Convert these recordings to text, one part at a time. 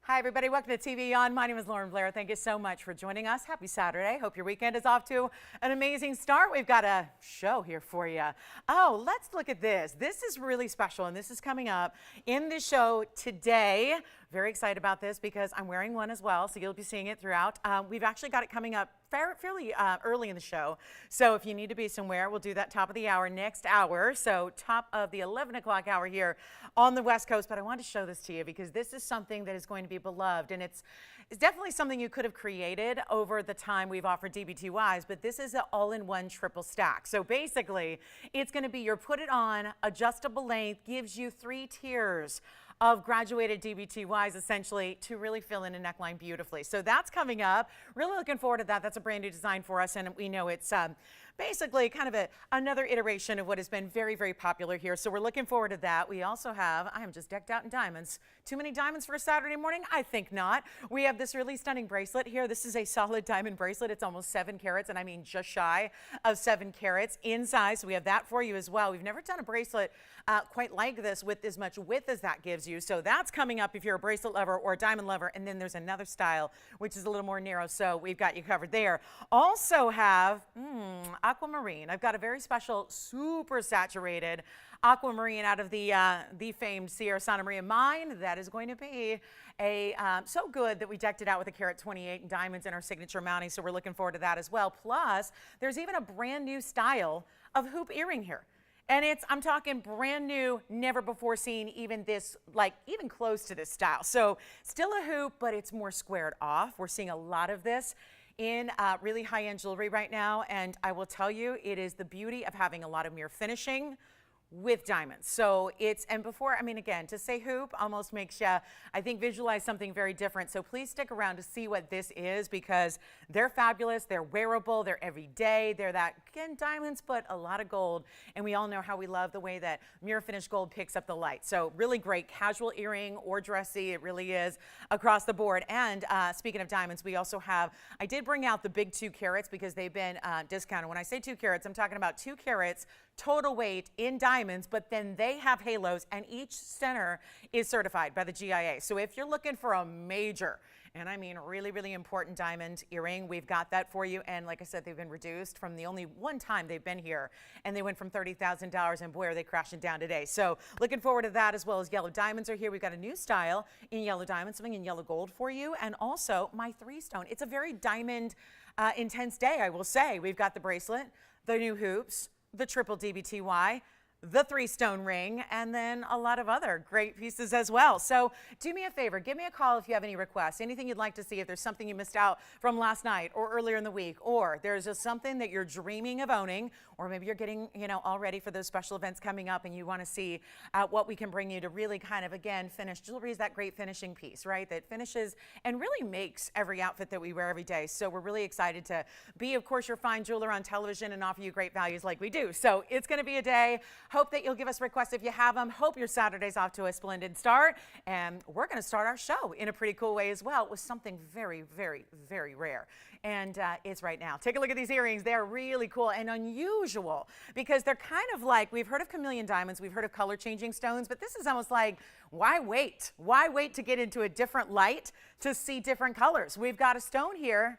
Hi, everybody. Welcome to TVON. My name is Lauren Blair. Thank you so much for joining us. Happy Saturday. Hope your weekend is off to an amazing start. We've got a show here for you. Oh, let's look at this. This is really special, and this is coming up in the show today. Very excited about this because I'm wearing one as well, so you'll be seeing it throughout. We've actually got it coming up fairly early in the show. So if you need to be somewhere, we'll do that top of the hour next hour. So top of the 11 o'clock hour here on the West Coast. But I wanted to show this to you because this is something that is going to be beloved. And it's definitely something you could have created over the time we've offered DBTYs. But this is an all-in-one triple stack. So basically, it's going to be your put it on, adjustable length, gives you 3 tiers of graduated DBTYs essentially to really fill in a neckline beautifully. So that's coming up. Really looking forward to that. That's a brand new design for us, and we know it's basically kind of another iteration of what has been very, very popular here. So we're looking forward to that. We also have, I am just decked out in diamonds. Too many diamonds for a Saturday morning? I think not. We have this really stunning bracelet here. This is a solid diamond bracelet. It's almost 7 carats, and I mean just shy of 7 carats in size. So we have that for you as well. We've never done a bracelet quite like this with as much width as that gives you. So that's coming up if you're a bracelet lover or a diamond lover. And then there's another style, which is a little more narrow. So we've got you covered there. Also have aquamarine. I've got a very special, super saturated aquamarine out of the famed Sierra Santa Maria mine. That is going to be so good that we decked it out with a carat 28 in diamonds in our signature mounting. So we're looking forward to that as well. Plus, there's even a brand new style of hoop earring here. And I'm talking brand new, never before seen, even close to this style. So still a hoop, but it's more squared off. We're seeing a lot of this in really high-end jewelry right now. And I will tell you, it is the beauty of having a lot of mirror finishing with diamonds. So again, to say hoop almost makes you, I think, visualize something very different. So please stick around to see what this is because they're fabulous, they're wearable, they're everyday, they're that, again, diamonds, but a lot of gold. And we all know how we love the way that mirror finished gold picks up the light. So really great casual earring or dressy, it really is across the board. And speaking of diamonds, we also have, I did bring out the big 2 carats because they've been discounted. When I say 2 carats, I'm talking about 2 carats total weight in diamonds, but then they have halos and each center is certified by the GIA. So if you're looking for a major, and I mean really, really important diamond earring, we've got that for you. And like I said, they've been reduced from the only one time they've been here, and they went from $30,000, and boy, are they crashing down today. So looking forward to that, as well as yellow diamonds are here. We've got a new style in yellow diamonds, something in yellow gold for you, and also my 3-stone. It's a very diamond intense day, I will say. We've got the bracelet, the new hoops, the triple DBTY, the 3-stone ring, and then a lot of other great pieces as well. So do me a favor, give me a call if you have any requests, anything you'd like to see, if there's something you missed out from last night or earlier in the week, or there's just something that you're dreaming of owning, or maybe you're getting, all ready for those special events coming up and you want to see what we can bring you to really kind of, again, finish. Jewelry is that great finishing piece, right? That finishes and really makes every outfit that we wear every day. So we're really excited to be, of course, your fine jeweler on television and offer you great values like we do. So it's going to be a day. Hope that you'll give us requests if you have them. Hope your Saturday's off to a splendid start. And we're going to start our show in a pretty cool way as well with something very, very, very rare. And it's right now. Take a look at these earrings. They're really cool and unusual because they're kind of like, we've heard of chameleon diamonds, we've heard of color changing stones, but this is almost like, why wait? Why wait to get into a different light to see different colors? We've got a stone here.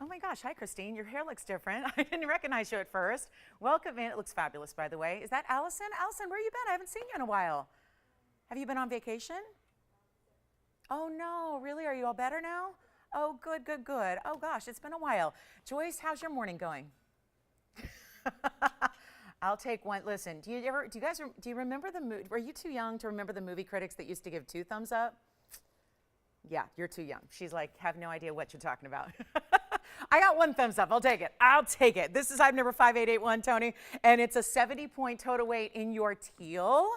Oh my gosh, hi Christine, your hair looks different. I didn't recognize you at first. Welcome in, it looks fabulous by the way. Is that Allison? Allison, where you been? I haven't seen you in a while. Have you been on vacation? Oh no, really, are you all better now? Oh, good, good, good. Oh gosh, it's been a while. Joyce, how's your morning going? I'll take one. Listen, do you remember the movie? Were you too young to remember the movie critics that used to give 2 thumbs up? Yeah, you're too young. She's like, have no idea what you're talking about. I got 1 thumbs up. I'll take it. I'll take it. This is item number 5881, Tony, and it's a 70-point total weight in your teal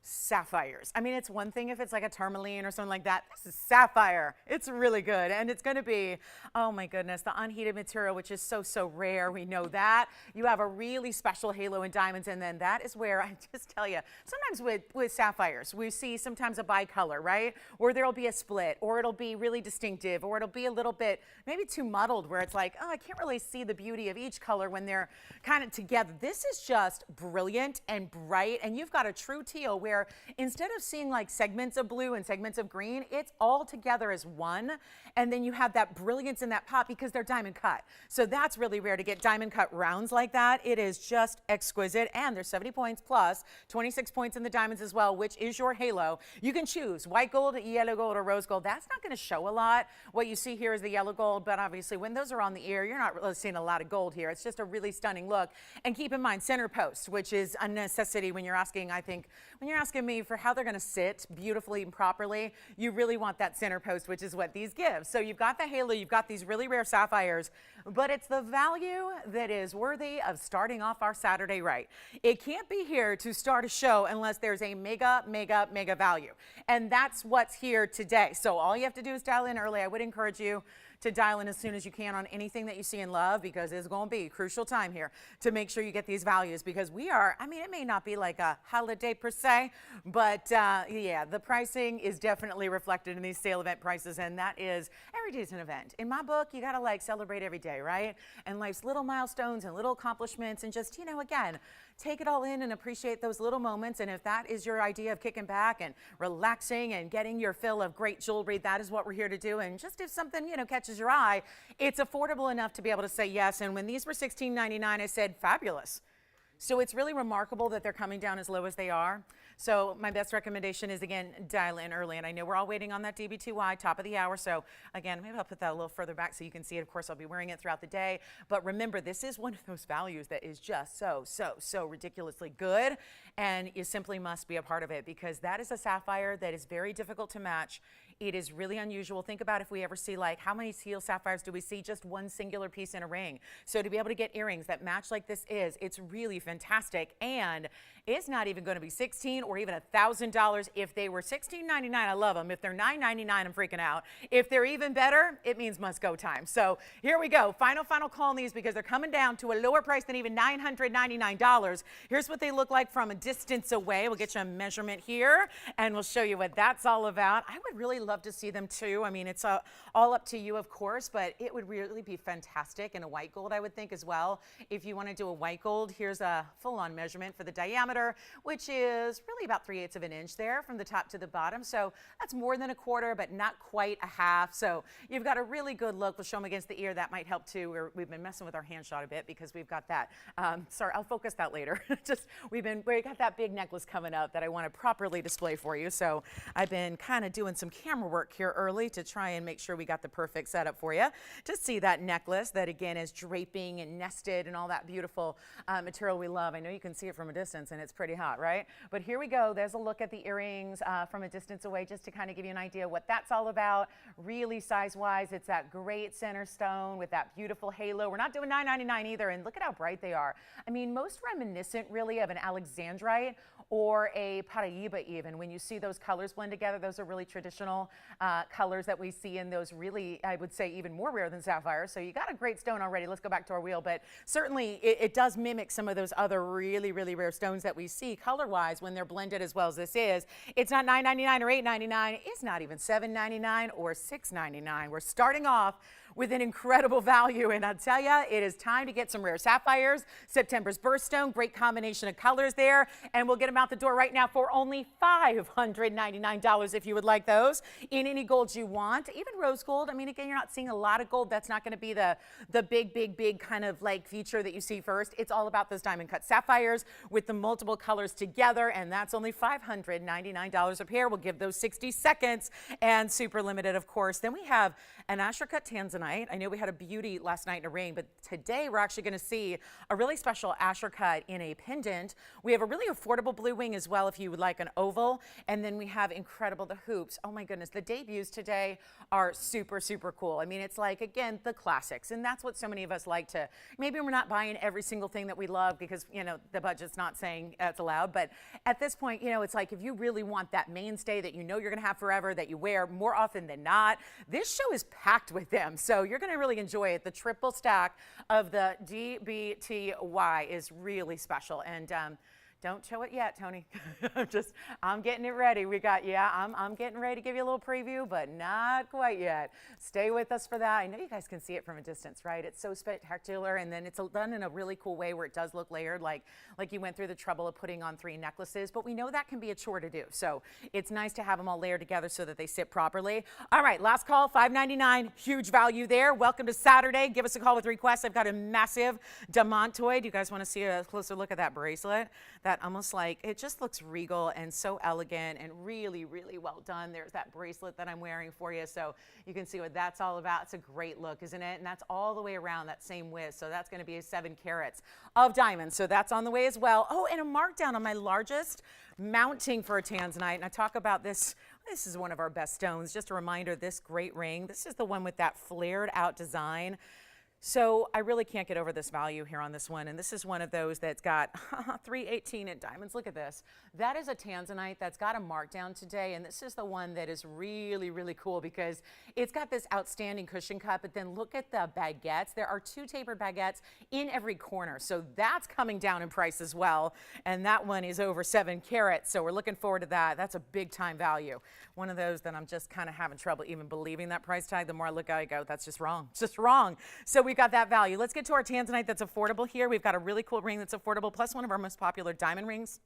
sapphires. I mean, it's one thing if it's like a tourmaline or something like that. This is sapphire. It's really good. And it's going to be, oh my goodness, the unheated material, which is so, so rare. We know that. You have a really special halo in diamonds. And then that is where I just tell you, sometimes with sapphires, we see sometimes a bicolor, right? Or there'll be a split, or it'll be really distinctive, or it'll be a little bit maybe too muddled where it's like, oh, I can't really see the beauty of each color when they're kind of together. This is just brilliant and bright. And you've got a true teal where instead of seeing like segments of blue and segments of green, it's all together as one. And then you have that brilliance in that pop because they're diamond cut. So that's really rare to get diamond cut rounds like that. It is just exquisite. And there's 70 points plus 26 points in the diamonds as well, which is your halo. You can choose white gold, yellow gold, or rose gold. That's not going to show a lot. What you see here is the yellow gold, but obviously when those are on the ear, you're not really seeing a lot of gold here. It's just a really stunning look. And keep in mind center post, which is a necessity when you're asking, I think, when you're asking me for how they're going to sit beautifully and properly, you really want that center post, which is what these give. So you've got the halo, you've got these really rare sapphires, but it's the value that is worthy of starting off our Saturday right. It can't be here to start a show unless there's a mega, mega, mega value. And that's what's here today. So all you have to do is dial in early. I would encourage you to dial in as soon as you can on anything that you see and love, because it's going to be a crucial time here to make sure you get these values, because we are, I mean, it may not be like a holiday per se, but yeah, the pricing is definitely reflected in these sale event prices, and that is every day's an event. In my book, you got to like celebrate every day, right? And life's little milestones and little accomplishments, and just, you know, again, take it all in and appreciate those little moments. And if that is your idea of kicking back and relaxing and getting your fill of great jewelry, that is what we're here to do. And just if something, you know, catches your eye, it's affordable enough to be able to say yes. And when these were $16.99, I said fabulous. So it's really remarkable that they're coming down as low as they are. So my best recommendation is, again, dial in early. And I know we're all waiting on that DB2Y, top of the hour. So again, maybe I'll put that a little further back so you can see it. Of course, I'll be wearing it throughout the day. But remember, this is one of those values that is just so ridiculously good. And you simply must be a part of it, because that is a sapphire that is very difficult to match. It is really unusual. Think about if we ever see, like, how many teal sapphires do we see just one singular piece in a ring? So to be able to get earrings that match like this it's really fantastic. And it's not even going to be $16 or even $1,000. If they were $16.99, I love them. If they're $9.99, I'm freaking out. If they're even better, it means must go time. So here we go. Final call on these, because they're coming down to a lower price than even $999. Here's what they look like from a distance away. We'll get you a measurement here, and we'll show you what that's all about. I would really love to see them too. I mean, it's all up to you, of course, but it would really be fantastic in a white gold, I would think, as well. If you want to do a white gold, here's a full-on measurement for the diameter, which is really about 3/8 of an inch there from the top to the bottom. So that's more than a quarter, but not quite a half. So you've got a really good look. We'll show them against the ear. That might help too. We've been messing with our hand shot a bit because we've got that. Sorry, I'll focus that later. We got that big necklace coming up that I want to properly display for you. So I've been kind of doing some camera work here early to try and make sure we got the perfect setup for you to see that necklace that, again, is draping and nested and all that beautiful material we love. I know you can see it from a distance, and it's pretty hot, right? But here we go. There's a look at the earrings from a distance away, just to kind of give you an idea what that's all about. Really size-wise, it's that great center stone with that beautiful halo. We're not doing $9.99 either, and look at how bright they are. I mean, most reminiscent really of an Alexandrite or a Paraíba even. When you see those colors blend together, those are really traditional colors that we see in those, really, I would say, even more rare than sapphire. So you got a great stone already. Let's go back to our wheel. But certainly it does mimic some of those other really, really rare stones that we see color-wise when they're blended as well as this is. It's not $9.99 or $8.99. It's not even $7.99 or $6.99. We're starting off with an incredible value, and I'll tell you, it is time to get some rare sapphires. September's birthstone, great combination of colors there, and we'll get them out the door right now for only $599 if you would like those in any golds you want, even rose gold. I mean, again, you're not seeing a lot of gold. That's not going to be the big kind of like feature that you see first. It's all about those diamond cut sapphires with the multiple colors together, and that's only $599 a pair. We'll give those 60 seconds and super limited, of course. Then we have an Asher cut tanzanite. I know we had a beauty last night in a ring, but today we're actually going to see a really special Asher cut in a pendant. We have a really affordable blue wing as well if you would like an oval, and then we have incredible the hoops. Oh my goodness, the debuts today are super cool. I mean, it's like, again, the classics, and that's what so many of us like to, maybe we're not buying every single thing that we love because, you know, the budget's not saying it's allowed, but at this point, you know, it's like if you really want that mainstay that you know you're going to have forever, that you wear more often than not, this show is packed with them. So you're going to really enjoy it. The triple stack of the DBTY is really special. And Don't show it yet, Tony. I'm getting it ready. I'm getting ready to give you a little preview, but not quite yet. Stay with us for that. I know you guys can see it from a distance, right? It's so spectacular, and then it's done in a really cool way where it does look layered, like you went through the trouble of putting on 3 necklaces, but we know that can be a chore to do. So it's nice to have them all layered together so that they sit properly. All right, last call, $5.99, huge value there. Welcome to Saturday. Give us a call with requests. I've got a massive diamantoid. Do you guys want to see a closer look at that bracelet? That almost like, it just looks regal and so elegant and really, really well done. There's that bracelet that I'm wearing for you, so you can see what that's all about. It's a great look, isn't it? And that's all the way around, that same width, so that's going to be a 7 carats of diamonds, so that's on the way as well. Oh, and a markdown on my largest mounting for a tanzanite, and I talk about this. This is one of our best stones. Just a reminder, this great ring, this is the one with that flared out design. So I really can't get over this value here on this one. And this is one of those that's got 318 in diamonds. Look at this. That is a tanzanite that's got a markdown today. And this is the one that is really, really cool because it's got this outstanding cushion cut. But then look at the baguettes. There are 2 tapered baguettes in every corner. So that's coming down in price as well. And that one is over 7 carats. So we're looking forward to that. That's a big time value. One of those that I'm just kind of having trouble even believing that price tag. The more I look at it, I go, that's just wrong. It's just wrong. So we've got that value. Let's get to our tanzanite that's affordable here. We've got a really cool ring that's affordable, plus one of our most popular diamond rings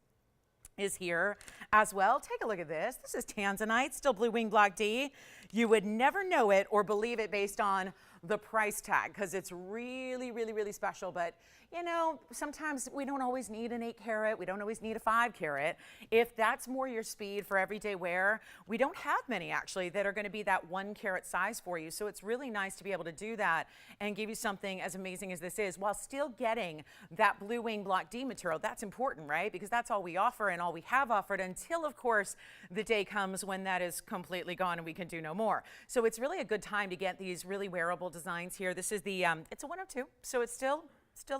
is here as well. Take a look at this. This is tanzanite, still blue wing block D. You would never know it or believe it based on the price tag because it's really, really, really special. But you know, sometimes we don't always need an 8 carat. We don't always need a 5 carat. If that's more your speed for everyday wear, we don't have many actually that are going to be that 1 carat size for you. So it's really nice to be able to do that and give you something as amazing as this is while still getting that blue wing block D material. That's important, right? Because that's all we offer and all we have offered until, of course, the day comes when that is completely gone and we can do no more. So it's really a good time to get these really wearable designs here. This is the, it's a 102, so it's still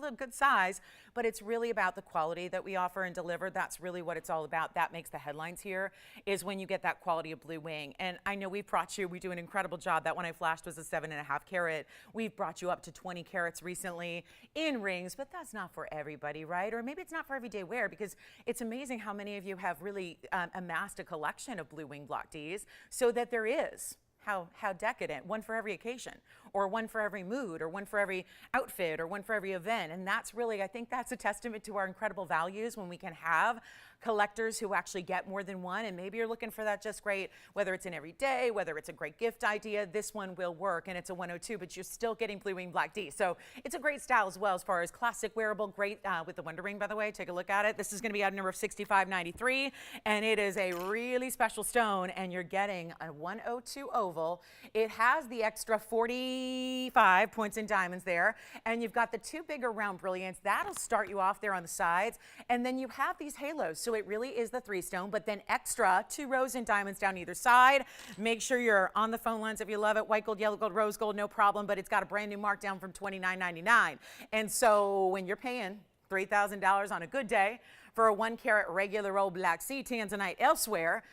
a good size, but it's really about the quality that we offer and deliver. That's really what it's all about. That makes the headlines here, is when you get that quality of blue wing. And I know we've brought you, we do an incredible job. That one I flashed was a 7.5 carat. We've brought you up to 20 carats recently in rings, but that's not for everybody, right? Or maybe it's not for everyday wear, because it's amazing how many of you have really amassed a collection of blue wing block Ds, so that there is how decadent, one for every occasion, or one for every mood, or one for every outfit, or one for every event. And that's really, I think that's a testament to our incredible values when we can have collectors who actually get more than one. And maybe you're looking for that just great, whether it's an everyday, whether it's a great gift idea, this one will work, and it's a 102, but you're still getting blue wing black D. So it's a great style as well as far as classic wearable, great with the Wonder Ring, by the way. Take a look at it. This is going to be item number 6593, and it is a really special stone, and you're getting a 102 oval. It has the extra 45 points in diamonds there, and you've got the 2 bigger round brilliants. That'll start you off there on the sides, and then you have these halos. So it really is the 3 stone, but then extra 2 rows in diamonds down either side. Make sure you're on the phone lines if you love it. White gold, yellow gold, rose gold, no problem, but it's got a brand new markdown from $29.99. And so when you're paying $3,000 on a good day for a 1 carat regular old black sea tanzanite elsewhere,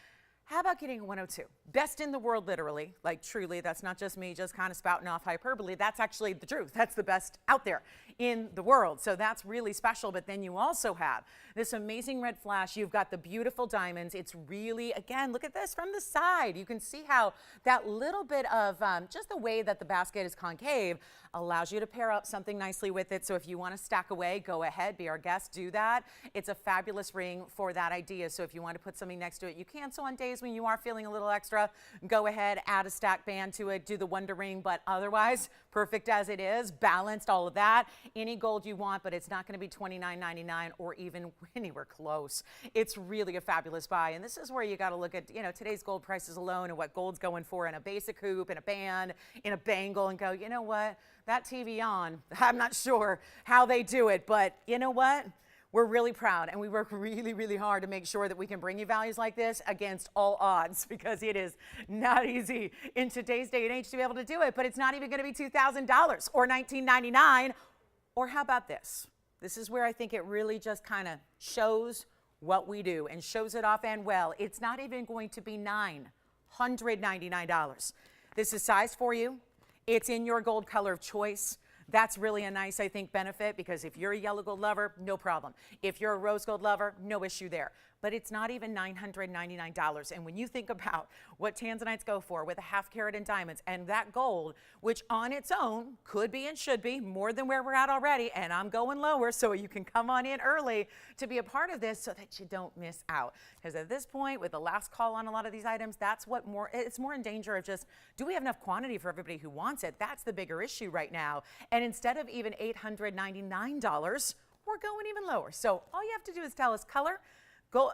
how about getting a 102? Best in the world, literally, like truly. That's not just me just kind of spouting off hyperbole. That's actually the truth. That's the best out there in the world. So that's really special. But then you also have this amazing red flash. You've got the beautiful diamonds. It's really, again, look at this from the side. You can see how that little bit of just the way that the basket is concave allows you to pair up something nicely with it. So if you want to stack away, go ahead, be our guest, do that. It's a fabulous ring for that idea. So if you want to put something next to it, you can. So on days when you are feeling a little extra, go ahead, add a stack band to it, do the Wonder Ring, but otherwise, perfect as it is, balanced, all of that. Any gold you want, but it's not going to be $29.99 or even anywhere close. It's really a fabulous buy. And this is where you got to look at, you know, today's gold prices alone and what gold's going for in a basic hoop, in a band, in a bangle, and go, you know what? That TVON, I'm not sure how they do it, but you know what? We're really proud, and we work really, really hard to make sure that we can bring you values like this against all odds, because it is not easy in today's day and age to be able to do it. But it's not even going to be $2,000 or $19.99. Or how about this? This is where I think it really just kind of shows what we do and shows it off and well. It's not even going to be $999. This is sized for you. It's in your gold color of choice. That's really a nice, I think, benefit, because if you're a yellow gold lover, no problem. If you're a rose gold lover, no issue there. But it's not even $999. And when you think about what tanzanites go for with a half carat in diamonds and that gold, which on its own could be and should be more than where we're at already, and I'm going lower so you can come on in early to be a part of this so that you don't miss out. Because at this point, with the last call on a lot of these items, that's what it's more in danger of just, do we have enough quantity for everybody who wants it? That's the bigger issue right now. And instead of even $899, we're going even lower. So all you have to do is tell us color, gold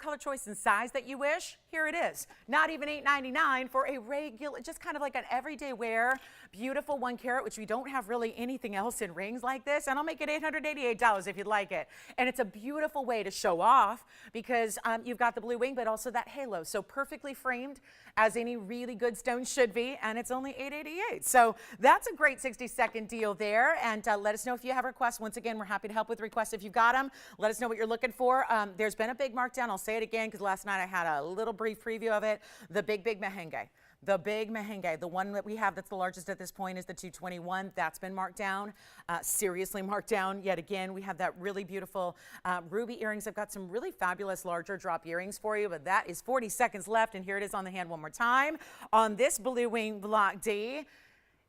color choice and size that you wish. Here it is. Not even $899 for a regular, just kind of like an everyday wear, beautiful 1 carat, which we don't have really anything else in rings like this. And I'll make it $888 if you'd like it. And it's a beautiful way to show off because you've got the blue wing, but also that halo. So perfectly framed as any really good stone should be. And it's only $888. So that's a great 60-second deal there. And let us know if you have requests. Once again, we're happy to help with requests if you've got them. Let us know what you're looking for. There's been a big markdown. I'll say it again because last night I had a little brief preview of it. The big mehengue. The big mehengue, the one that we have that's the largest at this point is the 221. That's been marked down, seriously marked down. Yet again, we have that really beautiful ruby earrings. I've got some really fabulous larger drop earrings for you, but that is 40 seconds left. And here it is on the hand one more time on this blue wing block D.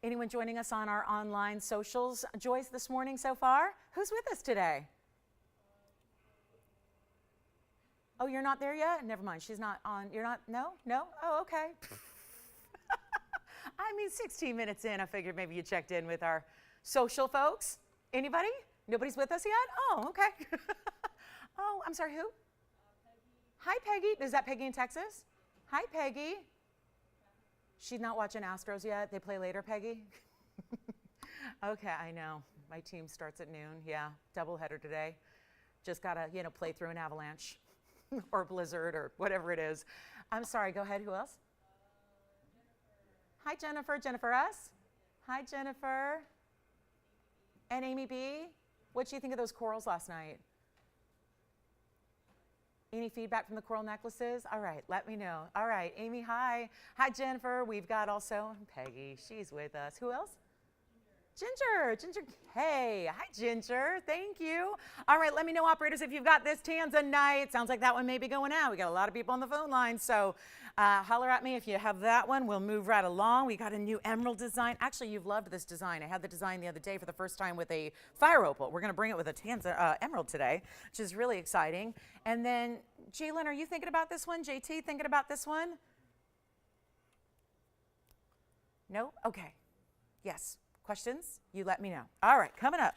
Anyone joining us on our online socials, Joyce, this morning so far? Who's with us today? Oh, you're not there yet? Never mind. She's not on. You're not? No? No? Oh, okay. I mean, 16 minutes in, I figured maybe you checked in with our social folks. Anybody? Nobody's with us yet? Oh, okay. Oh, I'm sorry, who? Peggy. Hi, Peggy. Is that Peggy in Texas? Hi, Peggy. She's not watching Astros yet? They play later, Peggy? Okay, I know. My team starts at noon. Yeah, doubleheader today. Just got to, play through an avalanche or blizzard or whatever it is. I'm sorry, go ahead. Who else? Hi, Jennifer. Jennifer S. Hi, Jennifer. And Amy B. What did you think of those corals last night? Any feedback from the coral necklaces? All right, let me know. All right, Amy, hi. Hi, Jennifer. We've got also Peggy. She's with us. Who else? Ginger, hey, hi Ginger, thank you. All right, let me know, operators, if you've got this Tanzanite. Sounds like that one may be going out. We got a lot of people on the phone line, so holler at me if you have that one. We'll move right along. We got a new emerald design. Actually, you've loved this design. I had the design the other day for the first time with a fire opal. We're gonna bring it with a emerald today, which is really exciting. And then, Jalen, are you thinking about this one? JT, thinking about this one? No? Okay, yes. Questions? You let me know. All right, coming up,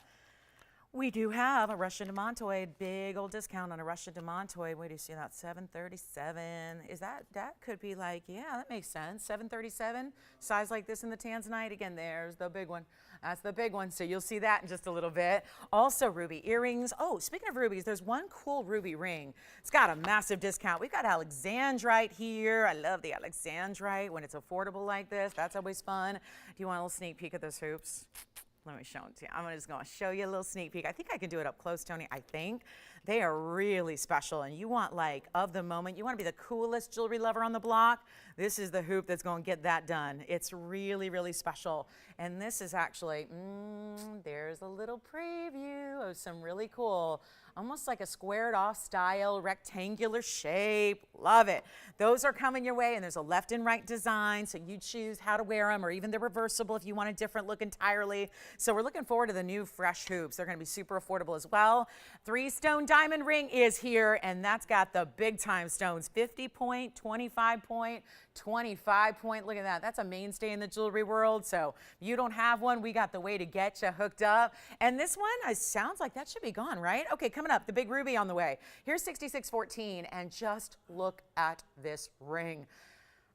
we do have a Russian demantoid, big old discount on a Russian demantoid. Wait, do you see that? $737. Is that could be like, yeah, that makes sense. $737, size like this in the Tanzanite. Again, there's the big one. That's the big one. So you'll see that in just a little bit. Also ruby earrings. Oh, speaking of rubies, there's one cool ruby ring. It's got a massive discount. We've got Alexandrite here. I love the Alexandrite when it's affordable like this. That's always fun. Do you want a little sneak peek at those hoops? Let me show them to you. I'm just going to show you a little sneak peek. I think I can do it up close, Tony. I think they are really special. And you want, like, of the moment, you want to be the coolest jewelry lover on the block. This is the hoop that's going to get that done. It's really, really special. And this is actually, there's a little preview of some really cool, almost like a squared off style, rectangular shape. Love it. Those are coming your way, and there's a left and right design, so you choose how to wear them, or even they're reversible if you want a different look entirely. So we're looking forward to the new fresh hoops. They're going to be super affordable as well. 3-stone diamond ring is here, and that's got the big time stones. 50 point, 25 point, 25 point. Look at that. That's a mainstay in the jewelry world. So if you don't have one, we got the way to get you hooked up. And this one, sounds like that should be gone, right? Okay, coming up, the big ruby on the way. Here's 6614, and just look at this ring.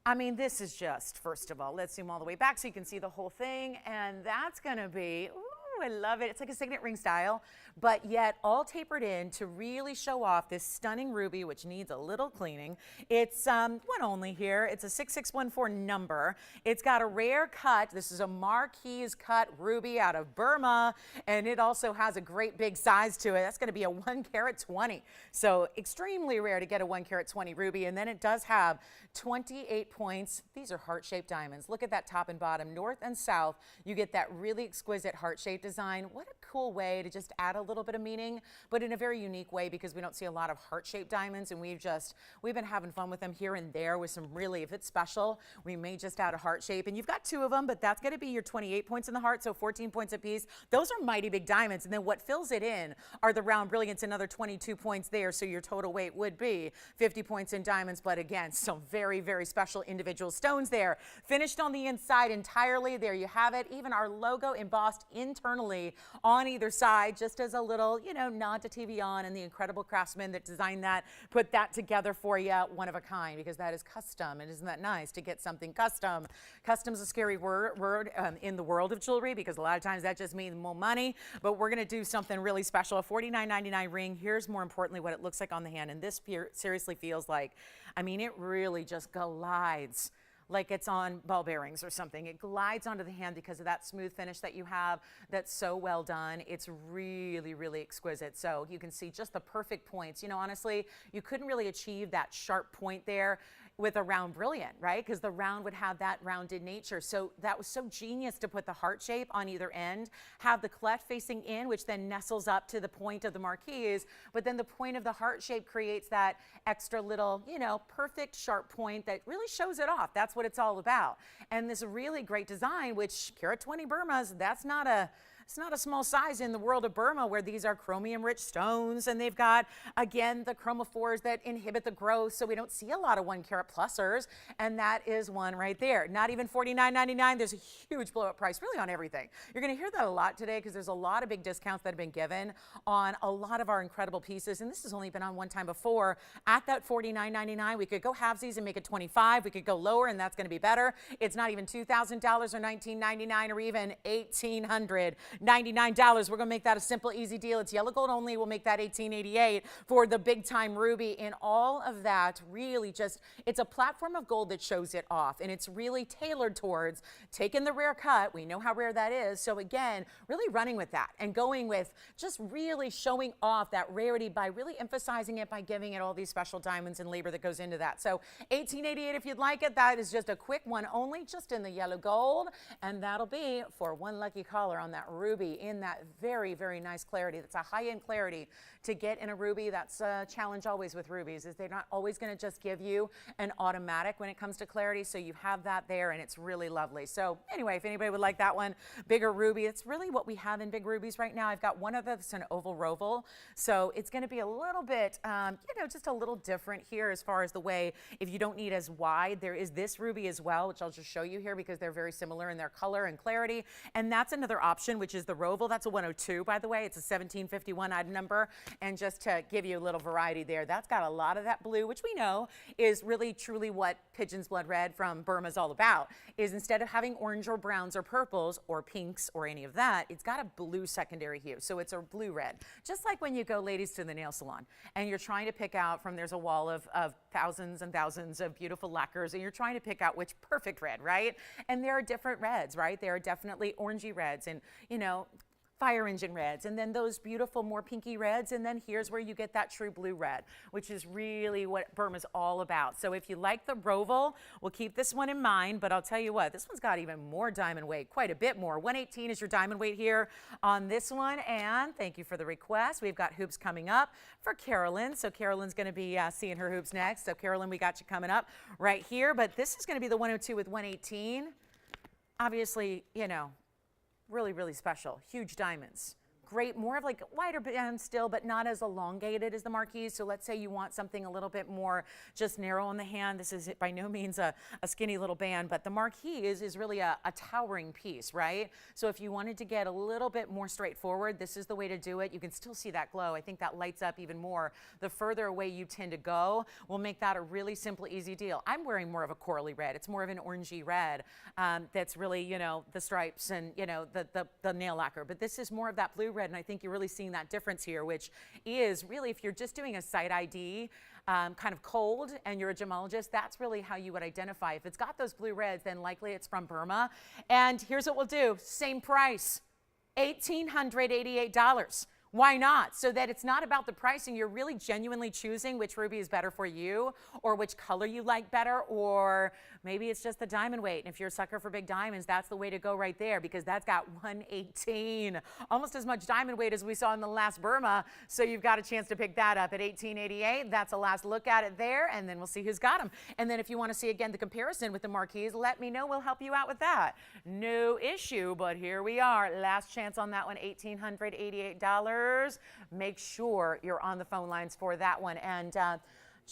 I mean, this is just, first of all, let's zoom all the way back so you can see the whole thing. And that's going to be, ooh, I love it. It's like a signet ring style, but yet all tapered in to really show off this stunning ruby, which needs a little cleaning. It's one only here. It's a 6614 number. It's got a rare cut. This is a Marquise cut ruby out of Burma, and it also has a great big size to it. That's going to be a 1 carat 20. So extremely rare to get a 1 carat 20 ruby. And then it does have 28 points. These are heart-shaped diamonds. Look at that top and bottom, north and south. You get that really exquisite heart-shaped design. What a cool way to just add a little bit of meaning, but in a very unique way, because we don't see a lot of heart-shaped diamonds, and we've been having fun with them here and there with some really, if it's special, we may just add a heart shape. And you've got 2 of them, but that's going to be your 28 points in the heart, so 14 points apiece. Those are mighty big diamonds. And then what fills it in are the round brilliants, another 22 points there, so your total weight would be 50 points in diamonds. But again, some very, very special individual stones there. Finished on the inside entirely. There you have it. Even our logo embossed internally on either side, just as a little, nod to TVON and the incredible craftsmen that designed that, put that together for you. One of a kind, because that is custom. And isn't that nice to get something custom? Custom's a scary word in the world of jewelry, because a lot of times that just means more money, but we're going to do something really special. A $49.99 ring. Here's more importantly what it looks like on the hand. And this seriously feels like, it really just glides like it's on ball bearings or something. It glides onto the hand because of that smooth finish that you have that's so well done. It's really, really exquisite. So you can see just the perfect points. Honestly, you couldn't really achieve that sharp point there with a round brilliant, right? Because the round would have that rounded nature. So that was so genius to put the heart shape on either end, have the cleft facing in, which then nestles up to the point of the Marquise, but then the point of the heart shape creates that extra little, perfect sharp point that really shows it off. That's what it's all about. And this really great design, which carat 20 Burmas, it's not a small size in the world of Burma, where these are chromium-rich stones, and they've got, again, the chromophores that inhibit the growth, so we don't see a lot of 1 carat plusers, and that is one right there. Not even $49.99. There's a huge blow-up price, really, on everything. You're going to hear that a lot today, because there's a lot of big discounts that have been given on a lot of our incredible pieces, and this has only been on one time before. At that $49.99, we could go halvesies and make it $25. We could go lower, and that's going to be better. It's not even $2,000 or $1,999 or even $1,899. We're going to make that a simple, easy deal. It's yellow gold only. We'll make that $1,888 for the big time ruby. And all of that really it's a platform of gold that shows it off. And it's really tailored towards taking the rare cut. We know how rare that is. So again, really running with that and going with just really showing off that rarity by really emphasizing it, by giving it all these special diamonds and labor that goes into that. So $1,888 if you'd like it. That is just a quick one only, just in the yellow gold. And that'll be for one lucky caller on that ruby in that very, very nice clarity. That's a high-end clarity to get in a ruby. That's a challenge always with rubies, is they're not always going to just give you an automatic when it comes to clarity. So you have that there, and it's really lovely. So anyway, if anybody would like that one, bigger ruby, it's really what we have in big rubies right now. I've got one of that's an oval roval. So it's going to be a little bit, just a little different here as far as the way, if you don't need as wide, there is this ruby as well, which I'll just show you here because they're very similar in their color and clarity. And that's another option, which is the roval. That's a 102, by the way. It's a 1751 item number. And just to give you a little variety there, that's got a lot of that blue, which we know is really truly what Pigeon's Blood Red from Burma is all about, is instead of having orange or browns or purples or pinks or any of that, it's got a blue secondary hue. So it's a blue red. Just like when you go, ladies, to the nail salon and you're trying to pick out from, there's a wall of thousands and thousands of beautiful lacquers, and you're trying to pick out which perfect red, right? And there are different reds, right? There are definitely orangey reds and, fire engine reds, and then those beautiful more pinky reds, and then here's where you get that true blue red, which is really what Burma's all about. So if you like the roval, we'll keep this one in mind, but I'll tell you what, this one's got even more diamond weight, quite a bit more. 118 is your diamond weight here on this one, and thank you for the request. We've got hoops coming up for Carolyn, so Carolyn's going to be seeing her hoops next. So Carolyn, we got you coming up right here, but this is going to be the 102 with 118. Obviously, really, really special. Huge diamonds, great, more of like wider band still, but not as elongated as the marquise. So let's say you want something a little bit more just narrow on the hand. This is by no means a skinny little band, but the marquise is really a towering piece, right? So if you wanted to get a little bit more straightforward, this is the way to do it. You can still see that glow. I think that lights up even more. The further away you tend to go will make that a really simple, easy deal. I'm wearing more of a corally red. It's more of an orangey red that's really, you know, the stripes and, you know, the nail lacquer. But this is more of that blue red, and I think you're really seeing that difference here, which is really, if you're just doing a site ID, kind of cold, and you're a gemologist, that's really how you would identify. If it's got those blue reds, then likely it's from Burma. And here's what we'll do. Same price, $1,888. Why not? So that it's not about the pricing. You're really genuinely choosing which ruby is better for you, or which color you like better, or maybe it's just the diamond weight. And if you're a sucker for big diamonds, that's the way to go right there, because that's got 118, almost as much diamond weight as we saw in the last Burma. So you've got a chance to pick that up at $1,888. That's a last look at it there, and then we'll see who's got them. And then if you want to see again the comparison with the marquise, let me know. We'll help you out with that. No issue, but here we are. Last chance on that one, $1,888. Make sure you're on the phone lines for that one. And Jalen,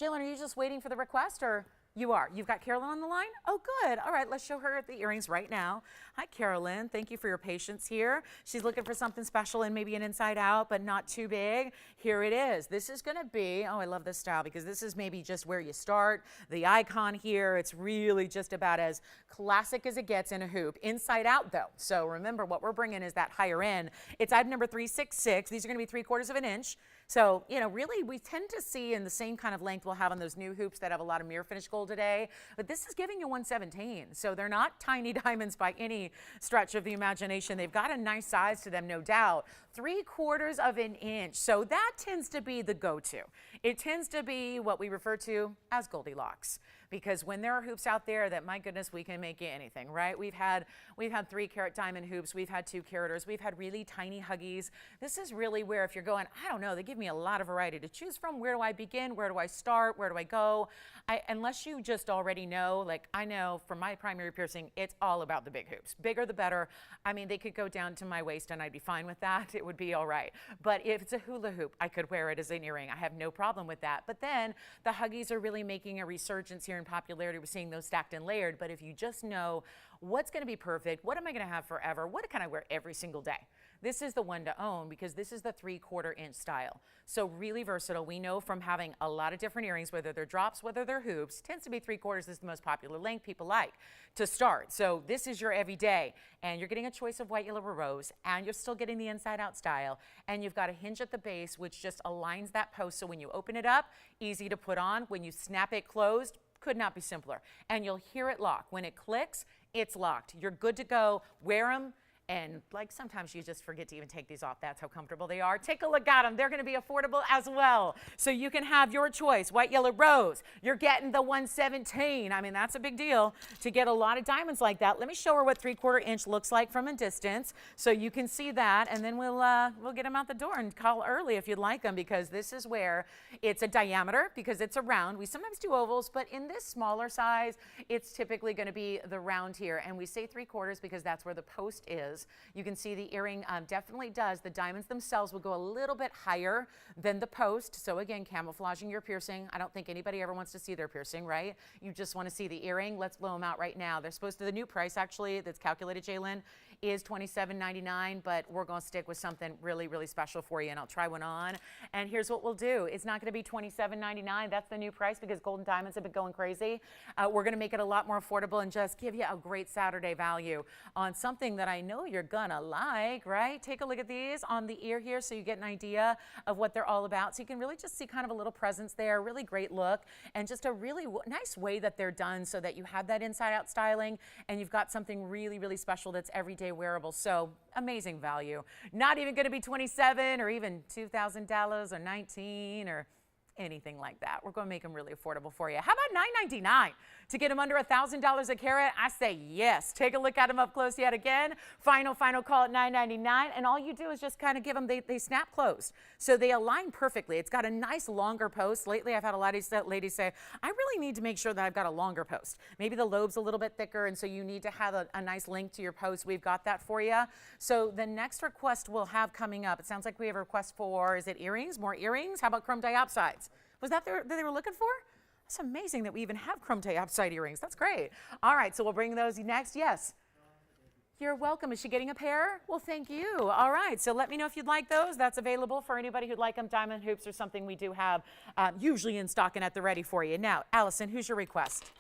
are you just waiting for the request, or you are? You've got Carolyn on the line? Oh, good. All right, let's show her the earrings right now. Hi, Carolyn. Thank you for your patience here. She's looking for something special and maybe an inside out, but not too big. Here it is. This is going to be, oh, I love this style, because this is maybe just where you start. The icon here, it's really just about as classic as it gets in a hoop. Inside out, though. So remember, what we're bringing is that higher end. It's item number 366. These are going to be 3/4 of an inch. So, you know, really we tend to see in the same kind of length we'll have on those new hoops that have a lot of mirror finish gold today, but this is giving you 117. So they're not tiny diamonds by any stretch of the imagination. They've got a nice size to them, no doubt. 3/4 of an inch. So that tends to be the go-to. It tends to be what we refer to as Goldilocks, because when there are hoops out there that, my goodness, we can make you anything, right? We've had 3-carat diamond hoops, we've had 2-caraters, we've had really tiny huggies. This is really where, if you're going, I don't know, they give me a lot of variety to choose from. Where do I begin? Where do I start? Where do I go? Unless you just already know, like I know from my primary piercing, it's all about the big hoops. Bigger the better. I mean, they could go down to my waist and I'd be fine with that. It would be all right. But if it's a hula hoop, I could wear it as an earring. I have no problem with that. But then the huggies are really making a resurgence here in popularity. We're seeing those stacked and layered. But if you just know what's going to be perfect, what am I going to have forever, what can I wear every single day, this is the one to own, because this is the 3/4 inch style. So really versatile. We know from having a lot of different earrings, whether they're drops, whether they're hoops, tends to be 3/4 is the most popular length people like to start. So this is your everyday, and you're getting a choice of white, yellow, or rose, and you're still getting the inside out style, and you've got a hinge at the base which just aligns that post, so when you open it up, easy to put on. When you snap it closed, could not be simpler. And you'll hear it lock. When it clicks, it's locked. You're good to go. Wear them. And like sometimes you just forget to even take these off. That's how comfortable they are. Take a look at them. They're going to be affordable as well. So you can have your choice. White, yellow, rose. You're getting the 117. I mean, that's a big deal to get a lot of diamonds like that. Let me show her what 3/4 inch looks like from a distance, so you can see that. And then we'll get them out the door and call early if you'd like them, because this is where it's a diameter, because it's a round. We sometimes do ovals, but in this smaller size, it's typically going to be the round here. And we say 3/4 because that's where the post is. You can see the earring definitely does. The diamonds themselves will go a little bit higher than the post. So again, camouflaging your piercing. I don't think anybody ever wants to see their piercing, right? You just want to see the earring. Let's blow them out right now. They're supposed to, the new price actually that's calculated, Jalen, is $27.99, but we're going to stick with something really, really special for you, and I'll try one on. And here's what we'll do. It's not going to be $27.99. That's the new price because gold and diamonds have been going crazy. We're going to make it a lot more affordable and just give you a great Saturday value on something that I know you're going to like, right? Take a look at these on the ear here so you get an idea of what they're all about. So you can really just see kind of a little presence there, really great look, and just a really nice way that they're done so that you have that inside out styling and you've got something really, really special that's everyday wearable. So amazing value. Not even going to be $27 or even $2,000 or $19 or anything like that. We're going to make them really affordable for you. How about $9.99 to get them under $1,000 a carat? I say yes. Take a look at them up close yet again. Final call at $9.99, and all you do is just kind of give them, they snap closed. So they align perfectly. It's got a nice longer post. Lately, I've had a lot of ladies say, I really need to make sure that I've got a longer post. Maybe the lobe's a little bit thicker, and so you need to have a nice length to your post. We've got that for you. So the next request we'll have coming up, it sounds like we have a request for, is it earrings? More earrings? How about chrome diopsides? Was that that they were looking for? It's amazing that we even have chrome diopside earrings. That's great. All right, so we'll bring those next. Yes. You're welcome. Is she getting a pair? Well, thank you. All right, so let me know if you'd like those. That's available for anybody who'd like them. Diamond hoops are something we do have usually in stock and at the ready for you. Now, Allison, who's your request?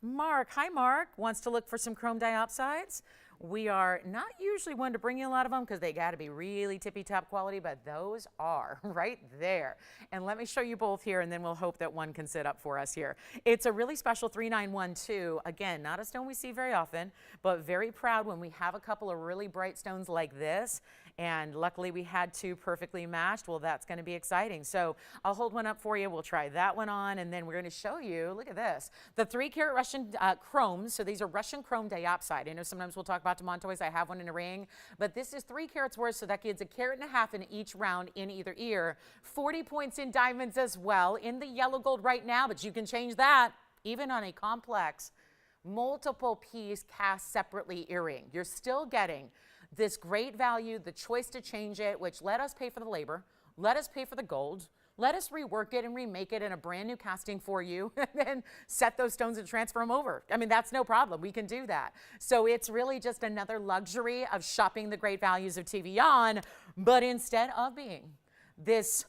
Mark. Hi, Mark. Wants to look for some chrome diopsides. We are not usually one to bring you a lot of them because they got to be really tippy-top quality, but those are right there. And let me show you both here, and then we'll hope that one can sit up for us here. It's a really special 3912. Again, not a stone we see very often, but very proud when we have a couple of really bright stones like this. And luckily we had two perfectly matched. Well, that's going to be exciting. So I'll hold one up for you. We'll try that one on, and then we're going to show you, look at this, the 3-carat Russian chromes. So these are Russian chrome diopside. I know sometimes we'll talk about Demontoys. I have one in a ring, but this is 3 carats worth, so that gives 1.5 carats in each round in either ear. 40 points in diamonds as well, in the yellow gold right now, but you can change that even on a complex multiple piece cast separately earring. You're still getting this great value, the choice to change it, which let us pay for the labor, let us pay for the gold, let us rework it and remake it in a brand new casting for you, and then set those stones and transfer them over. I mean, that's no problem. We can do that. So it's really just another luxury of shopping the great values of TVON, but instead of being this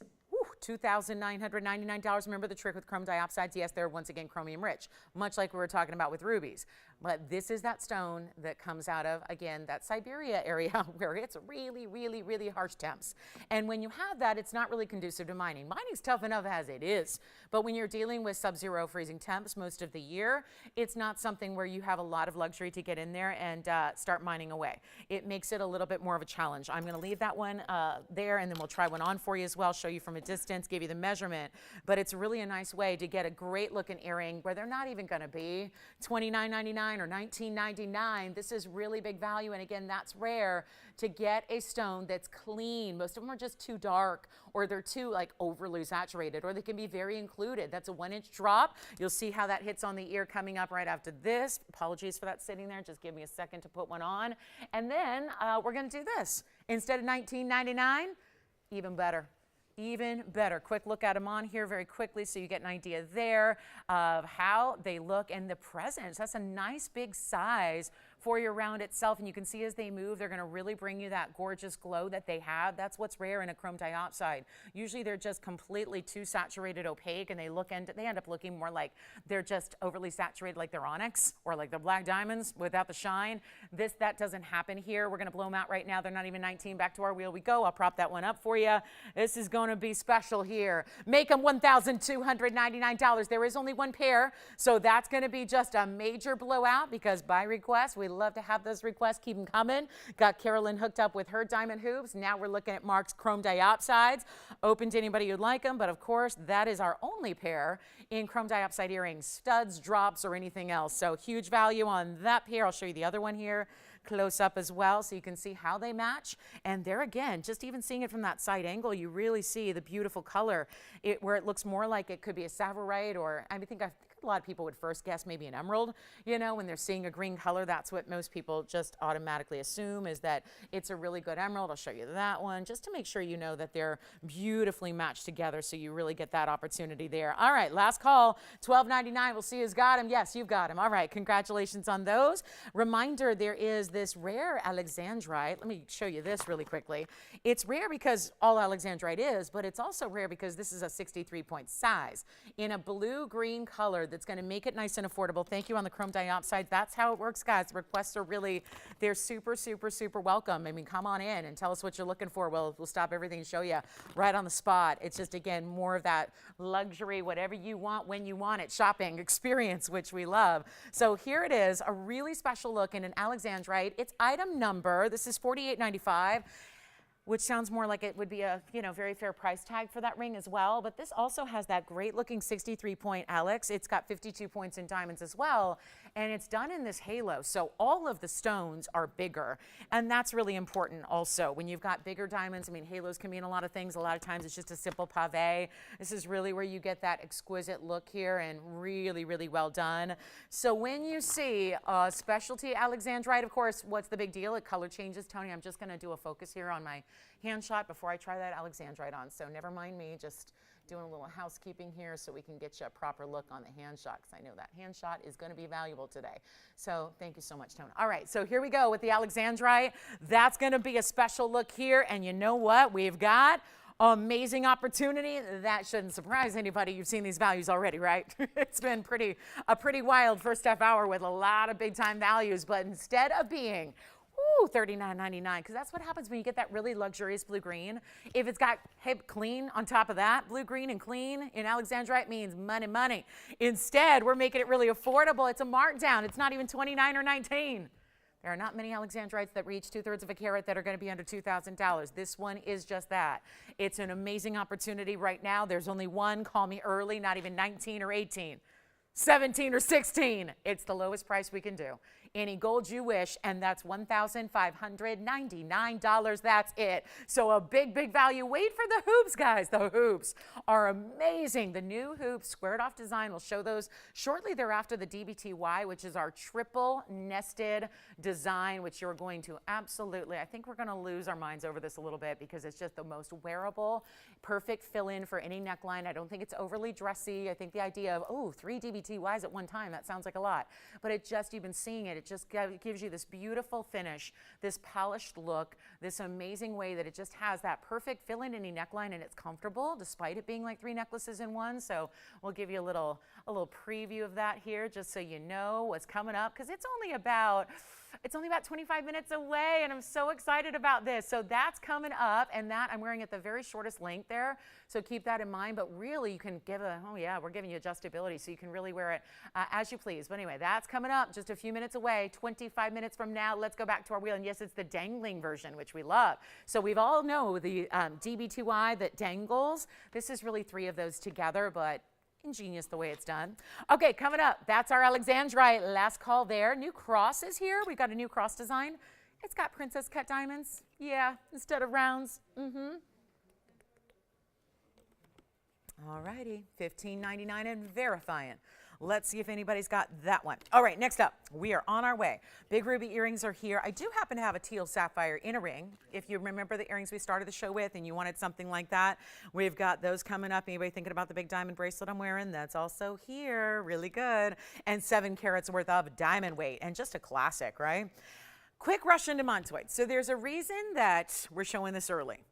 $2,999. Remember the trick with chrome diopsides? Yes, they're once again chromium rich, much like we were talking about with rubies. But this is that stone that comes out of, again, that Siberia area where it's really, really, really harsh temps. And when you have that, it's not really conducive to mining. Mining's tough enough as it is. But when you're dealing with sub-zero freezing temps most of the year, it's not something where you have a lot of luxury to get in there and start mining away. It makes it a little bit more of a challenge. I'm going to leave that one there, and then we'll try one on for you as well, show you from a distance, give you the measurement. But it's really a nice way to get a great looking earring where they're not even going to be $29.99 or $19.99. This is really big value, and again, that's rare to get a stone that's clean. Most of them are just too dark, or they're too like overly saturated, or they can be very included. That's a 1-inch drop. You'll see how that hits on the ear coming up right after this. Apologies for that sitting there. Just give me a second to put one on, and then we're going to do this instead of $19.99. Even better. Even better. Quick look at them on here very quickly so you get an idea there of how they look and the presence. That's a nice big size for your round itself, and you can see as they move, they're going to really bring you that gorgeous glow that they have. That's what's rare in a chrome diopside. Usually they're just completely too saturated opaque, and they end up looking more like they're just overly saturated, like they're onyx or like the black diamonds without the shine. That doesn't happen here. We're going to blow them out right now. They're not even 19. Back to our wheel we go. I'll prop that one up for you. This is going to be special here. Make them $1,299. There is only one pair, so that's going to be just a major blowout because by request, we love to have those requests. Keep them coming. Got Carolyn hooked up with her diamond hoops. Now we're looking at Mark's chrome diopsides. Open to anybody who'd like them, but of course, that is our only pair in chrome diopside earrings, studs, drops, or anything else. So huge value on that pair. I'll show you the other one here close up as well so you can see how they match. And there again, just even seeing it from that side angle, you really see the beautiful color where it looks more like it could be a savorite, or I think a lot of people would first guess maybe an emerald, you know, when they're seeing a green color. That's what most people just automatically assume, is that it's a really good emerald. I'll show you that one just to make sure you know that they're beautifully matched together, so you really get that opportunity there. All right, last call, $12.99. We'll see who's got them. Yes, you've got them. All right, congratulations on those. Reminder, there is this rare alexandrite. Let me show you this really quickly. It's rare because all alexandrite is, but it's also rare because this is a 63-point size in a blue-green color that's going to make it nice and affordable. Thank you on the chrome diopside. That's how it works, guys. The requests are really, they're super, super, super welcome. I mean, come on in and tell us what you're looking for. We'll stop everything and show you right on the spot. It's just, again, more of that luxury, whatever you want, when you want it, shopping experience, which we love. So here it is, a really special look in an alexandrite. It's item number, this is $48.95. which sounds more like it would be a, very fair price tag for that ring as well. But this also has that great looking 63-point Alex. It's got 52 points in diamonds as well. And it's done in this halo. So all of the stones are bigger. And that's really important also. When you've got bigger diamonds, I mean, halos can mean a lot of things. A lot of times it's just a simple pave. This is really where you get that exquisite look here, and really, really well done. So when you see a specialty Alexandrite, of course, what's the big deal? It color changes. Tony, I'm just going to do a focus here on my hand shot before I try that Alexandrite on. So never mind me, just doing a little housekeeping here so we can get you a proper look on the hand shot, because I know that hand shot is going to be valuable today. So thank you so much, Tony. All right, so here we go with the Alexandrite. That's going to be a special look here, and you know what? We've got amazing opportunity. That shouldn't surprise anybody. You've seen these values already, right? It's been a pretty wild first half hour with a lot of big time values, but instead of being $39.99, because that's what happens when you get that really luxurious blue green. If it's got clean on top of that, blue green and clean in Alexandrite means money, money. Instead, we're making it really affordable. It's a markdown. It's not even $29 or $19. There are not many Alexandrites that reach 2/3 of a carat that are going to be under $2,000. This one is just that. It's an amazing opportunity right now. There's only one. Call me early, not even 19 or 18. 17 or 16. It's the lowest price we can do. Any gold you wish, and that's $1,599. That's it. So a big, big value. Wait for the hoops, guys. The hoops are amazing. The new hoops, squared off design. We'll show those shortly thereafter. The DBTY, which is our triple nested design, which you're going to absolutely, I think we're going to lose our minds over this a little bit, because it's just the most wearable, perfect fill-in for any neckline. I don't think it's overly dressy. I think the idea of, 3 DBTYs at one time, that sounds like a lot. But you've been seeing it. It just gives you this beautiful finish, this polished look, this amazing way that it just has that perfect fill in any neckline, and it's comfortable despite it being like 3 necklaces in one. So we'll give you a little preview of that here, just so you know what's coming up, because it's only about 25 minutes away, and I'm so excited about this. So that's coming up, and that I'm wearing at the very shortest length there. So keep that in mind, but really you can we're giving you adjustability, so you can really wear it as you please. But anyway, that's coming up just a few minutes away, 25 minutes from now. Let's go back to our wheel, and yes, it's the dangling version, which we love. So we've all know the DB2I that dangles. This is really 3 of those together, but ingenious the way it's done. Okay, coming up, that's our Alexandrite. Last call there. New cross is here. We've got a new cross design. It's got princess cut diamonds. Yeah, instead of rounds. All righty, $15.99 and verifying. Let's see if anybody's got that one. All right, next up, we are on our way. Big ruby earrings are here. I do happen to have a teal sapphire in a ring. If you remember the earrings we started the show with and you wanted something like that, we've got those coming up. Anybody thinking about the big diamond bracelet I'm wearing? That's also here, really good. And 7 carats worth of diamond weight, and just a classic, right? Quick rush into Montoid. So there's a reason that we're showing this early.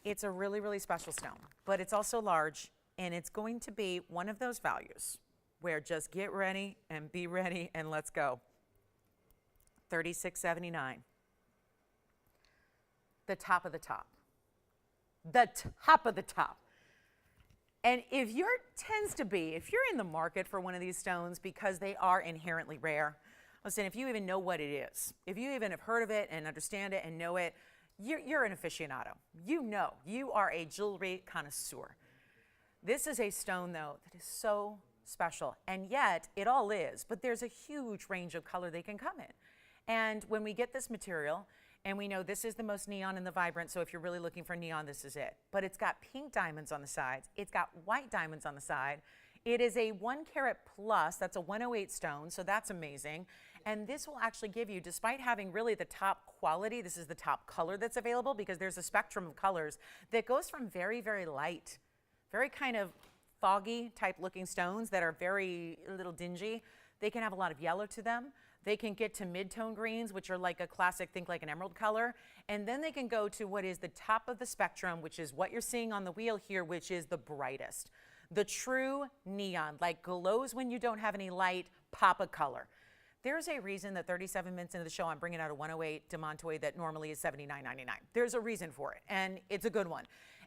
It's a really, really special stone, but it's also large. And it's going to be one of those values where just get ready and be ready and let's go. $36.79. The top of the top. The top of the top. And if you're in the market for one of these stones because they are inherently rare, listen, if you even know what it is, if you even have heard of it and understand it and know it, you're an aficionado. You are a jewelry connoisseur. This is a stone, though, that is so special, and yet it all is, but there's a huge range of color they can come in. And when we get this material, and we know this is the most neon and the vibrant, so if you're really looking for neon, this is it. But it's got pink diamonds on the sides. It's got white diamonds on the side. It is a 1 carat plus. That's a 108 stone, so that's amazing. And this will actually give you, despite having really the top quality, this is the top color that's available, because there's a spectrum of colors that goes from very, very light, very kind of foggy type looking stones that are very little dingy. They can have a lot of yellow to them. They can get to mid-tone greens, which are like a classic, think like an emerald color. And then they can go to what is the top of the spectrum, which is what you're seeing on the wheel here, which is the brightest. The true neon, like glows when you don't have any light, pop of color. There's a reason that 37 minutes into the show, I'm bringing out a 108 de Montoy that normally is $79.99. There's a reason for it, and it's a good one.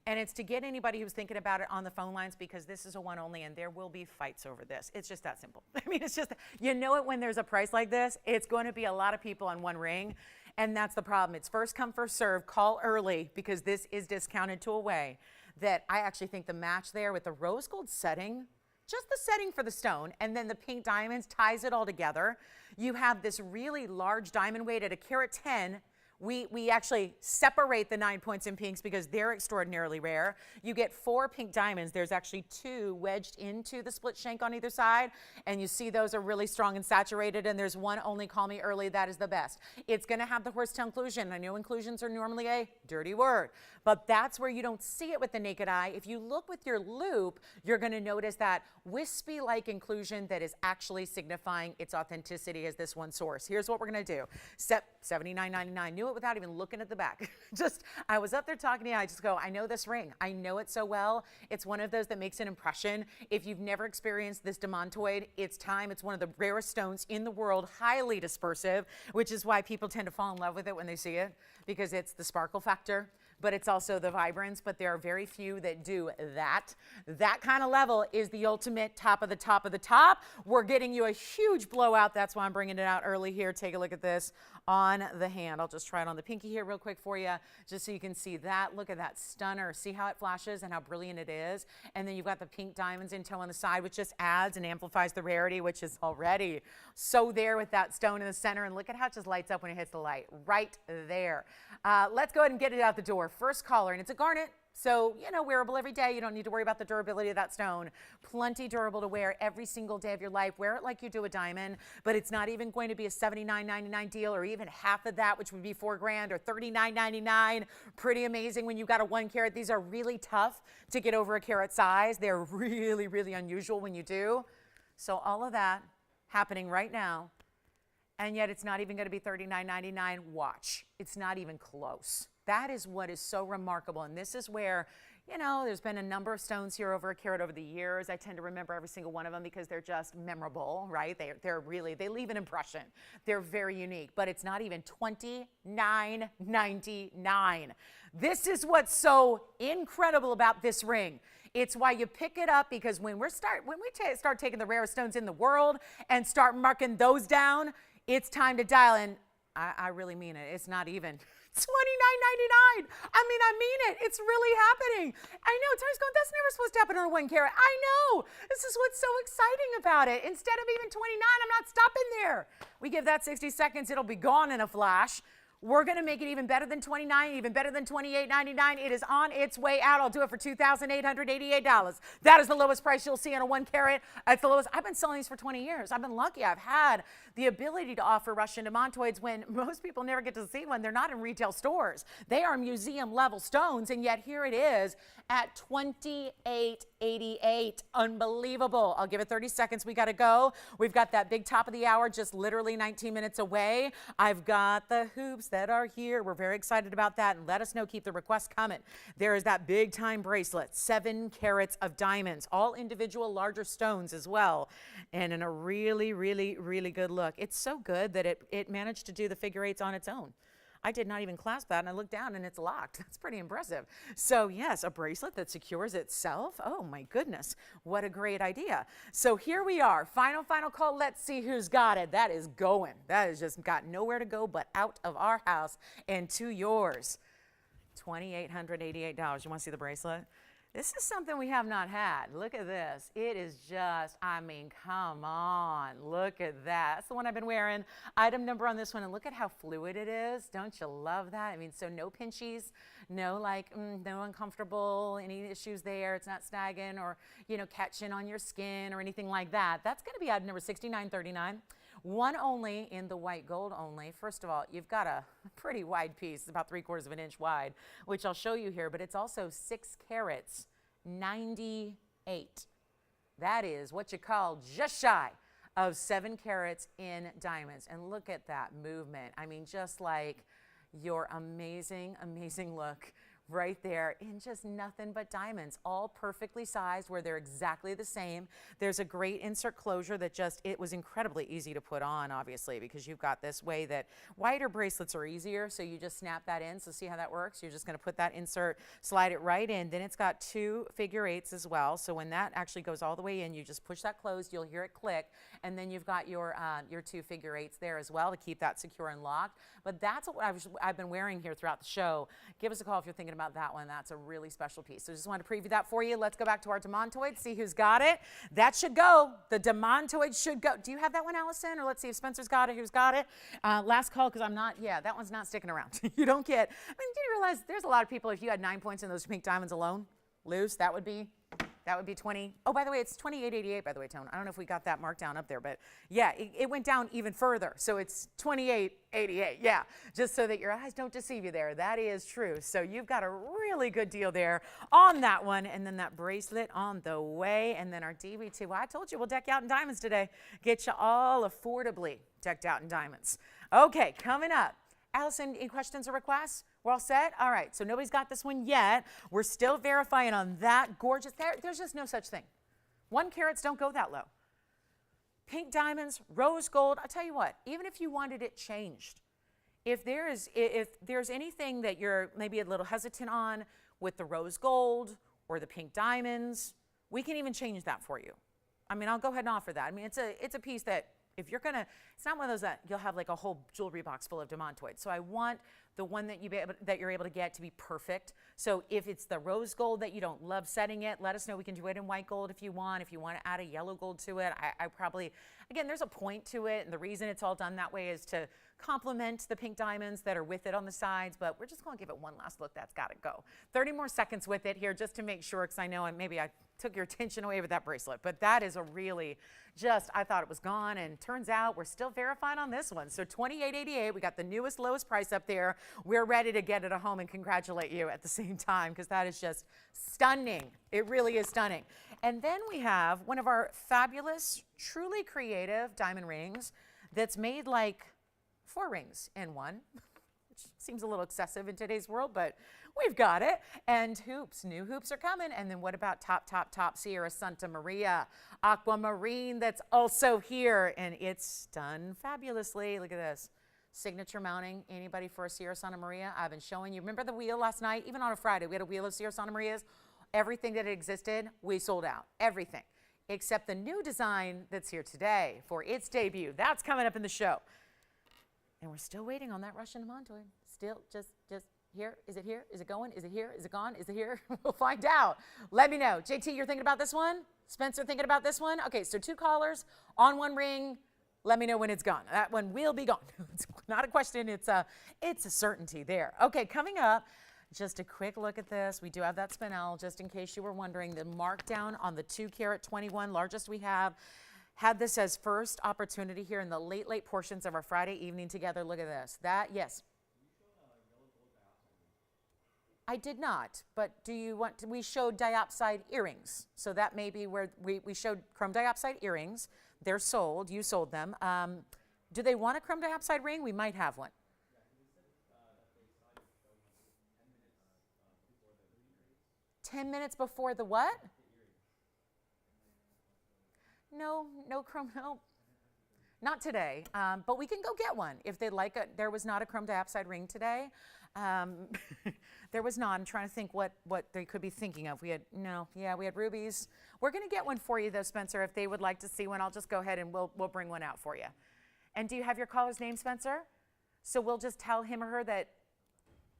And it's to get anybody who's thinking about it on the phone lines, because this is a one only and there will be fights over this. It's just that simple. I mean, it's just, you know it when there's a price like this, it's going to be a lot of people on one ring. And that's the problem. It's first come, first serve. Call early because this is discounted to a way that I actually think the match there with the rose gold setting, just the setting for the stone, and then the pink diamonds ties it all together. You have this really large diamond weight at a carat 10. We actually separate the 9 points in pinks because they're extraordinarily rare. You get 4 pink diamonds. There's actually 2 wedged into the split shank on either side. And you see those are really strong and saturated. And there's one only call me early. That is the best. It's going to have the horsetail inclusion. I know inclusions are normally a dirty word, but that's where you don't see it with the naked eye. If you look with your loop, you're going to notice that wispy-like inclusion that is actually signifying its authenticity as this one source. Here's what we're going to do. $79.99. New it without even looking at the back. I was up there talking to you. I just go, I know this ring. I know it so well. It's one of those that makes an impression. If you've never experienced this demontoid, it's time. It's one of the rarest stones in the world, highly dispersive, which is why people tend to fall in love with it when they see it, because it's the sparkle factor, but it's also the vibrance. But there are very few that do that. That kind of level is the ultimate top of the top of the top. We're getting you a huge blowout. That's why I'm bringing it out early here. Take a look at this on the hand. I'll just try it on the pinky here real quick for you, just so you can see that. Look at that stunner. See how it flashes and how brilliant it is? And then you've got the pink diamonds in toe on the side, which just adds and amplifies the rarity, which is already so there with that stone in the center. And look at how it just lights up when it hits the light right there. Let's go ahead and get it out the door. First caller, and it's a garnet. So, you know, wearable every day. You don't need to worry about the durability of that stone. Plenty durable to wear every single day of your life. Wear it like you do a diamond, but it's not even going to be a $79.99 deal or even half of that, which would be $4,000 or $39.99. Pretty amazing when you've got a 1 carat. These are really tough to get over a carat size. They're really, really unusual when you do. So all of that happening right now, and yet it's not even going to be $39.99. Watch. It's not even close. That is what is so remarkable. And this is where, you know, there's been a number of stones here over a carat over the years. I tend to remember every single one of them because they're just memorable, right? They're really, they leave an impression. They're very unique, but it's not even $29.99. This is what's so incredible about this ring. It's why you pick it up, because when we start taking the rarest stones in the world and start marking those down, it's time to dial in. I really mean it. It's not even $29.99. I mean it. It's really happening. I know. Tony's going, that's never supposed to happen on a 1 carat. I know. This is what's so exciting about it. Instead of even $29, I'm not stopping there. We give that 60 seconds. It'll be gone in a flash. We're going to make it even better than $29, even better than $28.99. It is on its way out. I'll do it for $2,888. That is the lowest price you'll see on a 1 carat. It's the lowest. I've been selling these for 20 years. I've been lucky. I've had the ability to offer Russian demontoids when most people never get to see one. They're not in retail stores. They are museum level stones, and yet here it is at $28.88. Unbelievable. I'll give it 30 seconds. We got to go. We've got that big top of the hour just literally 19 minutes away. I've got the hoops that are here. We're very excited about that, and let us know. Keep the requests coming. There is that big time bracelet, 7 carats of diamonds, all individual larger stones as well, and in a really, really, really good look. It's so good that it managed to do the figure eights on its own. I did not even clasp that, and I looked down and it's locked. That's pretty impressive. So yes, a bracelet that secures itself. Oh my goodness, what a great idea. So here we are, final call. Let's see who's got it. That is going. That has just got nowhere to go but out of our house and to yours. $2,888. You want to see the bracelet? This is something we have not had. Look at this. It is just, I mean, come on. Look at that. That's the one I've been wearing. Item number on this one, and look at how fluid it is. Don't you love that? I mean, so no pinchies, no no uncomfortable, any issues there. It's not snagging or, you know, catching on your skin or anything like that. That's going to be item number 6939. One only in the white gold only. First of all, you've got a pretty wide piece. It's about 3/4 of an inch wide, which I'll show you here, but it's also 6 carats, 98. That is what you call just shy of 7 carats in diamonds. And look at that movement. I mean, just like your amazing, amazing look right there in just nothing but diamonds, all perfectly sized where they're exactly the same. There's a great insert closure that it was incredibly easy to put on, obviously, because you've got this way that wider bracelets are easier, so you just snap that in. So see how that works? You're just going to put that insert, slide it right in. Then it's got 2 figure 8s as well. So when that actually goes all the way in, you just push that closed, you'll hear it click, and then you've got your 2 figure 8s there as well to keep that secure and locked. But that's what I've been wearing here throughout the show. Give us a call if you're thinking about that one. That's a really special piece. So just wanted to preview that for you. Let's go back to our demontoid, see who's got it. That should go. The demontoid should go. Do you have that one, Allison? Or let's see if Spencer's got it. Who's got it? Last call, because that one's not sticking around. You don't get, do you realize there's a lot of people, if you had 9 points in those pink diamonds alone, lose, that would be 20. Oh, by the way, it's 28.88, by the way, Tone. I don't know if we got that marked down up there, but yeah, it went down even further. So it's 28.88. Yeah, just so that your eyes don't deceive you there. That is true. So you've got a really good deal there on that one. And then that bracelet on the way. And then our DV2. Well, I told you we'll deck you out in diamonds today. Get you all affordably decked out in diamonds. Okay, coming up. Allison, any questions or requests? We're all set? All right, so nobody's got this one yet. We're still verifying on that gorgeous. There's just no such thing. 1 carats don't go that low. Pink diamonds, rose gold. I'll tell you what, even if you wanted it changed, if there's anything that you're maybe a little hesitant on with the rose gold or the pink diamonds, we can even change that for you. I mean, I'll go ahead and offer that. I mean, it's a piece that if you're gonna, it's not one of those that you'll have like a whole jewelry box full of demontoids. So I want the one that you're able to get to be perfect. So if it's the rose gold that you don't love setting it, let us know. We can do it in white gold if you want. If you want to add a yellow gold to it, I probably, again, there's a point to it. And the reason it's all done that way is to complement the pink diamonds that are with it on the sides. But we're just going to give it one last look. That's got to go. 30 more seconds with it here just to make sure, because I know maybe I took your attention away with that bracelet. But that is a really I thought it was gone. And turns out we're still verifying on this one. So $28.88. We got the newest, lowest price up there. We're ready to get it at home and congratulate you at the same time, because that is just stunning. It really is stunning. And then we have one of our fabulous, truly creative diamond rings that's made like 4 rings in one, which seems a little excessive in today's world, but we've got it. And hoops, new hoops are coming. And then what about top Sierra Santa Maria aquamarine that's also here, and it's done fabulously. Look at this. Signature mounting. Anybody for a Sierra Santa Maria? I've been showing you. Remember the wheel last night? Even on a Friday, we had a wheel of Sierra Santa Marias. Everything that existed, we sold out. Everything. Except the new design that's here today for its debut. That's coming up in the show. And we're still waiting on that Russian demontoid. Still just here. Is it here? Is it going? Is it here? Is it gone? Is it here? We'll find out. Let me know. JT, you're thinking about this one? Spencer thinking about this one? Okay, so 2 callers on 1 ring. Let me know when it's gone. That one will be gone. It's not a question. It's a certainty there. Okay, coming up, just a quick look at this. We do have that spinel, just in case you were wondering. The markdown on the 2 carat 21, largest we have. Had this as first opportunity here in the late portions of our Friday evening together. Look at this. Yes. I did not, but do you want to, we showed diopside earrings. So that may be where we showed chrome diopside earrings. They're sold, you sold them. Do they want a chrome diopside ring? We might have one. 10 minutes before the what? No chrome, no. Not today, but we can go get one if they'd like it. There was not a chrome diopside ring today. There was not. I'm trying to think what they could be thinking of. We had rubies. We're going to get one for you though, Spencer, if they would like to see one. I'll just go ahead and we'll bring one out for you. And do you have your caller's name, Spencer? So we'll just tell him or her that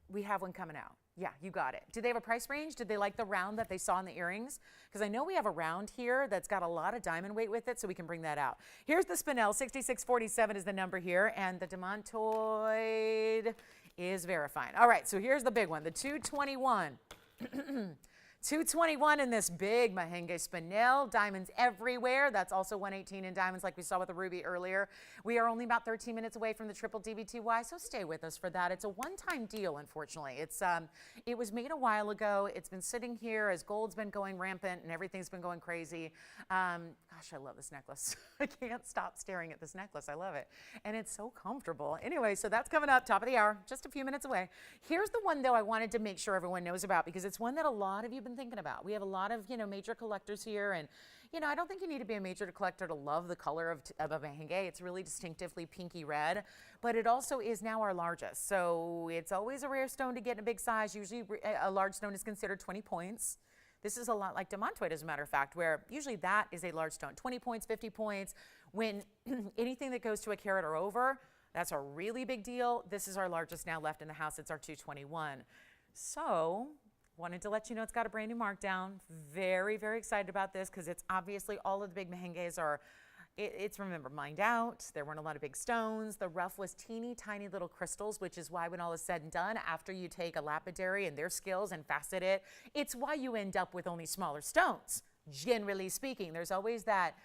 we have one coming out. Yeah, you got it. Do they have a price range? Did they like the round that they saw in the earrings? Because I know we have a round here that's got a lot of diamond weight with it, so we can bring that out. Here's the spinel. 6647 is the number here, and the demontoid is verifying. All right, so here's the big one, the 221. 221 in this big Mahenge spinel, diamonds everywhere. That's also 118 in diamonds like we saw with the ruby earlier. We are only about 13 minutes away from the triple DBTY, so stay with us for that. It's a one-time deal, unfortunately. It was made a while ago. It's been sitting here as gold's been going rampant and everything's been going crazy. Gosh, I love this necklace. I can't stop staring at this necklace. I love it. And it's so comfortable. Anyway, so that's coming up, top of the hour, just a few minutes away. Here's the one, though, I wanted to make sure everyone knows about because it's one that a lot of you have been thinking about. We have a lot of, major collectors here, and, I don't think you need to be a major collector to love the color of a Mahenge. It's really distinctively pinky red, but it also is now our largest. So it's always a rare stone to get in a big size. Usually a large stone is considered 20 points. This is a lot like demantoid, as a matter of fact, where usually that is a large stone, 20 points, 50 points. When anything that goes to a carat or over, that's a really big deal. This is our largest now left in the house. It's our 221. So wanted to let you know it's got a brand new markdown. Very, very excited about this because it's obviously all of the big Mahenges are, it's remember, mined out. There weren't a lot of big stones. The rough was teeny tiny little crystals, which is why when all is said and done, after you take a lapidary and their skills and facet it, it's why you end up with only smaller stones. Generally speaking, there's always that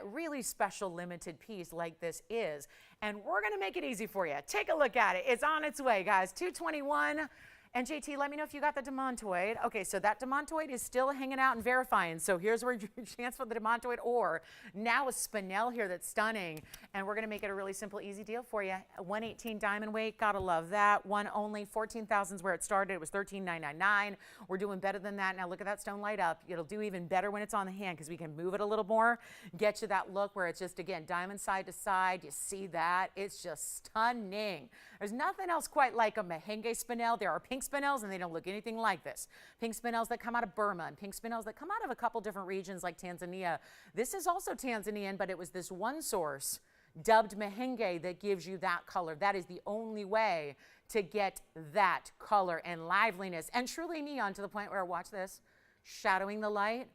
really special limited piece like this is. And we're gonna make it easy for you. Take a look at it. It's on its way, guys. 221. And JT, let me know if you got the demantoid. Okay, so that demantoid is still hanging out and verifying. So here's where your chance for the demantoid, or now a spinel here that's stunning. And we're gonna make it a really simple, easy deal for you. 118 diamond weight, gotta love that. One only, 14,000 is where it started. It was 13,999. We're doing better than that. Now look at that stone light up. It'll do even better when it's on the hand because we can move it a little more, get you that look where it's just, again, diamond side to side. You see that? It's just stunning. There's nothing else quite like a Mahenge spinel. There are pink spinels and they don't look anything like this. Pink spinels that come out of Burma and pink spinels that come out of a couple different regions like Tanzania. This is also Tanzanian, but it was this one source dubbed Mahenge that gives you that color. That is the only way to get that color and liveliness and truly neon to the point where, watch this, shadowing the light,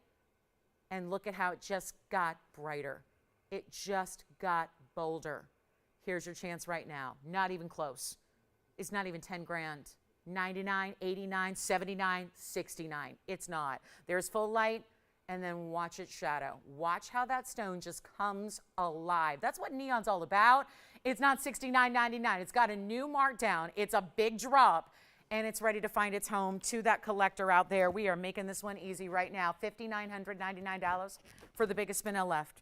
and look at how it just got brighter. It just got bolder. Here's your chance right now. Not even close. It's not even 10 grand. 99, 89, 79, 69. It's not. There's full light, and then watch it shadow. Watch how that stone just comes alive. That's what neon's all about. It's not $69.99. It's got a new markdown. It's a big drop, and it's ready to find its home to that collector out there. We are making this one easy right now. $5,999 for the biggest spinel left.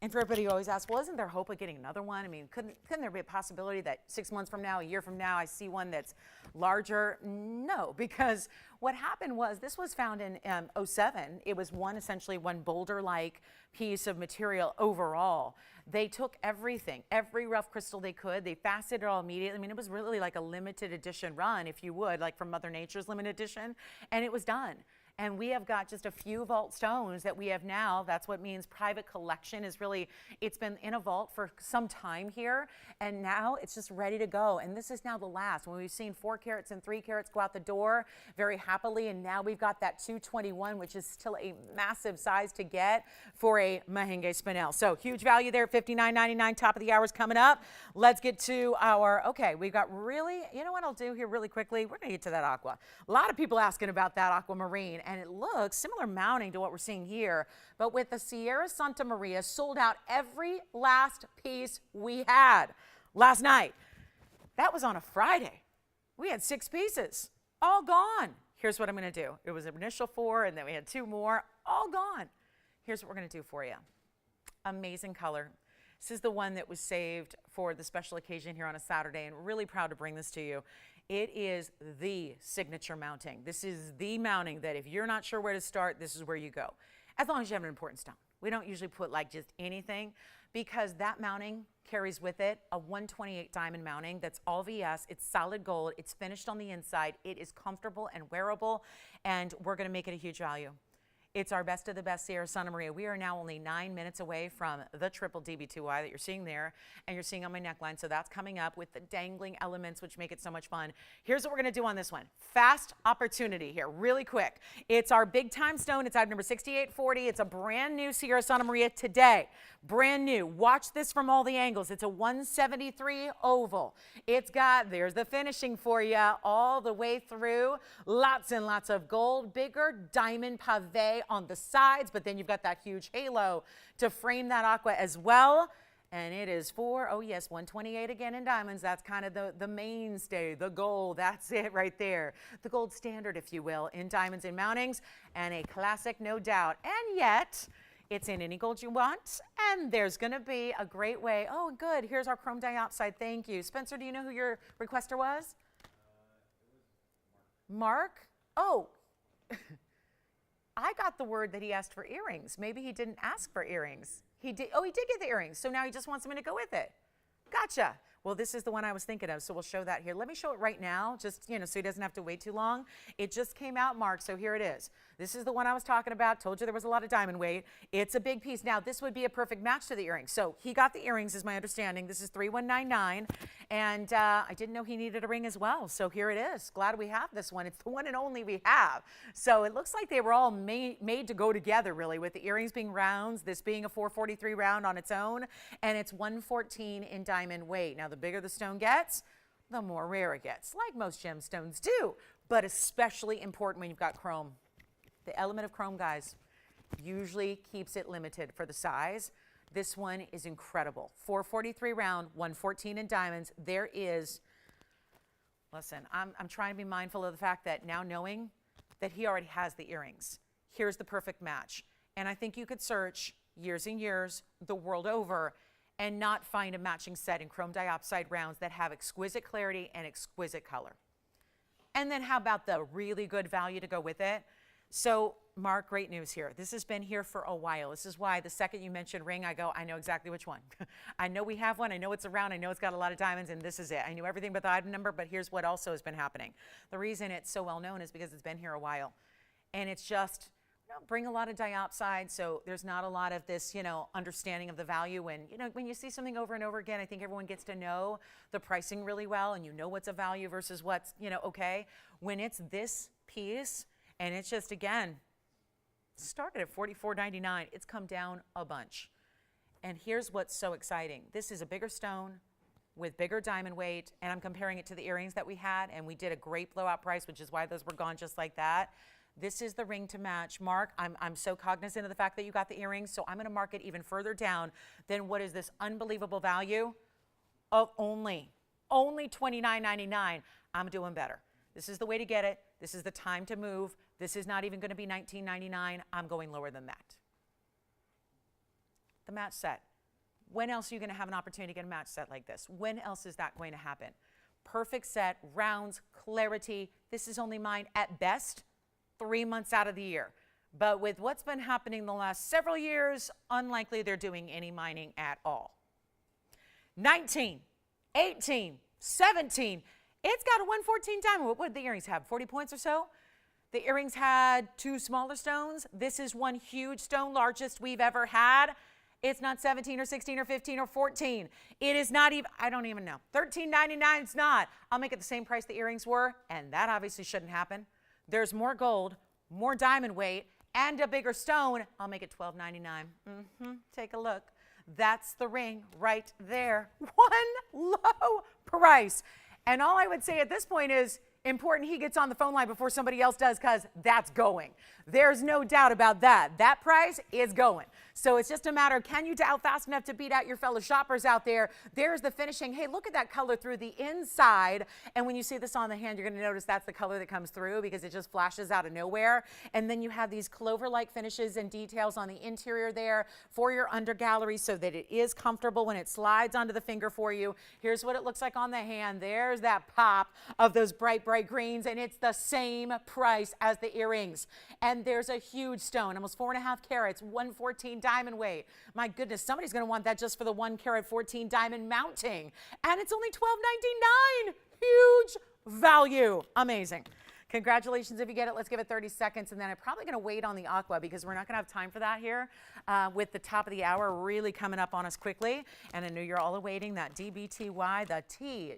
And for everybody who always asks, well, isn't there hope of getting another one? I mean, couldn't there be a possibility that 6 months from now, a year from now, I see one that's larger? No, because what happened was this was found in '07. It was essentially one boulder-like piece of material overall. They took everything, every rough crystal they could. They faceted it all immediately. I mean, it was really like a limited edition run, if you would, like from Mother Nature's limited edition, and it was done. And we have got just a few vault stones that we have now. That's what means private collection is really, it's been in a vault for some time here, and now it's just ready to go. And this is now the last. When we've seen 4 carats and 3 carats go out the door very happily, and now we've got that 221, which is still a massive size to get for a Mahenge spinel. So huge value there, $59.99, top of the hour's coming up. Let's get to our, okay, we've got really, you know what I'll do here really quickly? We're gonna get to that aqua. A lot of people asking about that aquamarine. And it looks similar mounting to what we're seeing here, but with the Sierra Santa Maria sold out every last piece we had last night. That was on a Friday. We had 6 pieces, all gone. Here's what I'm gonna do. It was an initial 4, and then we had 2 more, all gone. Here's what we're gonna do for you. Amazing color. This is the one that was saved for the special occasion here on a Saturday, and really proud to bring this to you. It is the signature mounting. This is the mounting that if you're not sure where to start, this is where you go. As long as you have an important stone. We don't usually put like just anything because that mounting carries with it a 128 diamond mounting that's all VS. It's solid gold. It's finished on the inside. It is comfortable and wearable, and we're gonna make it a huge value. It's our best of the best Sierra Santa Maria. We are now only 9 minutes away from the triple DB2I that you're seeing there and you're seeing on my neckline. So that's coming up with the dangling elements, which make it so much fun. Here's what we're going to do on this one. Fast opportunity here, really quick. It's our big time stone. It's item number 6840. It's a brand new Sierra Santa Maria today. Brand new. Watch this from all the angles. It's a 173 oval. It's got, there's the finishing for you all the way through. Lots and lots of gold, bigger diamond pave on the sides, but then you've got that huge halo to frame that aqua as well. And it is for, oh yes, 128 again in diamonds. That's kind of the mainstay, the gold. That's it right there. The gold standard, if you will, in diamonds and mountings, and a classic, no doubt. And yet, it's in any gold you want, and there's going to be a great way. Oh, good. Here's our chrome diopside. Thank you. Spencer, do you know who your requester was? It was Mark? Oh. I got the word that he asked for earrings. Maybe he didn't ask for earrings. He did. Oh, he did get the earrings. So now he just wants me to go with it. Gotcha. Well, this is the one I was thinking of, so we'll show that here. Let me show it right now, just, so he doesn't have to wait too long. It just came out, Mark, so here it is. This is the one I was talking about. Told you there was a lot of diamond weight. It's a big piece. Now, this would be a perfect match to the earrings. So he got the earrings, is my understanding. This is 3199, and I didn't know he needed a ring as well, so here it is. Glad we have this one. It's the one and only we have. So it looks like they were all made to go together, really, with the earrings being rounds, this being a 443 round on its own, and it's 114 in diamond weight. Now, the bigger the stone gets, the more rare it gets, like most gemstones do, but especially important when you've got chrome. The element of chrome, guys, usually keeps it limited for the size. This one is incredible. 443 round, 114 in diamonds. There is, listen, I'm trying to be mindful of the fact that now knowing that he already has the earrings, here's the perfect match. And I think you could search years and years the world over and not find a matching set in chrome diopside rounds that have exquisite clarity and exquisite color. And then how about the really good value to go with it? So, Mark, great news here. This has been here for a while. This is why the second you mentioned ring, I go, I know exactly which one. I know we have one. I know it's around. I know it's got a lot of diamonds, and this is it. I knew everything but the item number, but here's what also has been happening. The reason it's so well known is because it's been here a while. And it's just, bring a lot of diopside, so there's not a lot of this, understanding of the value. And, when you see something over and over again, I think everyone gets to know the pricing really well, and you know what's a value versus what's, okay. When it's this piece, and it's just, again, started at $44.99. It's come down a bunch. And here's what's so exciting. This is a bigger stone with bigger diamond weight, and I'm comparing it to the earrings that we had, and we did a great blowout price, which is why those were gone just like that. This is the ring to match. Mark, I'm so cognizant of the fact that you got the earrings, so I'm going to mark it even further down than what is this unbelievable value of only $29.99. I'm doing better. This is the way to get it. This is the time to move. This is not even going to be $19.99. I'm going lower than that. The match set. When else are you going to have an opportunity to get a match set like this? When else is that going to happen? Perfect set, rounds, clarity. This is only mine at best 3 months out of the year. But with what's been happening the last several years, unlikely they're doing any mining at all. 19, 18, 17. It's got a 114 diamond. What would the earrings have? 40 points or so? The earrings had 2 smaller stones. This is one huge stone, largest we've ever had. It's not 17 or 16 or 15 or 14. It is not even, I don't even know. $13.99, it's not. I'll make it the same price the earrings were, and that obviously shouldn't happen. There's more gold, more diamond weight, and a bigger stone. I'll make it $12.99. Take a look. That's the ring right there. One low price. And all I would say at this point is important he gets on the phone line before somebody else does, because that's going. There's no doubt about that. That price is going. So it's just a matter of, can you doubt fast enough to beat out your fellow shoppers out there? There's the finishing. Hey, look at that color through the inside. And when you see this on the hand, you're going to notice that's the color that comes through, because it just flashes out of nowhere. And then you have these clover-like finishes and details on the interior there for your under gallery, so that it is comfortable when it slides onto the finger for you. Here's what it looks like on the hand. There's that pop of those bright greens, and it's the same price as the earrings. And there's a huge stone, almost 4.5 carats, 114 diamond weight. My goodness, somebody's going to want that just for the 1 carat 14 diamond mounting. And it's only $12.99. Huge value. Amazing. Congratulations if you get it. Let's give it 30 seconds, and then I'm probably going to wait on the aqua because we're not going to have time for that here with the top of the hour really coming up on us quickly. And I know you're all awaiting that DBTY, the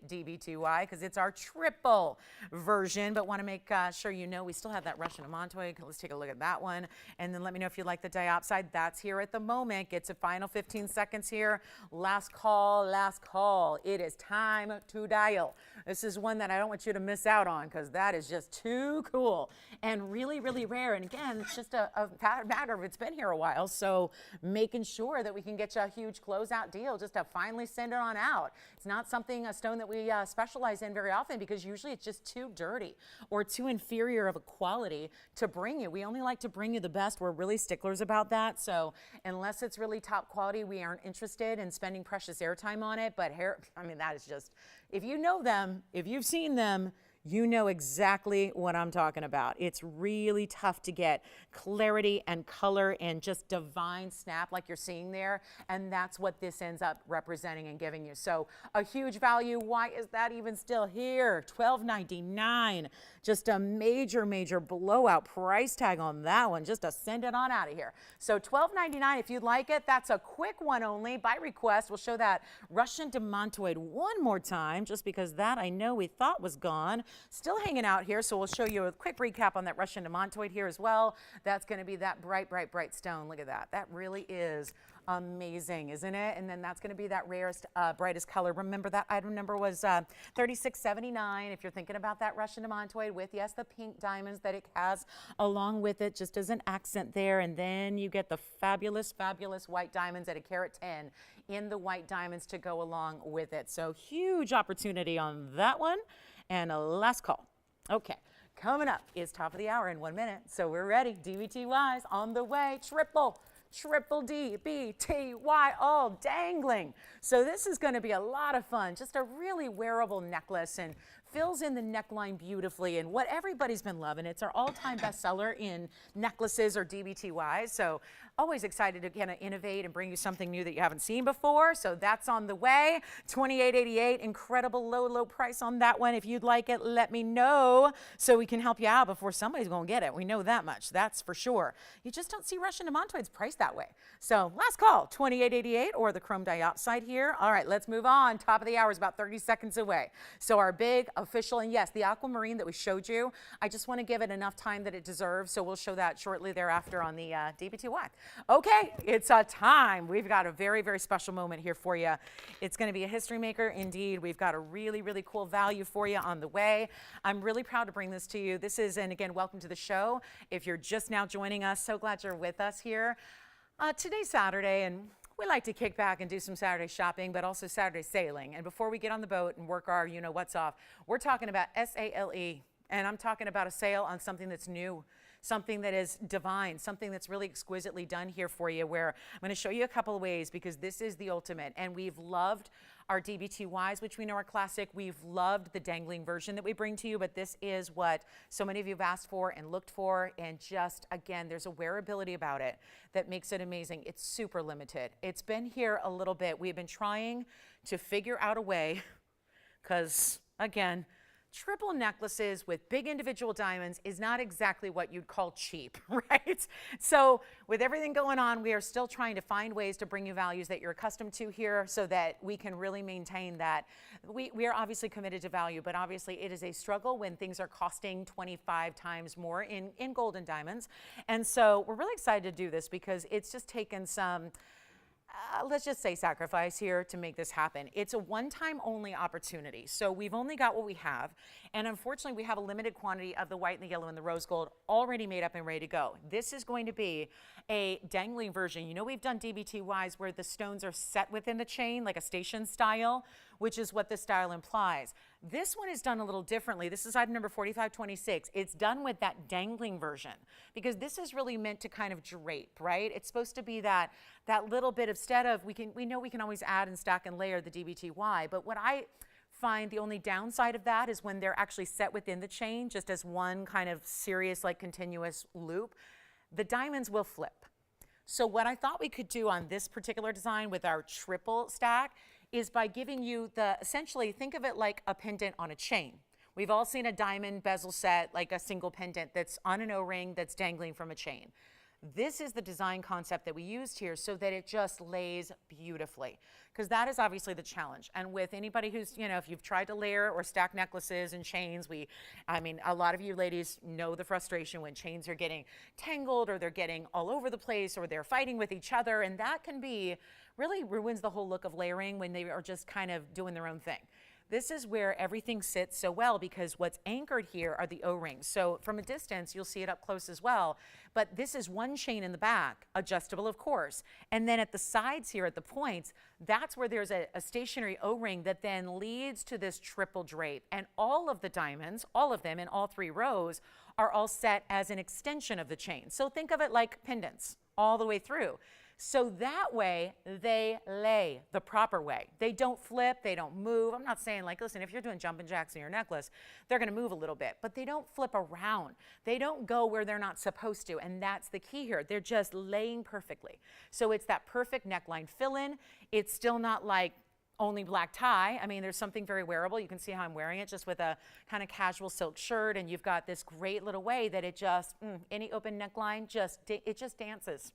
TDBTY, because it's our triple version, but want to make sure you know we still have that Russian Montoy. Let's take a look at that one, and then let me know if you like the diopside. That's here at the moment. Gets a final 15 seconds here. Last call, last call. It is time to dial. This is one that I don't want you to miss out on because that is just too cool and really, really rare. And again, it's just a matter of it's been here a while, so making sure that we can get you a huge closeout deal just to finally send it on out. It's not something, a stone that we specialize in very often because usually it's just too dirty or too inferior of a quality to bring you. We only like to bring you the best. We're really sticklers about that. So unless it's really top quality, we aren't interested in spending precious airtime on it. But that is just, if you know them, if you've seen them, you know exactly what I'm talking about. It's really tough to get clarity and color and just divine snap like you're seeing there. And that's what this ends up representing and giving you. So a huge value. Why is that even still here? $12.99. Just a major, major blowout price tag on that one, just to send it on out of here. So $12.99 if you'd like it. That's a quick one only by request. We'll show that Russian demontoid one more time, just because that I know we thought was gone. Still hanging out here, so we'll show you a quick recap on that Russian demontoid here as well. That's going to be that bright, bright, bright stone. Look at that. That really is amazing, isn't it? And then that's going to be that rarest, brightest color. Remember that item number was $36.79. If you're thinking about that Russian demontoid with, yes, the pink diamonds that it has along with it, just as an accent there. And then you get the fabulous, fabulous white diamonds at $1.10 in the white diamonds to go along with it. So huge opportunity on that one. And a last call. Okay, coming up is top of the hour in 1 minute. So we're ready. DBTY's on the way. Triple DBTY all dangling. So this is going to be a lot of fun. Just a really wearable necklace and fills in the neckline beautifully, and what everybody's been loving. It's our all-time bestseller in necklaces or DBTYs. So always excited to kind of innovate and bring you something new that you haven't seen before. So that's on the way. $28.88, incredible low price on that one. If you'd like it, let me know so we can help you out before somebody's going to get it. We know that much. That's for sure. You just don't see Russian demontoids priced that way. So last call, $28.88 or the chrome diopside here. All right, let's move on. Top of the hour is about 30 seconds away. So our big official, and yes, the aquamarine that we showed you, I just want to give it enough time that it deserves, so we'll show that shortly thereafter on the DBTY. Okay, it's a time. We've got a very, very special moment here for you. It's going to be a history maker indeed. We've got a really, really cool value for you on the way. I'm really proud to bring this to you. This is, and again, welcome to the show. If you're just now joining us, so glad you're with us here. Today's Saturday, and we like to kick back and do some Saturday shopping, but also Saturday sailing. And before we get on the boat and work our you-know-what's off, we're talking about SALE. And I'm talking about a sale on something that's new, something that is divine, something that's really exquisitely done here for you, where I'm going to show you a couple of ways because this is the ultimate. And we've loved our DBTYs, which we know are classic. We've loved the dangling version that we bring to you, but this is what so many of you have asked for and looked for. And just, again, there's a wearability about it that makes it amazing. It's super limited. It's been here a little bit. We've been trying to figure out a way because, again, triple necklaces with big individual diamonds is not exactly what you'd call cheap, right? So with everything going on, we are still trying to find ways to bring you values that you're accustomed to here so that we can really maintain that. We are obviously committed to value, but obviously it is a struggle when things are costing 25 times more in gold and diamonds. And so we're really excited to do this because it's just taken some let's just say sacrifice here to make this happen. It's a one-time only opportunity. So we've only got what we have. And unfortunately, we have a limited quantity of the white and the yellow and the rose gold already made up and ready to go. This is going to be a dangling version. You know, we've done DBTYs where the stones are set within the chain, like a station style, which is what this style implies. This one is done a little differently. This is item number 4526. It's done with that dangling version because this is really meant to kind of drape, right? It's supposed to be that little bit, instead of, we know we can always add and stack and layer the DBTY, but what I find the only downside of that is when they're actually set within the chain, just as one kind of serious, like continuous loop, the diamonds will flip. So what I thought we could do on this particular design with our triple stack is by giving you the, essentially think of it like a pendant on a chain. We've all seen a diamond bezel set, like a single pendant that's on an O-ring that's dangling from a chain. This is the design concept that we used here so that it just lays beautifully, because that is obviously the challenge. And with anybody who's, if you've tried to layer or stack necklaces and chains, I mean, a lot of you ladies know the frustration when chains are getting tangled or they're getting all over the place or they're fighting with each other. And that can really ruins the whole look of layering when they are just kind of doing their own thing. This is where everything sits so well because what's anchored here are the O-rings. So from a distance, you'll see it up close as well. But this is one chain in the back, adjustable of course. And then at the sides here at the points, that's where there's a stationary O-ring that then leads to this triple drape. And all of the diamonds, all of them in all 3 rows, are all set as an extension of the chain. So think of it like pendants all the way through. So that way, they lay the proper way. They don't flip, they don't move. I'm not saying like, listen, if you're doing jumping jacks in your necklace, they're gonna move a little bit, but they don't flip around. They don't go where they're not supposed to, and that's the key here. They're just laying perfectly. So it's that perfect neckline fill-in. It's still not like only black tie. I mean, there's something very wearable. You can see how I'm wearing it just with a kind of casual silk shirt, and you've got this great little way that it just, any open neckline, it just dances.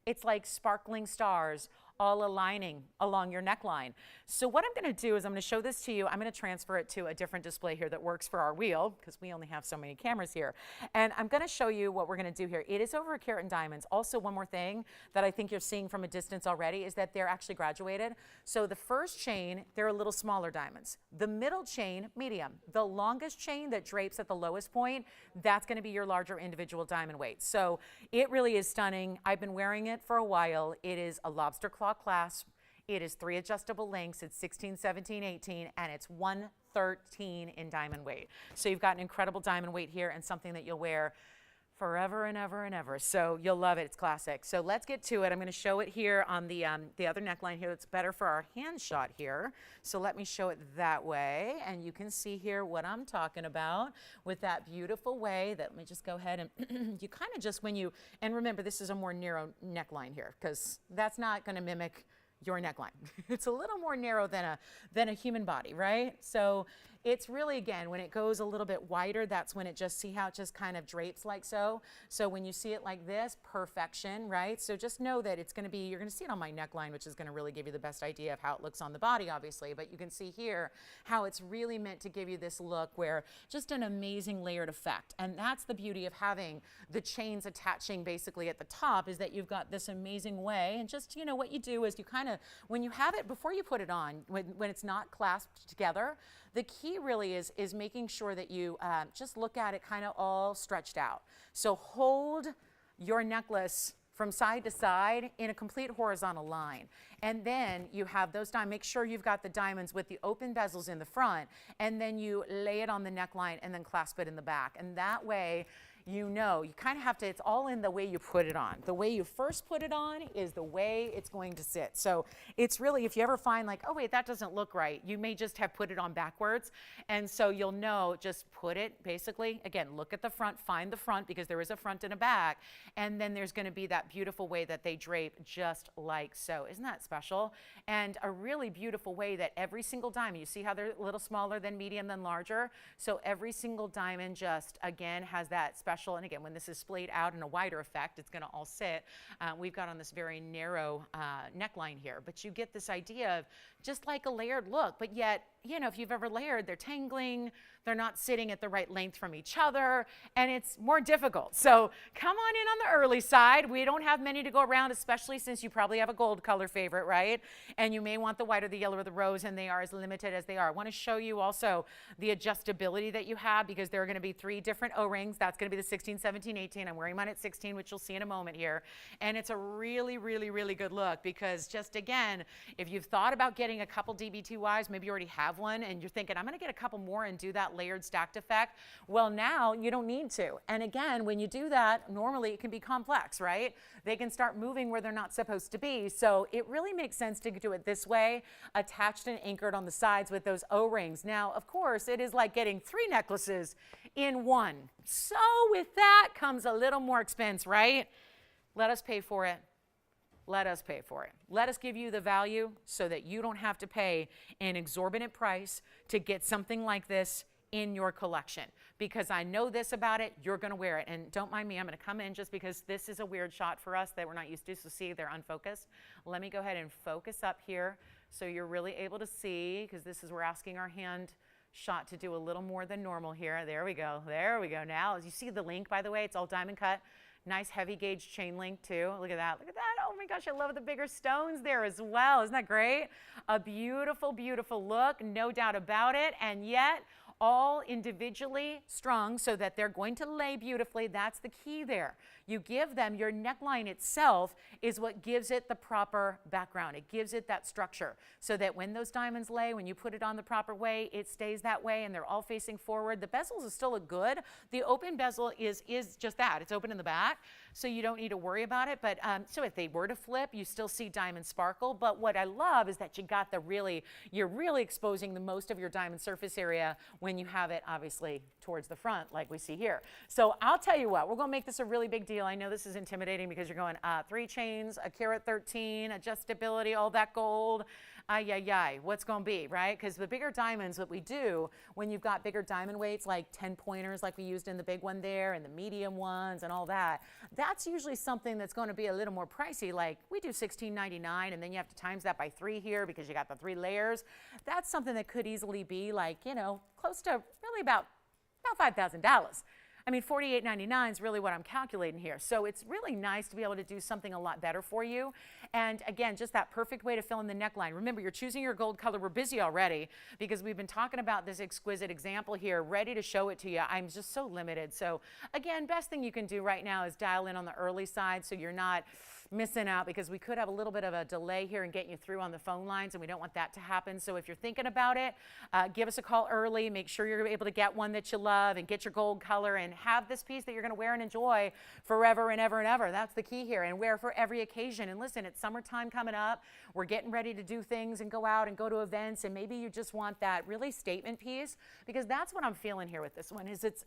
It's like sparkling stars all aligning along your neckline. So what I'm going to do is I'm going to show this to you. I'm going to transfer it to a different display here that works for our wheel because we only have so many cameras here. And I'm going to show you what we're going to do here. It is over a carat in diamonds. Also, one more thing that I think you're seeing from a distance already is that they're actually graduated. So the first chain, they're a little smaller diamonds. The middle chain, medium. The longest chain that drapes at the lowest point, that's going to be your larger individual diamond weight. So it really is stunning. I've been wearing it for a while. It is a lobster claw clasp. It is 3 adjustable lengths. It's 16, 17, 18, and it's 113 in diamond weight. So you've got an incredible diamond weight here and something that you'll wear forever and ever and ever. So you'll love it. It's classic. So let's get to it. I'm going to show it here on the other neckline here. It's better for our hand shot here. So let me show it that way. And you can see here what I'm talking about with that beautiful way that, let me just go ahead and you kind of just and remember this is a more narrow neckline here because that's not going to mimic your neckline. It's a little more narrow than a human body, right? So it's really, again, when it goes a little bit wider, that's when see how it just kind of drapes like so. So when you see it like this, perfection, right? So just know that it's going to be, you're going to see it on my neckline, which is going to really give you the best idea of how it looks on the body, obviously. But you can see here how it's really meant to give you this look where just an amazing layered effect. And that's the beauty of having the chains attaching basically at the top is that you've got this amazing way. And just, what you do is you kind of, when you have it, before you put it on, when it's not clasped together, the key really is making sure that you just look at it kind of all stretched out. So hold your necklace from side to side in a complete horizontal line. And then you have those diamonds. Make sure you've got the diamonds with the open bezels in the front, and then you lay it on the neckline and then clasp it in the back. And that way, you kind of have to, it's all in the way you put it on. The way you first put it on is the way it's going to sit. So it's really, if you ever find like, oh wait, that doesn't look right, you may just have put it on backwards. And so you'll know, just put it basically, again, look at the front, find the front because there is a front and a back. And then there's going to be that beautiful way that they drape just like so. Isn't that special? And a really beautiful way that every single diamond, you see how they're a little smaller than medium than larger? So every single diamond just, again, has that special. And again, when this is splayed out in a wider effect, it's going to all sit. We've got on this very narrow neckline here, but you get this idea of just like a layered look, but yet, if you've ever layered, they're tangling, they're not sitting at the right length from each other, and it's more difficult. So come on in on the early side. We don't have many to go around, especially since you probably have a gold color favorite, right? And you may want the white or the yellow or the rose, and they are as limited as they are. I want to show you also the adjustability that you have because there are going to be 3 different O-rings. That's going to be the 16, 17, 18. I'm wearing mine at 16, which you'll see in a moment here. And it's a really, really, really good look because just again, if you've thought about getting a couple DB2Ys, maybe you already have one, and you're thinking, I'm going to get a couple more and do that layered stacked effect. Well, now you don't need to. And again, when you do that, normally it can be complex, right? They can start moving where they're not supposed to be. So it really makes sense to do it this way, attached and anchored on the sides with those O-rings. Now, of course, it is like getting 3 necklaces in one. So with that comes a little more expense, right? Let us pay for it. Let us pay for it. Let us give you the value so that you don't have to pay an exorbitant price to get something like this in your collection, because I know this about it, you're going to wear it. And don't mind me, I'm going to come in just because this is a weird shot for us that we're not used to, so see, they're unfocused. Let me go ahead and focus up here so you're really able to see, because this is, we're asking our hand shot to do a little more than normal here. There we go. There we go. Now, as you see the link, by the way, it's all diamond cut. Nice heavy gauge chain link too. Look at that. Look at that. Oh my gosh, I love the bigger stones there as well. Isn't that great? A beautiful, beautiful look, no doubt about it. And yet, all individually strung so that they're going to lay beautifully. That's the key there. You give them, your neckline itself is what gives it the proper background. It gives it that structure so that when those diamonds lay, when you put it on the proper way, it stays that way and they're all facing forward. The bezels will still look good. The open bezel is just that. It's open in the back, so you don't need to worry about it. But so if they were to flip, you still see diamond sparkle. But what I love is that you got you're really exposing the most of your diamond surface area when you have it obviously towards the front like we see here. So I'll tell you what, we're going to make this a really big deal. I know this is intimidating because you're going 3 chains, a carat 13, adjustability, all that gold. What's going to be, right? Because the bigger diamonds, what we do when you've got bigger diamond weights like 10 pointers like we used in the big one there and the medium ones and all that, that's usually something that's going to be a little more pricey. Like we do $16.99 and then you have to times that by 3 here because you got the 3 layers. That's something that could easily be like, you know, close to really about $5,000. I mean, $48.99 is really what I'm calculating here. So it's really nice to be able to do something a lot better for you. And again, just that perfect way to fill in the neckline. Remember, you're choosing your gold color. We're busy already because we've been talking about this exquisite example here, ready to show it to you. I'm just so limited. So again, best thing you can do right now is dial in on the early side so you're not missing out, because we could have a little bit of a delay here in getting you through on the phone lines, and we don't want that to happen. So if you're thinking about it, give us a call early. Make sure you're able to get one that you love and get your gold color and have this piece that you're going to wear and enjoy forever and ever and ever. That's the key here, and wear for every occasion. And listen, it's summertime coming up. We're getting ready to do things and go out and go to events, and maybe you just want that really statement piece, because that's what I'm feeling here with this one. Is it's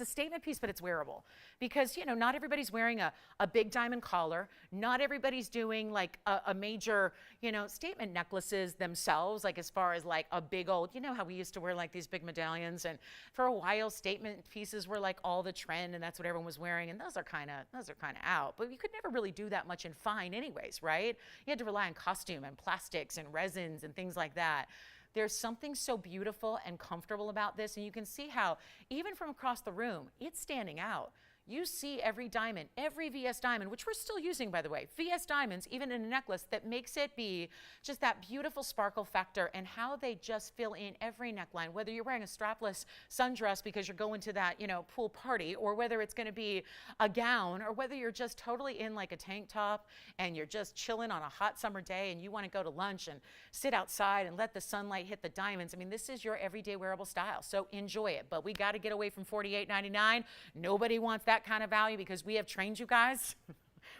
a statement piece, but it's wearable, because you know not everybody's wearing a big diamond collar. Not everybody's doing like a major, you know, statement necklaces themselves, like as far as like a big old, you know how we used to wear like these big medallions, and for a while statement pieces were like all the trend and that's what everyone was wearing, and those are kind of out. But you could never really do that much in fine anyways, right? You had to rely on costume and plastics and resins and things like that. There's something so beautiful and comfortable about this, and you can see how even from across the room, it's standing out. You see every diamond, every VS diamond, which we're still using, by the way, VS diamonds, even in a necklace, that makes it be just that beautiful sparkle factor, and how they just fill in every neckline, whether you're wearing a strapless sundress because you're going to that, you know, pool party, or whether it's going to be a gown, or whether you're just totally in like a tank top and you're just chilling on a hot summer day and you want to go to lunch and sit outside and let the sunlight hit the diamonds. I mean, this is your everyday wearable style, so enjoy it. But we got to get away from $48.99. Nobody wants that kind of value, because we have trained you guys,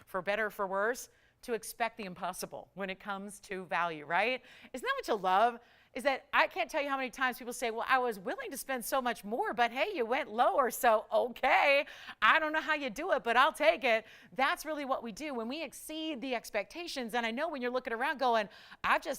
for better or for worse, to expect the impossible when it comes to value, right? Isn't that what you love? Is that I can't tell you how many times people say, well, I was willing to spend so much more, but hey, you went lower, so okay. I don't know how you do it, but I'll take it. That's really what we do when we exceed the expectations. And I know when you're looking around going,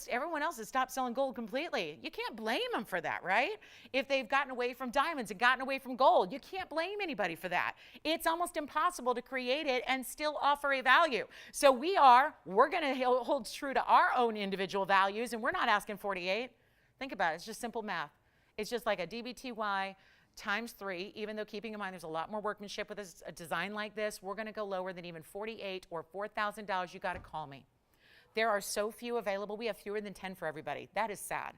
everyone else has stopped selling gold completely. You can't blame them for that, right? If they've gotten away from diamonds and gotten away from gold, you can't blame anybody for that. It's almost impossible to create it and still offer a value. So we're going to hold true to our own individual values, and we're not asking 48. Think about it. It's just simple math. It's just like a DBTY times 3, even though keeping in mind there's a lot more workmanship with a design like this. We're going to go lower than even $48 or $4,000. You got to call me. There are so few available. We have fewer than 10 for everybody. That is sad.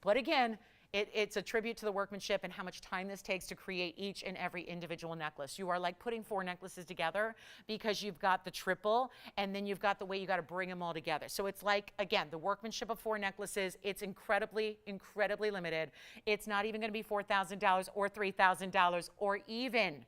But again, it's a tribute to the workmanship and how much time this takes to create each and every individual necklace. You are like putting 4 necklaces together, because you've got the triple and then you've got the way you got to bring them all together. So it's like, again, the workmanship of 4 necklaces. It's incredibly, incredibly limited. It's not even going to be $4,000 or $3,000 or even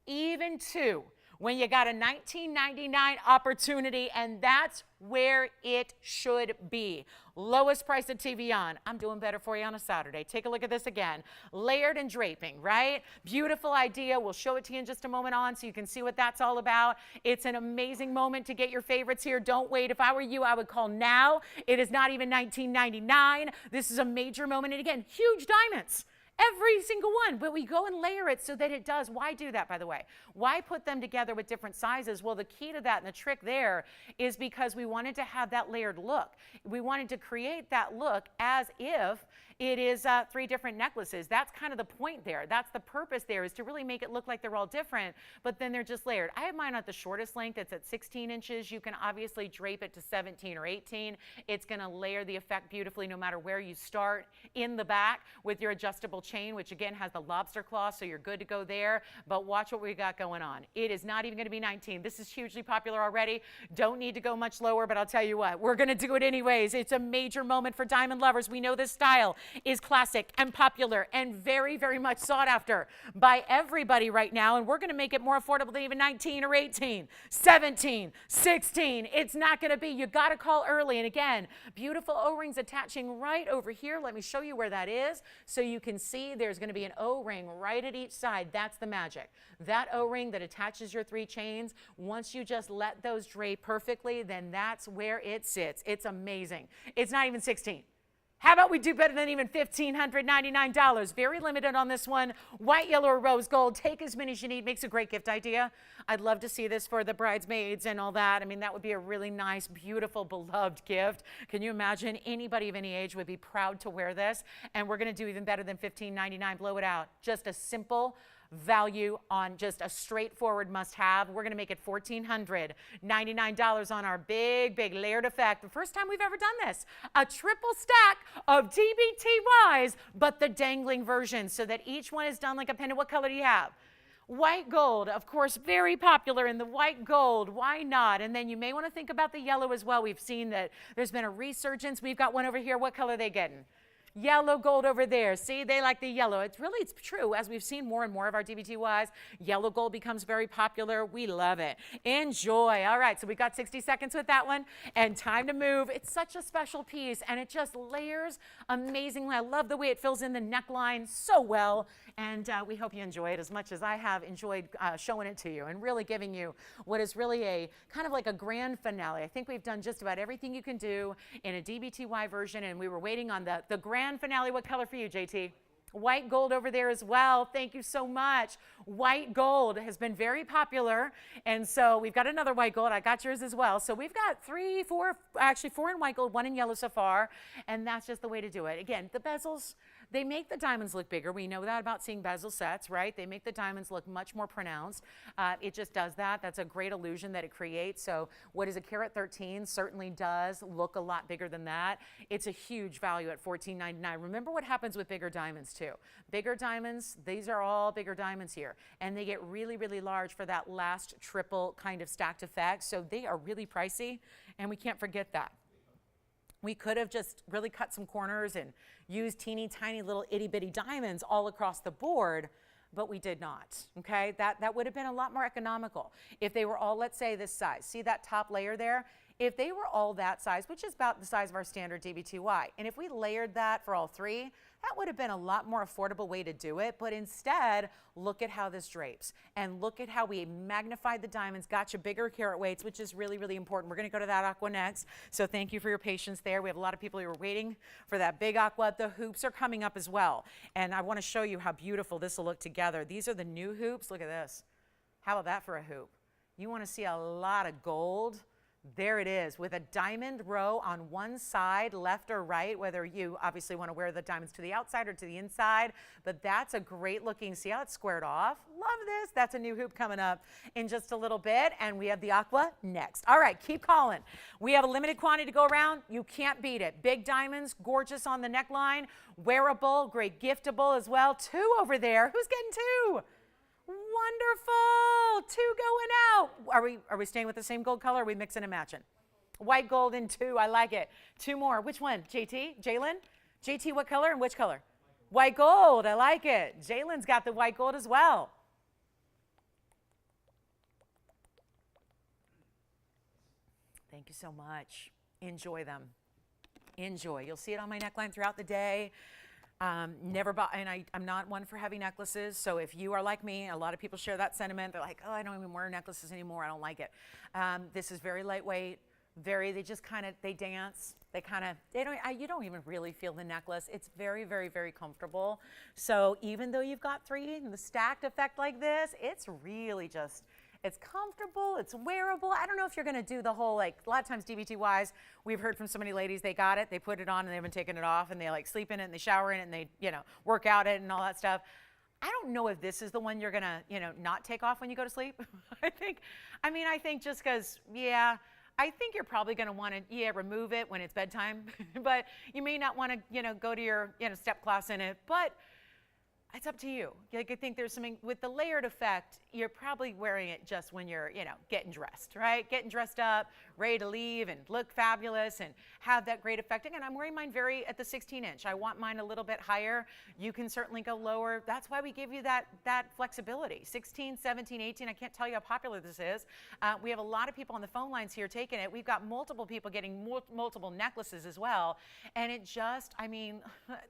2. When you got a $19.99 opportunity, and that's where it should be. Lowest price at TVON. I'm doing better for you on a Saturday. Take a look at this again. Layered and draping, right? Beautiful idea. We'll show it to you in just a moment on so you can see what that's all about. It's an amazing moment to get your favorites here. Don't wait. If I were you, I would call now. It is not even $19.99. This is a major moment. And again, huge diamonds. Every single one, but we go and layer it so that it does. Why do that, by the way? Why put them together with different sizes? Well, the key to that and the trick there is because we wanted to have that layered look. We wanted to create that look as if it is 3 different necklaces. That's kind of the point there. That's the purpose there, is to really make it look like they're all different, but then they're just layered. I have mine at the shortest length. It's at 16 inches. You can obviously drape it to 17 or 18. It's going to layer the effect beautifully no matter where you start in the back with your adjustable chain, which again has the lobster claw, so you're good to go there. But watch what we got going on. It is not even going to be 19. This is hugely popular already. Don't need to go much lower, but I'll tell you what, we're going to do it anyways. It's a major moment for diamond lovers. We know this style is classic and popular and very, very much sought after by everybody right now, and we're going to make it more affordable than even 19 or 18, 17, 16. It's not going to be. You got to call early. And again, beautiful O-rings attaching right over here. Let me show you where that is so you can see there's going to be an O-ring right at each side. That's the magic. That O-ring that attaches your 3 chains, once you just let those drape perfectly, then that's where it sits. It's amazing. It's not even 16. How about we do better than even $1,599? Very limited on this one. White, yellow, or rose gold. Take as many as you need. Makes a great gift idea. I'd love to see this for the bridesmaids and all that. I mean, that would be a really nice, beautiful, beloved gift. Can you imagine? Anybody of any age would be proud to wear this. And we're going to do even better than $1,599. Blow it out. Just a simple value on just a straightforward must-have. We're going to make it $1,499 on our big, big layered effect. The first time we've ever done this. A triple stack of TBTYs, but the dangling version so that each one is done like a pendant. What color do you have? White gold, of course, very popular in the white gold. Why not? And then you may want to think about the yellow as well. We've seen that there's been a resurgence. We've got one over here. What color are they getting? Yellow gold over there. See, they like the yellow. It's true. As we've seen more and more of our DBTYs, yellow gold becomes very popular. We love it. Enjoy. All right, so we got 60 seconds with that one, and time to move. It's such a special piece, and it just layers amazingly. I love the way it fills in the neckline so well, and we hope you enjoy it as much as I have enjoyed showing it to you and really giving you what is really a kind of like a grand finale. I think we've done just about everything you can do in a DBTY version, and we were waiting on the grand finale. What color for you, JT? White gold over there as well. Thank you so much. White gold has been very popular, and so we've got another white gold. I got yours as well. So we've got 3, 4, actually 4 in white gold, 1 in yellow so far, and that's just the way to do it. Again, the bezels, they make the diamonds look bigger. We know that about seeing bezel sets, right? They make the diamonds look much more pronounced. It just does that. That's a great illusion that it creates. So what is a carat 13 certainly does look a lot bigger than that. It's a huge value at $14.99. Remember what happens with bigger diamonds too. Bigger diamonds, these are all bigger diamonds here, and they get really, really large for that last triple kind of stacked effect. So they are really pricey, and we can't forget that. We could have just really cut some corners and used teeny tiny little itty bitty diamonds all across the board, but we did not, okay? That would have been a lot more economical. If they were all, let's say, this size. See that top layer there? If they were all that size, which is about the size of our standard DBTY, and if we layered that for all 3, that would have been a lot more affordable way to do it. But instead, look at how this drapes, and look at how we magnified the diamonds, got you bigger carat weights, which is really, really important. We're going to go to that aqua next, so thank you for your patience there. We have a lot of people who are waiting for that big aqua. The hoops are coming up as well, and I want to show you how beautiful this will look together. These are the new hoops. Look at this. How about that for a hoop? You want to see a lot of gold? There it is, with a diamond row on one side, left or right, whether you obviously want to wear the diamonds to the outside or to the inside, but that's a great looking, see how it's squared off? Love this. That's a new hoop coming up in just a little bit, and we have the aqua next. All right, keep calling. We have a limited quantity to go around. You can't beat it. Big diamonds, gorgeous on the neckline, wearable, great giftable as well. 2 over there. Who's getting 2? Wonderful. 2 going out. Are we staying with the same gold color? Or are we mixing and matching? White gold and 2. I like it. 2 more. Which one? JT? Jalen? JT, what color and which color? White gold. I like it. Jalen's got the white gold as well. Thank you so much. Enjoy them. Enjoy. You'll see it on my neckline throughout the day. Never bought, and I'm not one for heavy necklaces, so if you are like me, a lot of people share that sentiment. They're like, oh, I don't even wear necklaces anymore. I don't like it. This is very lightweight, they just kind of, they dance. You don't even really feel the necklace. It's very, very, very comfortable. So even though you've got 3 in the stacked effect like this, it's really just, it's comfortable, it's wearable. I don't know if you're gonna do the whole, like, a lot of times DVT-wise, we've heard from so many ladies, they got it, they put it on and they haven't taken it off, and they like sleep in it and they shower in it and they, work out it and all that stuff. I don't know if this is the one you're gonna, not take off when you go to sleep. I think just because, I think you're probably going to want to, remove it when it's bedtime, but you may not want to, go to your, step class in it, but it's up to you. Like, I think there's something with the layered effect, you're probably wearing it just when you're, getting dressed, right? Getting dressed up, ready to leave and look fabulous and have that great effect. Again, I'm wearing mine at the 16-inch. I want mine a little bit higher. You can certainly go lower. That's why we give you that flexibility. 16, 17, 18, I can't tell you how popular this is. We have a lot of people on the phone lines here taking it. We've got multiple people getting multiple necklaces as well. And it just,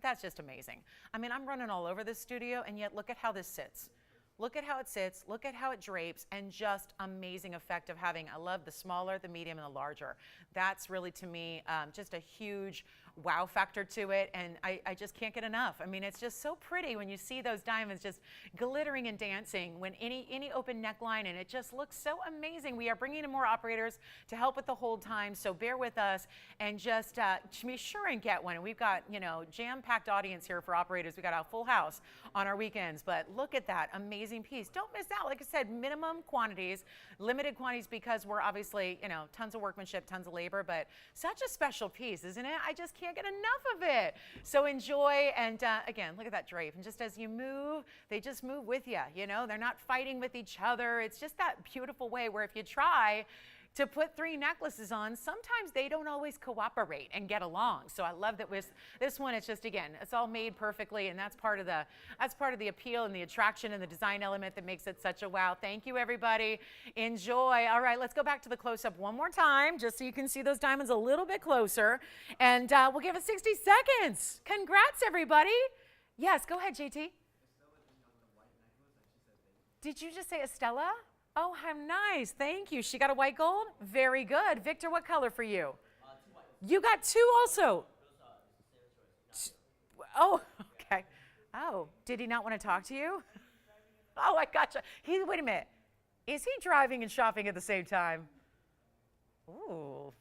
that's just amazing. I'm running all over this studio, and yet look at how this sits. Look at how it sits, look at how it drapes, and just amazing effect of having, I love the smaller, the medium, and the larger. That's really, to me, just a huge wow factor to it, and I just can't get enough. It's just so pretty when you see those diamonds just glittering and dancing when any open neckline, and it just looks so amazing. We are bringing in more operators to help with the hold time, so bear with us and just be sure and get one. And we've got, jam-packed audience here for operators. We got a full house on our weekends, but look at that amazing piece. Don't miss out. Like I said, minimum quantities, limited quantities, because we're obviously, tons of workmanship, tons of labor, but such a special piece, isn't it? I just can't get enough of it. So enjoy, and again, look at that drape. And just as you move, they just move with you. They're not fighting with each other. It's just that beautiful way where if you try to put 3 necklaces on, sometimes they don't always cooperate and get along. So I love that with this one, it's just, again, it's all made perfectly, and that's part of the appeal and the attraction and the design element that makes it such a wow. Thank you, everybody. Enjoy. All right, let's go back to the close-up one more time, just so you can see those diamonds a little bit closer, and we'll give it 60 seconds. Congrats, everybody. Yes, go ahead, JT. Did you just say Estella? Oh, how nice. Thank you. She got a white gold? Very good. Victor, what color for you? 2 white. You got 2 also. Oh, okay. Oh, did he not want to talk to you? Oh, I gotcha. Wait a minute. Is he driving and shopping at the same time? Ooh,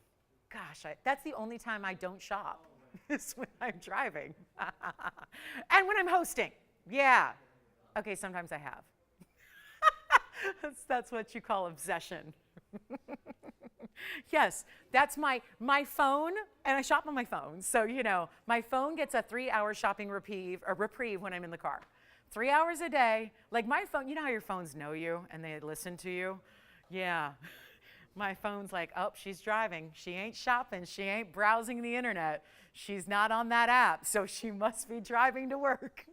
gosh, that's the only time I don't shop is when I'm driving. And when I'm hosting. Yeah. Okay, sometimes I have. That's what you call obsession. Yes, that's my phone, and I shop on my phone. So, my phone gets a 3-hour shopping reprieve when I'm in the car. 3 hours a day. Like my phone, you know how your phones know you and they listen to you? Yeah. My phone's like, oh, she's driving. She ain't shopping. She ain't browsing the internet. She's not on that app, so she must be driving to work.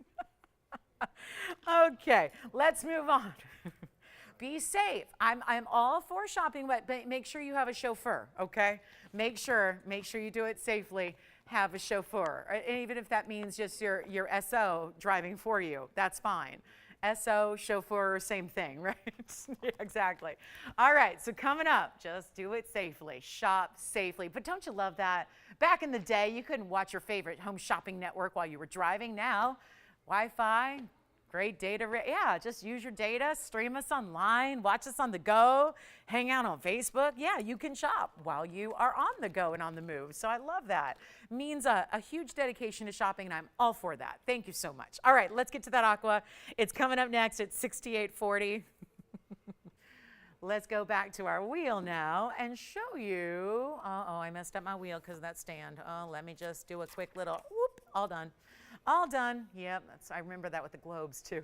Okay, let's move on. Be safe. I'm all for shopping, but make sure you have a chauffeur, okay? Make sure you do it safely. Have a chauffeur, and even if that means just your SO driving for you, that's fine. SO, chauffeur, same thing, right? Yeah, exactly. All right, so coming up, just do it safely. Shop safely. But don't you love that? Back in the day, you couldn't watch your favorite home shopping network while you were driving. Now, Wi-Fi, great data. Yeah, just use your data, stream us online, watch us on the go, hang out on Facebook. Yeah, you can shop while you are on the go and on the move. So I love that. Means a huge dedication to shopping, and I'm all for that. Thank you so much. All right, let's get to that aqua. It's coming up next at 6840. Let's go back to our wheel now and show you. Uh-oh, I messed up my wheel because of that stand. Oh, let me just do a quick little whoop, all done. All done. Yep, I remember that with the globes too.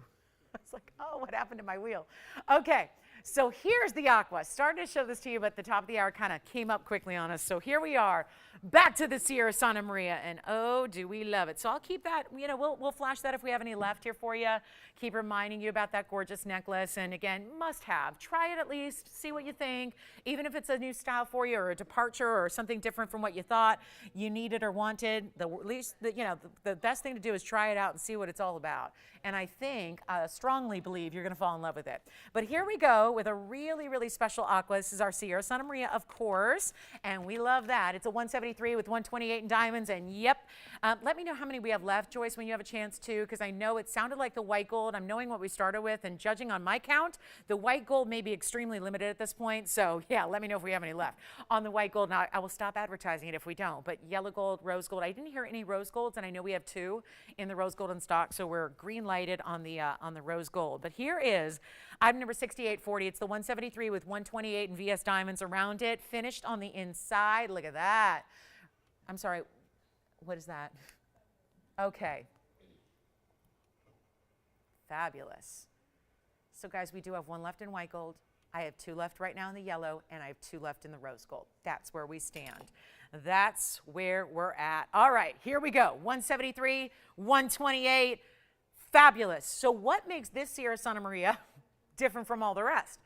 I was like, oh, what happened to my wheel? Okay, so here's the aqua. Started to show this to you, but the top of the hour kind of came up quickly on us. So here we are, back to the Sierra Santa Maria, and oh, do we love it. So I'll keep that, we'll flash that if we have any left here for you. Keep reminding you about that gorgeous necklace, and again, must have. Try it at least, see what you think. Even if it's a new style for you or a departure or something different from what you thought you needed or wanted, the best thing to do is try it out and see what it's all about. And I strongly believe you're gonna fall in love with it. But here we go with a really, really special aqua. This is our Sierra Santa Maria, of course, and we love that. It's a 173 with 128 in diamonds, and yep. Let me know how many we have left, Joyce, when you have a chance to, because I know it sounded like the white gold. I'm knowing what we started with, and judging on my count, the white gold may be extremely limited at this point, so yeah, let me know if we have any left on the white gold. Now, I will stop advertising it if we don't, but yellow gold, rose gold. I didn't hear any rose golds, and I know we have 2 in the rose gold in stock, so we're green lighted on the rose gold. But here is item number 6840. It's the 173 with 128 in VS diamonds around it, finished on the inside. Look at that. I'm sorry, what is that? Okay. Fabulous. So guys, we do have 1 left in white gold. I have 2 left right now in the yellow, and I have 2 left in the rose gold. That's where we stand. That's where we're at. All right, here we go. 173, 128. Fabulous. So what makes this Sierra Santa Maria different from all the rest?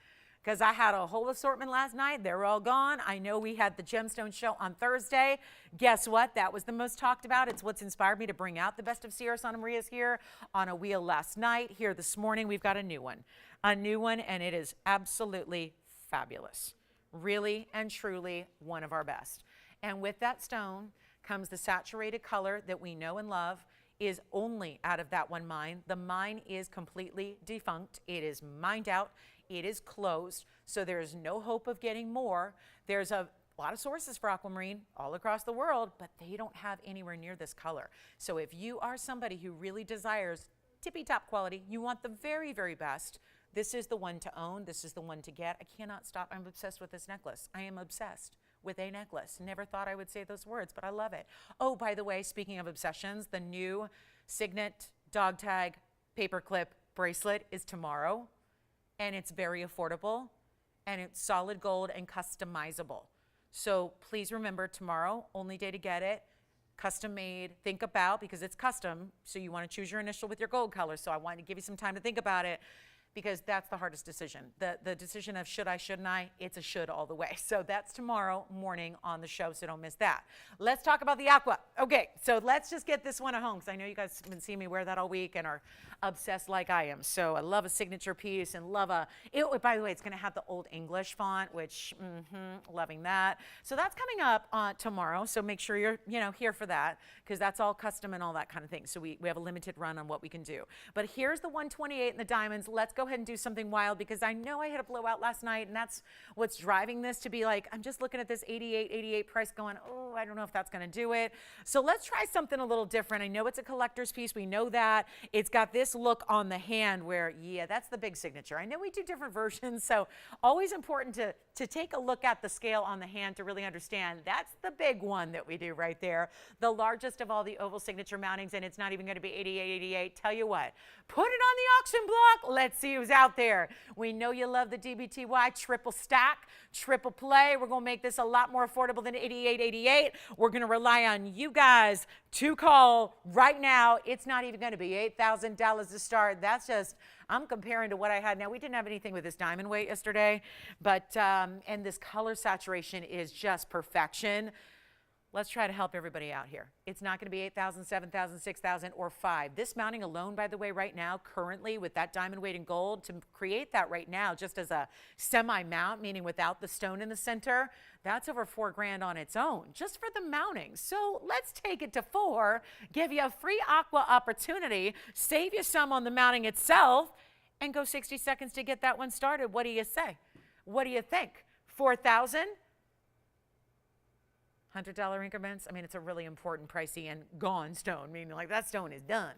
Because I had a whole assortment last night. They're all gone. I know we had the gemstone show on Thursday. Guess what? That was the most talked about. It's what's inspired me to bring out the best of Sierra Santa Maria's here on a wheel last night. Here this morning, we've got a new one. A new one, and it is absolutely fabulous. Really and truly one of our best. And with that stone comes the saturated color that we know and love. Is only out of that one mine. The mine is completely defunct. It is mined out. It is closed. So there is no hope of getting more. There's a lot of sources for aquamarine all across the world, but they don't have anywhere near this color. So if you are somebody who really desires tippy top quality, you want the very, very best, this is the one to own. This is the one to get. I cannot stop. I'm obsessed with this necklace. I am obsessed with a necklace. Never thought I would say those words, but I love it. Oh, by the way, speaking of obsessions, the new Signet dog tag paperclip bracelet is tomorrow, and it's very affordable, and it's solid gold and customizable. So please remember, tomorrow, only day to get it, custom made. Think about, because it's custom, so you want to choose your initial with your gold color, so I wanted to give you some time to think about it, because that's the hardest decision. The decision of should I, shouldn't I, it's a should all the way. So that's tomorrow morning on the show, so don't miss that. Let's talk about the aqua. Okay, so let's just get this one at home, because I know you guys have been seeing me wear that all week and are obsessed like I am. So I love a signature piece and love by the way, it's gonna have the Old English font, which, loving that. So that's coming up tomorrow, so make sure you're here for that, because that's all custom and all that kind of thing. So we have a limited run on what we can do. But here's the 128 in the diamonds. Let's go ahead and do something wild, because I know I had a blowout last night, and that's what's driving this to be like, I'm just looking at this 88 price going, oh, I don't know if that's going to do it. So let's try something a little different. I know it's a collector's piece. We know that. It's got this look on the hand where, yeah, that's the big signature. I know we do different versions, so always important to take a look at the scale on the hand to really understand that's the big one that we do right there. The largest of all the oval signature mountings, and it's not even going to be 88. Tell you what, put it on the auction block. Let's see who's out there. We know you love the DBTY triple stack, triple play. We're going to make this a lot more affordable than 88. We're going to rely on you guys to call right now. It's not even going to be $8,000 to start. That's just, I'm comparing to what I had. Now, we didn't have anything with this diamond weight yesterday, but, and this color saturation is just perfection. Let's try to help everybody out here. It's not going to be 8,000, 7,000, 6,000, or 5. This mounting alone, by the way, right now, currently with that diamond weight in gold, to create that right now just as a semi-mount, meaning without the stone in the center, that's over $4,000 on its own, just for the mounting. So let's take it to 4, give you a free aqua opportunity, save you some on the mounting itself, and go 60 seconds to get that one started. What do you say? What do you think? 4,000? $100 increments. I mean, it's a really important, pricey, and gone stone, meaning like that stone is done.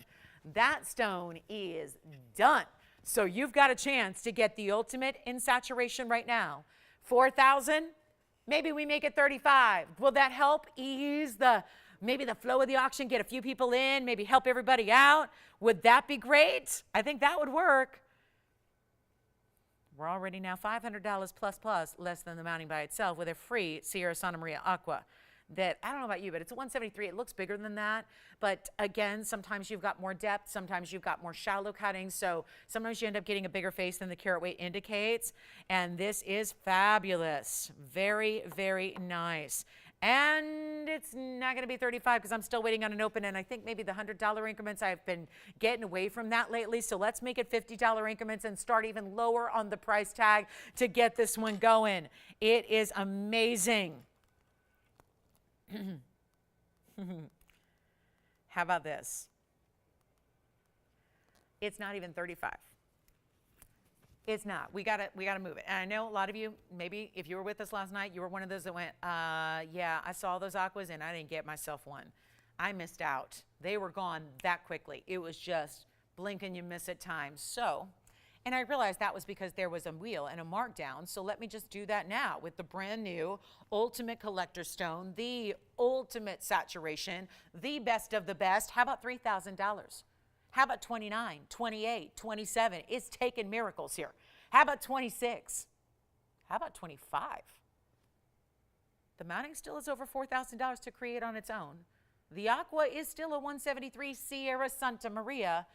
That stone is done. So you've got a chance to get the ultimate in saturation right now. 4,000, maybe we make it 35. Will that help ease maybe the flow of the auction, get a few people in, maybe help everybody out? Would that be great? I think that would work. We're already now $500 plus, less than the mounting by itself, with a free Sierra Santa Maria Aqua. That, I don't know about you, but it's a 173. It looks bigger than that. But again, sometimes you've got more depth. Sometimes you've got more shallow cuttings. So sometimes you end up getting a bigger face than the carat weight indicates. And this is fabulous. Very, very nice. And it's nice. not going to be 35 because I'm still waiting on an open, and I think maybe the $100 increments, I've been getting away from that lately. So let's make it $50 increments and start even lower on the price tag to get this one going. It is amazing. How about this? It's not even 35. It's not. We gotta move it. And I know a lot of you, maybe if you were with us last night, you were one of those that went, yeah, I saw those aquas and I didn't get myself one. I missed out. They were gone that quickly. It was just blink and you miss at times. So, and I realized that was because there was a wheel and a markdown. So let me just do that now with the brand new Ultimate Collector Stone, the ultimate saturation, the best of the best. How about $3,000? How about 29, 28, 27? It's taking miracles here. How about 26? How about 25? The mounting still is over $4,000 to create on its own. The aqua is still a 173 Sierra Santa Maria.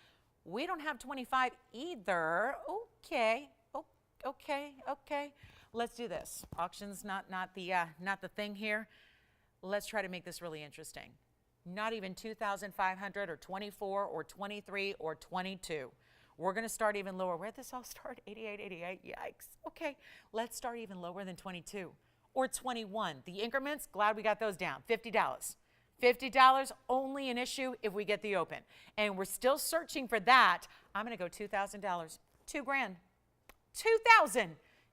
We don't have 25 either. Okay, okay. Let's do this. Auction's not the thing here. Let's try to make this really interesting. Not even 2,500 or 24 or 23 or 22. We're going to start even lower. Where'd this all start? 88, 88. Yikes. Okay, let's start even lower than 22 or 21. The increments, glad we got those down. $50. $50 only an issue if we get the open. And we're still searching for that. I'm going to go $2,000. $2,000. $2,000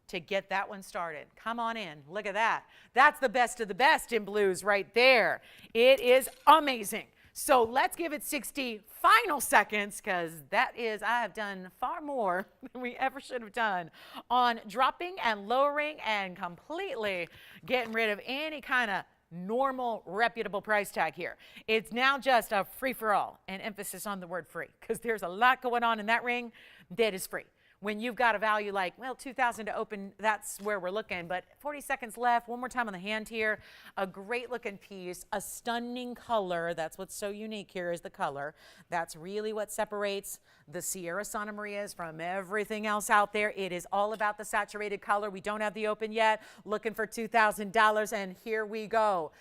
to get that one started. Come on in. Look at that. That's the best of the best in blues right there. It is amazing. So let's give it 60 final seconds, because I have done far more than we ever should have done on dropping and lowering and completely getting rid of any kind of normal, reputable price tag here. It's now just a free-for-all, and emphasis on the word free, because there's a lot going on in that ring that is free. When you've got a value like, well, 2,000 to open, that's where we're looking. But 40 seconds left. One more time on the hand here. A great looking piece, a stunning color. That's what's so unique here is the color. That's really what separates the Sierra Santa Marias from everything else out there. It is all about the saturated color. We don't have the open yet. Looking for $2,000, and here we go.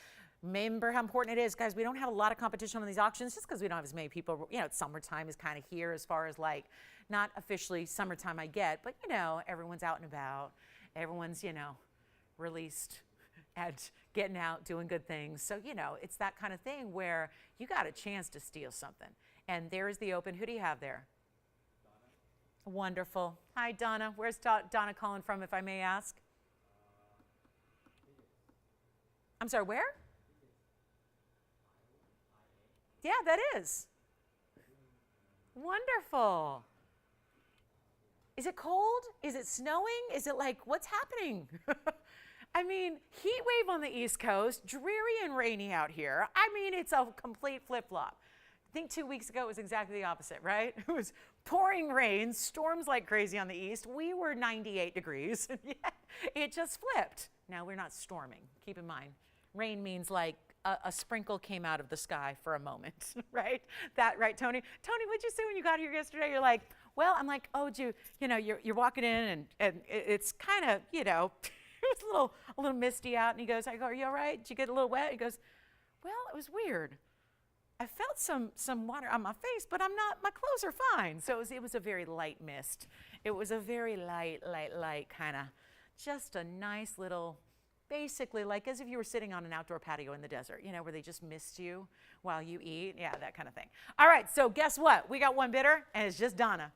Remember how important it is, guys. We don't have a lot of competition on these auctions just because we don't have as many people. You know, summertime is kind of here as far as like, not officially summertime I get, but you know, everyone's out and about. Everyone's, you know, released and getting out, doing good things. So, you know, it's that kind of thing where you got a chance to steal something. And there's the open. Who do you have there? Donna. Wonderful. Hi, Donna. Where's Donna calling from, if I may ask? I'm sorry, where? Yeah, that is. Wonderful. Is it cold? Is it snowing? Is it like, what's happening? I mean, heat wave on the East Coast, dreary and rainy out here. I mean, it's a complete flip-flop. I think 2 weeks ago it was exactly the opposite, right? It was pouring rain, storms like crazy on the east. We were 98 degrees. Yeah, it just flipped. Now, we're not storming. Keep in mind, rain means like a sprinkle came out of the sky for a moment, right? That, right, Tony? Tony, what'd you say when you got here yesterday? You're like, well, I'm like, oh, you know, you're walking in and it's kind of, you know, it was a little misty out. And he goes, I go, are you all right? Did you get a little wet? He goes, well, it was weird. I felt some water on my face, but I'm not, my clothes are fine. So it was a very light mist. It was a very light kind of, just a nice little, basically like as if you were sitting on an outdoor patio in the desert, you know, where they just mist you while you eat. Yeah, that kind of thing. All right, so guess what? We got one bidder, and it's just Donna.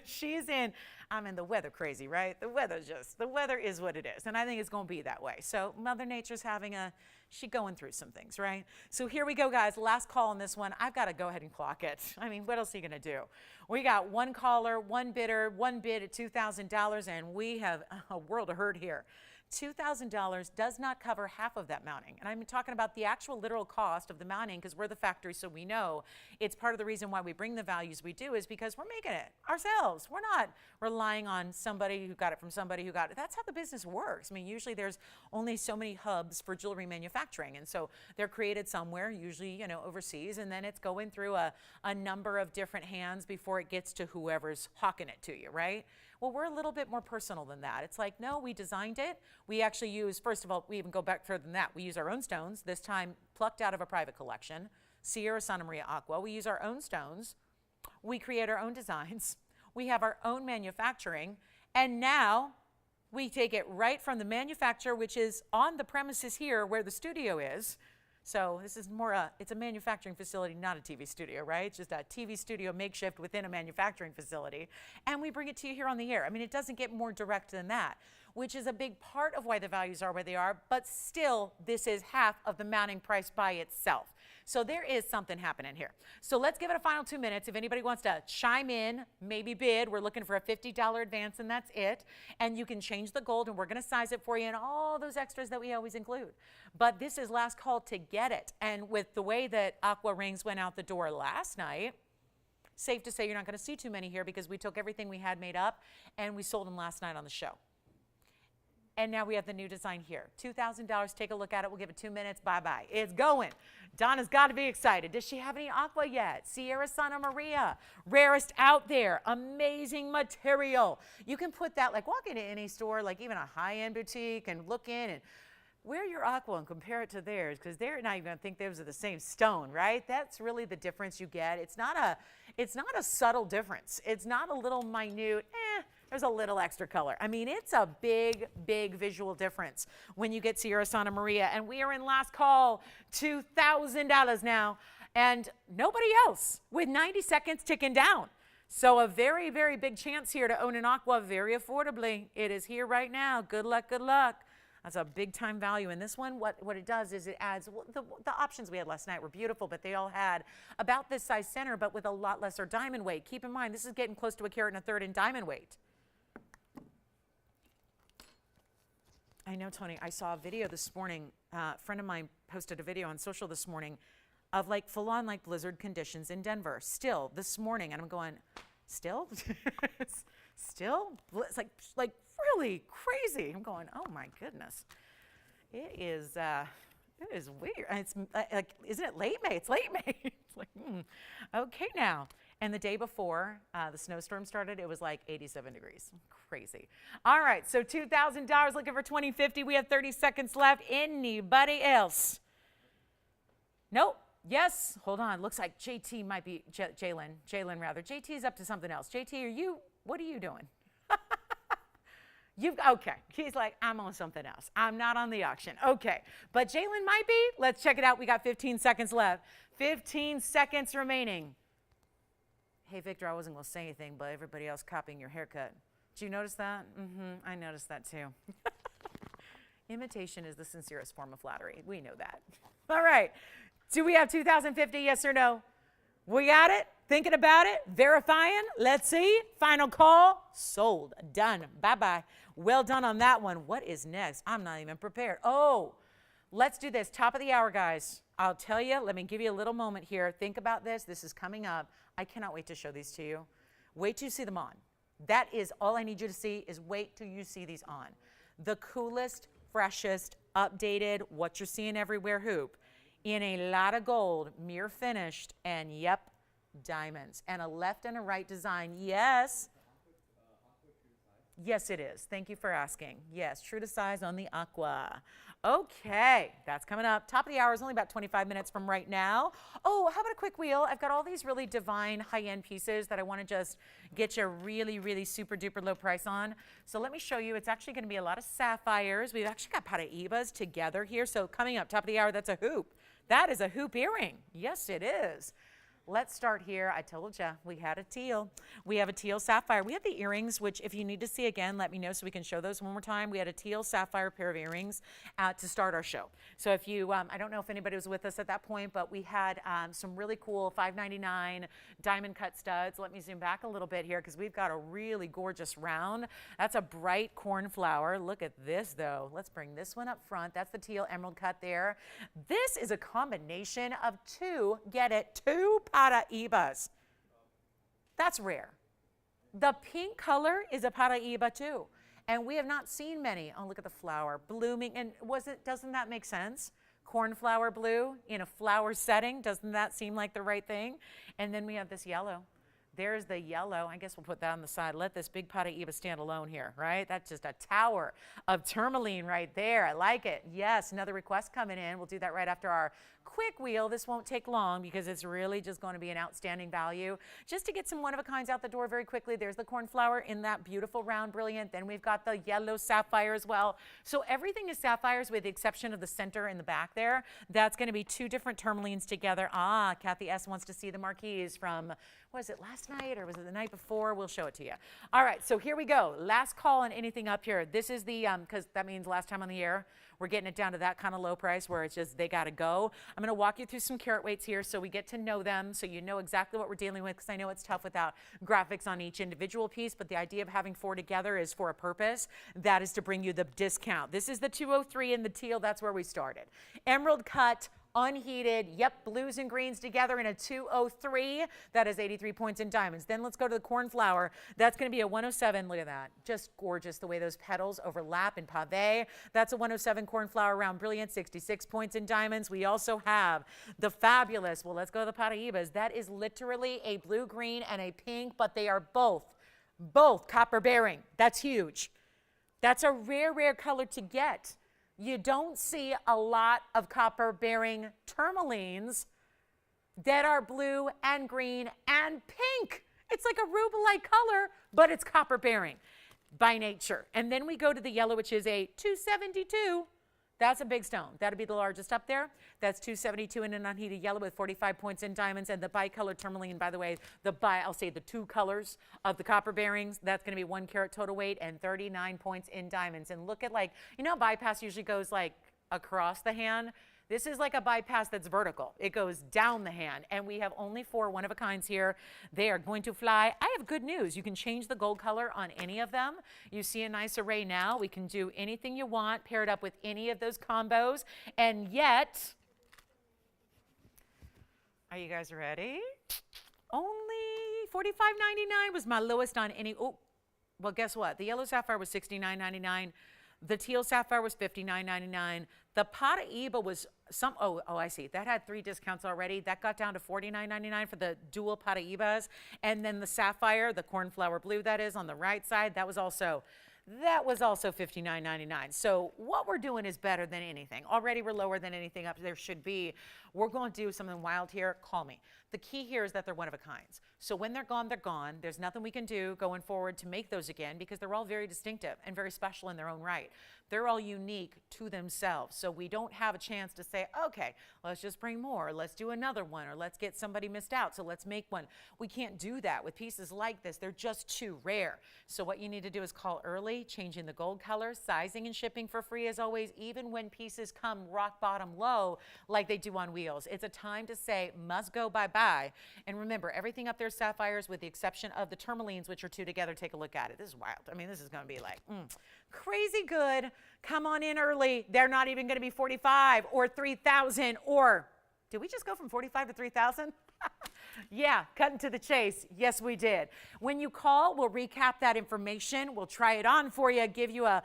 She's in, I'm in the weather crazy, right? The weather is what it is, and I think it's going to be that way. So Mother Nature's she's going through some things, right? So here we go, guys. Last call on this one. I've got to go ahead and clock it. I mean, what else are you going to do? We got one caller, one bidder, one bid at $2,000, and we have a world of hurt here. $2,000 does not cover half of that mounting. And I'm talking about the actual literal cost of the mounting, because we're the factory, so we know it's part of the reason why we bring the values we do is because we're making it ourselves. We're not relying on somebody who got it from somebody who got it. That's how the business works. I mean, usually there's only so many hubs for jewelry manufacturing. And so they're created somewhere, usually, you know, overseas, and then it's going through a number of different hands before it gets to whoever's hawking it to you, right? Well, we're a little bit more personal than that. It's like, no, we designed it. We actually use, first of all, we even go back further than that. We use our own stones, this time plucked out of a private collection, Sierra Santa Maria Aqua. We use our own stones. We create our own designs. We have our own manufacturing. And now we take it right from the manufacturer, which is on the premises here where the studio is. So this is more it's a manufacturing facility, not a TV studio, right? It's just a TV studio makeshift within a manufacturing facility. And we bring it to you here on the air. I mean, it doesn't get more direct than that, which is a big part of why the values are where they are, but still, this is half of the mounting price by itself. So there is something happening here. So let's give it a final 2 minutes. If anybody wants to chime in, maybe bid, we're looking for a $50 advance and that's it. And you can change the gold and we're gonna size it for you and all those extras that we always include. But this is last call to get it. And with the way that Aqua rings went out the door last night, safe to say you're not gonna see too many here because we took everything we had made up and we sold them last night on the show. And now we have the new design here. $2,000, take a look at it. We'll give it 2 minutes, bye-bye. It's going. Donna's got to be excited. Does she have any Aqua yet? Sierra Santa Maria, rarest out there, amazing material. You can put that, like walk into any store, like even a high-end boutique and look in and wear your Aqua and compare it to theirs because they're not even going to think those are the same stone, right? That's really the difference you get. It's not a subtle difference. It's not a little minute, there's a little extra color. I mean, it's a big, big visual difference when you get Sierra Santa Maria. And we are in last call, $2,000 now, and nobody else with 90 seconds ticking down. So a very, very big chance here to own an Aqua very affordably. It is here right now. Good luck, good luck. That's a big time value. And this one, what it does is it adds, the options we had last night were beautiful, but they all had about this size center, but with a lot lesser diamond weight. Keep in mind, this is getting close to 1 1/4 carats in diamond weight. I know, Tony, I saw a video this morning. A friend of mine posted a video on social this morning of like full on like blizzard conditions in Denver still this morning. And I'm going, still? Still? It's like really crazy. I'm going, oh my goodness. It is weird. And it's like, isn't it late May? It's late May. It's like, okay now. And the day before the snowstorm started, it was like 87 degrees. Crazy. All right, so $2,000 looking for 2050. We have 30 seconds left. Anybody else? Nope. Yes. Hold on. Looks like JT might be, Jalen rather. JT's up to something else. JT, what are you doing? Okay. He's like, I'm on something else. I'm not on the auction. Okay. But Jalen might be. Let's check it out. We got 15 seconds left. 15 seconds remaining. Hey, Victor, I wasn't going to say anything, but everybody else copying your haircut. Did you notice that? I noticed that too. Imitation is the sincerest form of flattery. We know that. All right. Do we have 2050? Yes or no? We got it? Thinking about it? Verifying? Let's see. Final call. Sold. Done. Bye-bye. Well done on that one. What is next? I'm not even prepared. Oh, let's do this. Top of the hour, guys. I'll tell you. Let me give you a little moment here. Think about this. This is coming up. I cannot wait to show these to you. Wait till you see them on. That is all I need you to see is wait till you see these on. The coolest, freshest, updated, what you're seeing everywhere hoop in a lot of gold, mirror finished, and yep, diamonds. And a left and a right design. Yes. Yes, it is. Thank you for asking. Yes, true to size on the Aqua. Okay, that's coming up. Top of the hour is only about 25 minutes from right now. Oh, how about a quick wheel? I've got all these really divine high-end pieces that I want to just get you a really, really super duper low price on. So let me show you. It's actually going to be a lot of sapphires. We've actually got Paraibas together here. So coming up, top of the hour, that's a hoop. That is a hoop earring. Yes, it is. Let's start here. I told you we had a teal. We have a teal sapphire. We have the earrings, which if you need to see again, let me know so we can show those one more time. We had a teal sapphire pair of earrings to start our show. So if you, I don't know if anybody was with us at that point, but we had some really cool $5.99 diamond cut studs. Let me zoom back a little bit here because we've got a really gorgeous round. That's a bright cornflower. Look at this though. Let's bring this one up front. That's the teal emerald cut there. This is a combination of two, get it, two Paraibas. That's rare. The pink color is a Paraiba too. And we have not seen many. Oh, look at the flower blooming. And doesn't that make sense? Cornflower blue in a flower setting. Doesn't that seem like the right thing? And then we have this yellow. There's the yellow. I guess we'll put that on the side. Let this big Paraiba stand alone here, right? That's just a tower of tourmaline right there. I like it. Yes, another request coming in. We'll do that right after our quick wheel. This won't take long because it's really just going to be an outstanding value. Just to get some one-of-a-kinds out the door very quickly, there's the cornflower in that beautiful round brilliant. Then we've got the yellow sapphire as well. So everything is sapphires with the exception of the center in the back there. That's going to be two different tourmalines together. Ah, Kathy S. wants to see the marquise from, was it last night or was it the night before? We'll show it to you. All right, so here we go. Last call on anything up here. This is the, because that means last time on the air. We're getting it down to that kind of low price where it's just they got to go. I'm going to walk you through some carat weights here so we get to know them, so you know exactly what we're dealing with, because I know it's tough without graphics on each individual piece, but the idea of having four together is for a purpose. That is to bring you the discount. This is the 203 in the teal. That's where we started. Emerald cut, unheated, yep, blues and greens together in a 203. That is 83 points in diamonds. Then let's go to the cornflower. That's going to be a 107. Look at that. Just gorgeous the way those petals overlap in pave. That's a 107 cornflower round brilliant, 66 points in diamonds. We also have the fabulous, well, let's go to the Paraibas. That is literally a blue, green, and a pink, but they are both copper bearing. That's huge. That's a rare, rare color to get. You don't see a lot of copper-bearing tourmalines that are blue and green and pink. It's like a ruby-like color, but it's copper-bearing by nature. And then we go to the yellow, which is a 272. That's a big stone. That'd be the largest up there. That's 272 in an unheated yellow with 45 points in diamonds. And the bicolor tourmaline, by the way, I'll say the two colors of the copper bearings, that's going to be 1 carat total weight and 39 points in diamonds. And look at, like, you know, bypass usually goes like across the hand. This is like a bypass that's vertical. It goes down the hand, and we have only 4 one-of-a-kinds here. They are going to fly. I have good news. You can change the gold color on any of them. You see a nice array now. We can do anything you want, pair it up with any of those combos, and yet, are you guys ready? Only $45.99 was my lowest on any. Oh, well, guess what? The yellow sapphire was $69.99. The teal sapphire was $59.99. The Paraiba was I see. That had 3 discounts already. That got down to $49.99 for the dual Paraibas. And then the sapphire, the cornflower blue that is on the right side, that was also $59.99. So what we're doing is better than anything. Already we're lower than anything up there should be. We're going to do something wild here. Call me. The key here is that they're one of a kinds. So when they're gone, they're gone. There's nothing we can do going forward to make those again because they're all very distinctive and very special in their own right. They're all unique to themselves. So we don't have a chance to say, okay, let's just bring more. Let's do another one, or let's get somebody missed out. So let's make one. We can't do that with pieces like this. They're just too rare. So what you need to do is call early, changing the gold color, sizing and shipping for free as always, even when pieces come rock bottom low like they do on wheels. It's a time to say must go bye-bye. And remember, everything up there is sapphires with the exception of the tourmalines, which are 2 together. Take a look at it. This is wild. I mean, this is going to be like crazy good. Come on in early. They're not even going to be 45 or 3,000 or did we just go from 45 to 3,000? Yeah, cutting to the chase. Yes, we did. When you call, we'll recap that information. We'll try it on for you, give you a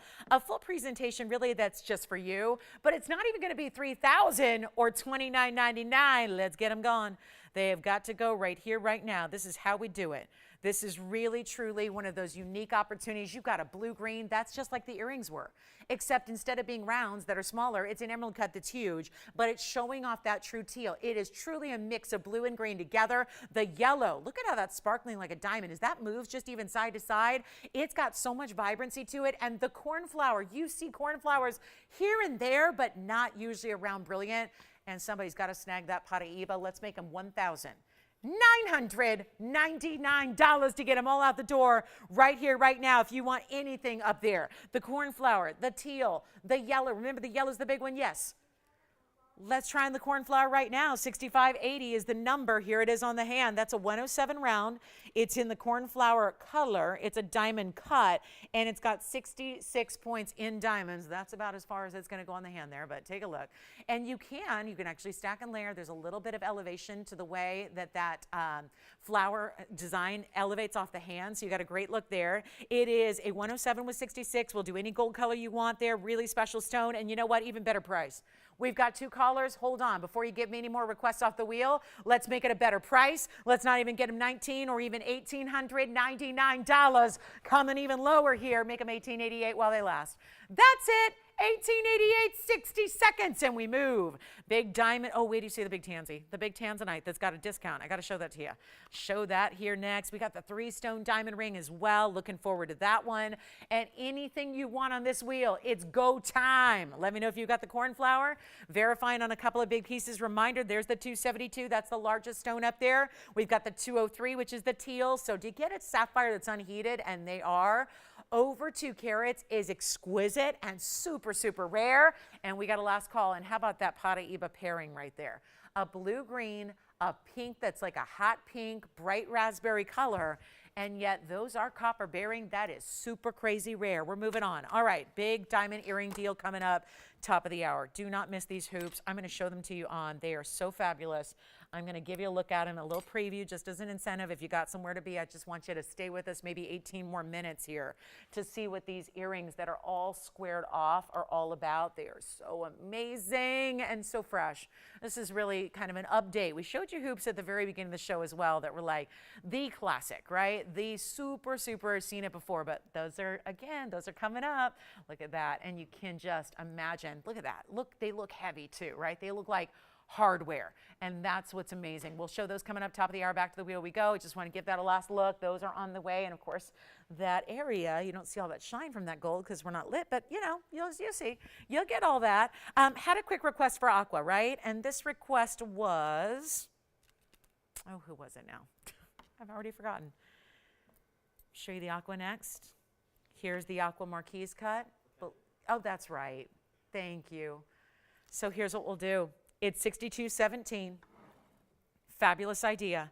full presentation really that's just for you. But it's not even going to be 3,000 or $29.99. Let's get them gone. They have got to go right here, right now. This is how we do it. This is really, truly one of those unique opportunities. You've got a blue-green. That's just like the earrings were, except instead of being rounds that are smaller, it's an emerald cut that's huge, but it's showing off that true teal. It is truly a mix of blue and green together. The yellow, look at how that's sparkling like a diamond. As that moves just even side to side, it's got so much vibrancy to it. And the cornflower, you see cornflowers here and there, but not usually around brilliant. And somebody's got to snag that Paraiba. Let's make them $1,999 to get them all out the door right here, right now. If you want anything up there, the cornflower, the teal, the yellow. Remember the yellow's the big one? Yes. Let's try on the cornflower right now. 6580 is the number. Here it is on the hand. That's a 107 round. It's in the cornflower color. It's a diamond cut, and it's got 66 points in diamonds. That's about as far as it's going to go on the hand there, but take a look. And you can actually stack and layer. There's a little bit of elevation to the way that flower design elevates off the hand, so you got a great look there. It is a 107 with 66. We'll do any gold color you want there. Really special stone, and you know what? Even better price. We've got 2 callers. Hold on. Before you give me any more requests off the wheel, let's make it a better price. Let's not even get them $1,900 or even $1,899. Coming even lower here. Make them $1,888 while they last. That's it. $1,888, 60 seconds, and we move. Big diamond. Oh, wait, do you see the big tansy? The big tanzanite that's got a discount. I got to show that to you. Show that here next. We got the 3-stone diamond ring as well. Looking forward to that one. And anything you want on this wheel, it's go time. Let me know if you got the cornflower. Verifying on a couple of big pieces. Reminder, there's the 272. That's the largest stone up there. We've got the 203, which is the teal. So to get a sapphire that's unheated, and they are, over 2 carats, is exquisite and super, super rare. And we got a last call. And how about that Paraiba pairing right there? A blue-green, a pink that's like a hot pink, bright raspberry color. And yet those are copper bearing. That is super crazy rare. We're moving on. All right, big diamond earring deal coming up, top of the hour. Do not miss these hoops. I'm going to show them to you on. They are so fabulous. I'm going to give you a look at them, a little preview just as an incentive. If you got somewhere to be, I just want you to stay with us maybe 18 more minutes here to see what these earrings that are all squared off are all about. They are so amazing and so fresh. This is really kind of an update. We showed you hoops at the very beginning of the show as well that were like the classic, right? The super, super seen it before, but those are, again, those are coming up. Look at that. And you can just imagine, look at that. Look, they look heavy too, right? They look like hardware, and that's what's amazing. We'll show those coming up top of the hour. Back to the wheel we go. Just want to give that a last look. Those are on the way, and of course that area, you don't see all that shine from that gold because we're not lit, but you know, you'll see, you'll get all that. Had a quick request for aqua, right? And this request was, oh, who was it now? I've already forgotten. Show you the aqua next. Here's the aqua marquise cut. Oh, that's right. Thank you. So here's what we'll do. It's 6217. Fabulous idea.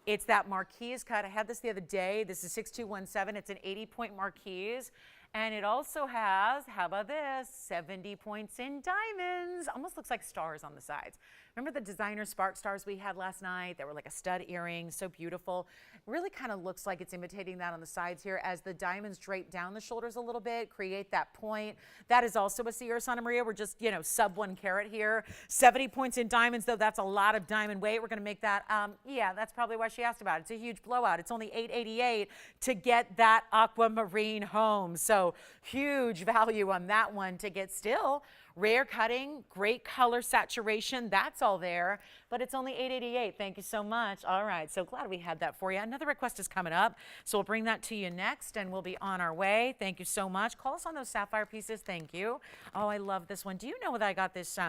It's that marquise cut. I had this the other day. This is 6217. It's an 80-point marquise. And it also has, how about this, 70 points in diamonds. Almost looks like stars on the sides. Remember the designer spark stars we had last night? They were like a stud earring, so beautiful. Really kind of looks like it's imitating that on the sides here as the diamonds drape down the shoulders a little bit, create that point. That is also a Sierra Santa Maria. We're just, you know, sub 1 carat here. 70 points in diamonds, though. That's a lot of diamond weight. We're going to make that, yeah, that's probably why she asked about it. It's a huge blowout. It's only $888 to get that aquamarine home. So huge value on that one to get still. Rare cutting, great color saturation, that's all there, but it's only $888. Thank you so much. All right, so glad we had that for you. Another request is coming up, so we'll bring that to you next, and we'll be on our way. Thank you so much. Call us on those sapphire pieces. Thank you. Oh, I love this one. Do you know that I got this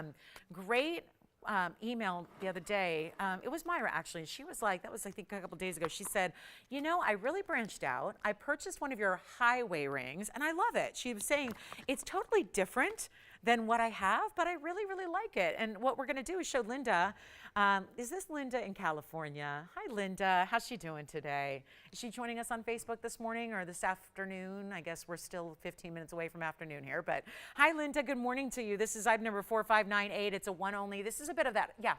great email the other day? It was Myra, actually. She was like, that was, I think, a couple days ago. She said, you know, I really branched out. I purchased one of your highway rings, and I love it. She was saying it's totally different than what I have, but I really, really like it. And what we're going to do is show Linda. Is this Linda in California? Hi, Linda. How's she doing today? Is she joining us on Facebook this morning or this afternoon? I guess we're still 15 minutes away from afternoon here. But hi, Linda. Good morning to you. This is item number 4598. It's a one only. This is a bit of that. Yeah.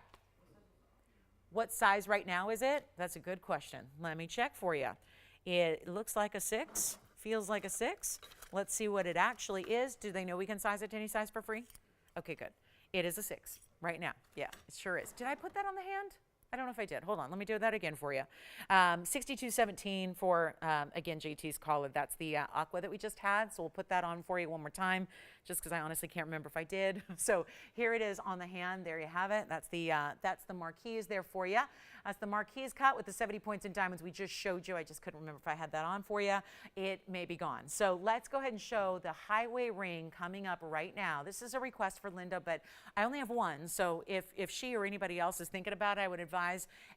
What size right now is it? That's a good question. Let me check for you. It looks like a 6. Feels like a 6. Let's see what it actually is. Do they know we can size it to any size for free? Okay, good. It is a 6 right now. Yeah, it sure is. Did I put that on the hand? I don't know if I did. Hold on. Let me do that again for you. 6217 for, again, JT's collar. That's the aqua that we just had. So we'll put that on for you one more time, just because I honestly can't remember if I did. So here it is on the hand. There you have it. That's the marquise there for you. That's the marquise cut with the 70 points in diamonds we just showed you. I just couldn't remember if I had that on for you. It may be gone. So let's go ahead and show the highway ring coming up right now. This is a request for Linda, but I only have one. So if she or anybody else is thinking about it, I would advise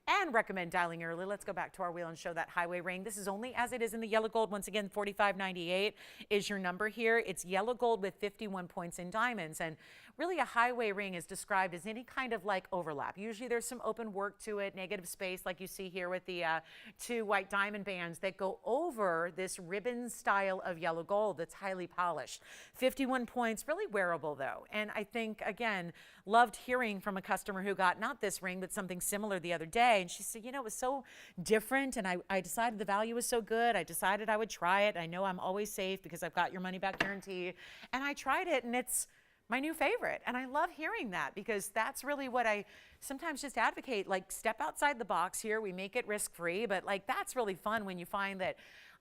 and recommend dialing early. Let's go back to our wheel and show that highway ring. This is only as it is in the yellow gold. Once again, 4598 is your number here. It's yellow gold with 51 points in diamonds. And really a highway ring is described as any kind of like overlap. Usually there's some open work to it, negative space like you see here with the 2 white diamond bands that go over this ribbon style of yellow gold that's highly polished. 51 points, really wearable though. And I think, again, loved hearing from a customer who got not this ring, but something similar the other day. And she said, you know, it was so different. And I decided the value was so good. I decided I would try it. I know I'm always safe because I've got your money back guarantee. And I tried it and it's My new favorite. And I love hearing that because that's really what I sometimes just advocate, like step outside the box here. We make it risk-free, but like that's really fun when you find that